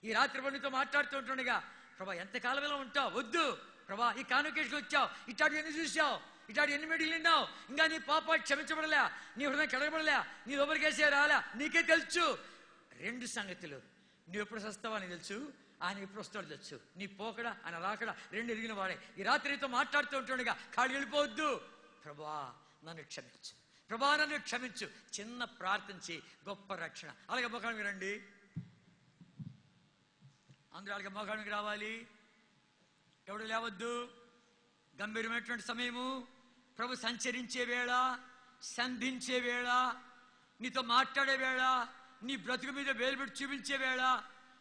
ఈ రాత్రి పండుతో మాట్లాడుతూ ఉంటుండగా, ప్రభా ఎంతకాలం ఇలా ఉంటావు? వద్దు ప్రభా, ఈ కాన్వకేషన్ వచ్చావు, ఇట్లాంటి ఎన్ని చూసావు, ఇట్లాంటి ఎన్ని మెడికలు విన్నావు, ఇంకా నీ పాప క్షమించబడలే, నీ హృదయం కడగబడలే, నీ లోపలికి వేసే రాలే, నీకే తెలుసు. 2 సంగతులు, నువ్వు ఎప్పుడు వస్తావా అని తెలుసు, ఆయన ఎప్పుడు వస్తాడో తెలుసు. నీ పోకడా ఆయన రాకడా 2 ఎరిగిన వాడే. ఈ రాత్రితో మాట్లాడుతూ ఉంటుండగా కాళ్ళు వెళ్ళిపోవద్దు. ప్రభా నన్ను క్షమించు, ప్రభా నన్ను క్షమించు. చిన్న ప్రార్థించి గొప్ప రక్షణ. అలాగే మొఖానికి రండి, అందరూ అలాగే మొఖానికి రావాలి. ఎవడు లేవద్దు. గంభీరమైనటువంటి సమయము, ప్రభు సంచరించే వేళ, సంధించే వేళ, నీతో మాట్లాడే వేళ, నీ బ్రతుకు మీద వేలు పెట్టి చూపించే వేళ.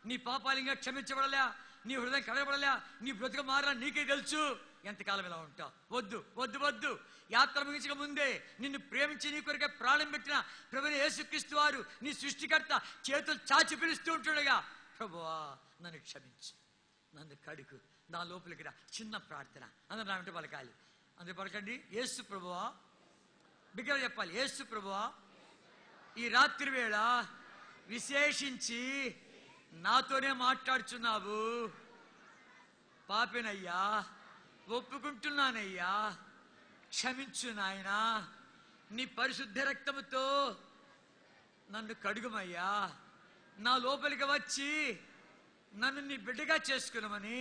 నీ పాపాలు ఇంకా క్షమించబడలే, నీ హృదయం కడగబడలే, నీ బ్రతుకు మారా నీకే తెలుసు. ఎంతకాలం ఇలా ఉంటావు? వద్దు వద్దు వద్దు. యాత్ర ముగించక ముందే నిన్ను ప్రేమించి నీ కొరకే ప్రాణం పెట్టిన ప్రభువైన యేసుక్రీస్తు వారు, నీ సృష్టికర్త, చేతులు చాచి పిలుస్తూ ఉంటుండగా, ప్రభువా నన్ను క్షమించు, నన్ను కడుగు, నా లోపలికి రా. చిన్న ప్రార్థన. అందరూ నా వెంట పలకాలి. అందరూ పలకండి. యేసు ప్రభువా, బిగ్గరగా చెప్పాలి. యేసు ప్రభువా, ఈ రాత్రి వేళ విశేషించి నాతోనే మాట్లాడుచున్నావు. పాపినయ్యా, ఒప్పుకుంటున్నానయ్యా, క్షమించు నాయనా, నీ పరిశుద్ధ రక్తముతో నన్ను కడుగుమయ్యా, నా లోపలికి వచ్చి నన్ను నీ బిడ్డగా చేసుకున్నామని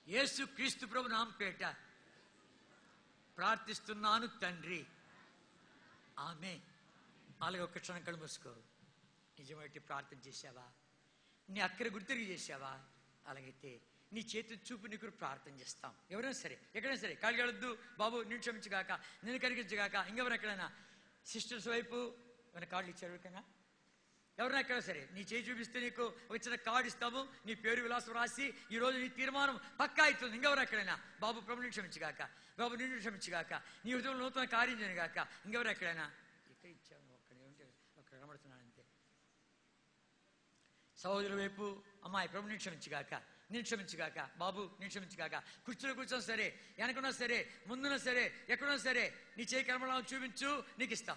యేసు క్రీస్తు ప్రభు నామపేట ప్రార్థిస్తున్నాను తండ్రి, ఆమె. అలాగే ఒక్క క్షణం కళ్ళు మూసుకో. నిజమైతే ప్రార్థన చేశావా? నీ అక్కర గుర్తిరిగి చేశావా? అలాగైతే నీ చేతి చూపు నీకు ప్రార్థన చేస్తాం. ఎవరైనా సరే, ఎక్కడైనా సరే, కాళ్ళు కలద్దు. బాబు నేను క్షమించగాక, నేను కరిగించగాక. ఇంకెవరు ఎక్కడైనా సిస్టర్స్ వైపు ఏమైనా కాళ్ళు ఇచ్చారు? ఎవరికైనా ఎవరైనా ఎక్కడ సరే నీ చేయి చూపిస్తే నీకు ఒక చిన్న కార్డు ఇస్తాము, నీ పేరు విలాసం రాసి ఈరోజు నీ తీర్మానం పక్కా అవుతుంది. ఇంకెవరు ఎక్కడైనా బాబు ప్రభుని క్షమించుగాక, బాబు నిన్ను క్షమించుగాక, నీ హృదయంలో నూతన కార్యం చేయగాక. ఇంకెవరు ఎక్కడైనా ఇక్కడ ఇచ్చాము ఒక్కడ ఏమంటే అక్కడ కనబడుతున్నాను అంతే. సహోదరుల వైపు అమ్మాయి ప్రభుని క్షమించుగాక, నేను క్షమించుగాక, బాబు నేను క్షమించుగాక. కుర్చీలో కూర్చొని సరే, వెనకున్నా సరే, ముందున్నా సరే, ఎక్కడున్నా సరే నీ చేయి కనబడాలని చూపించు, నీకు ఇస్తా.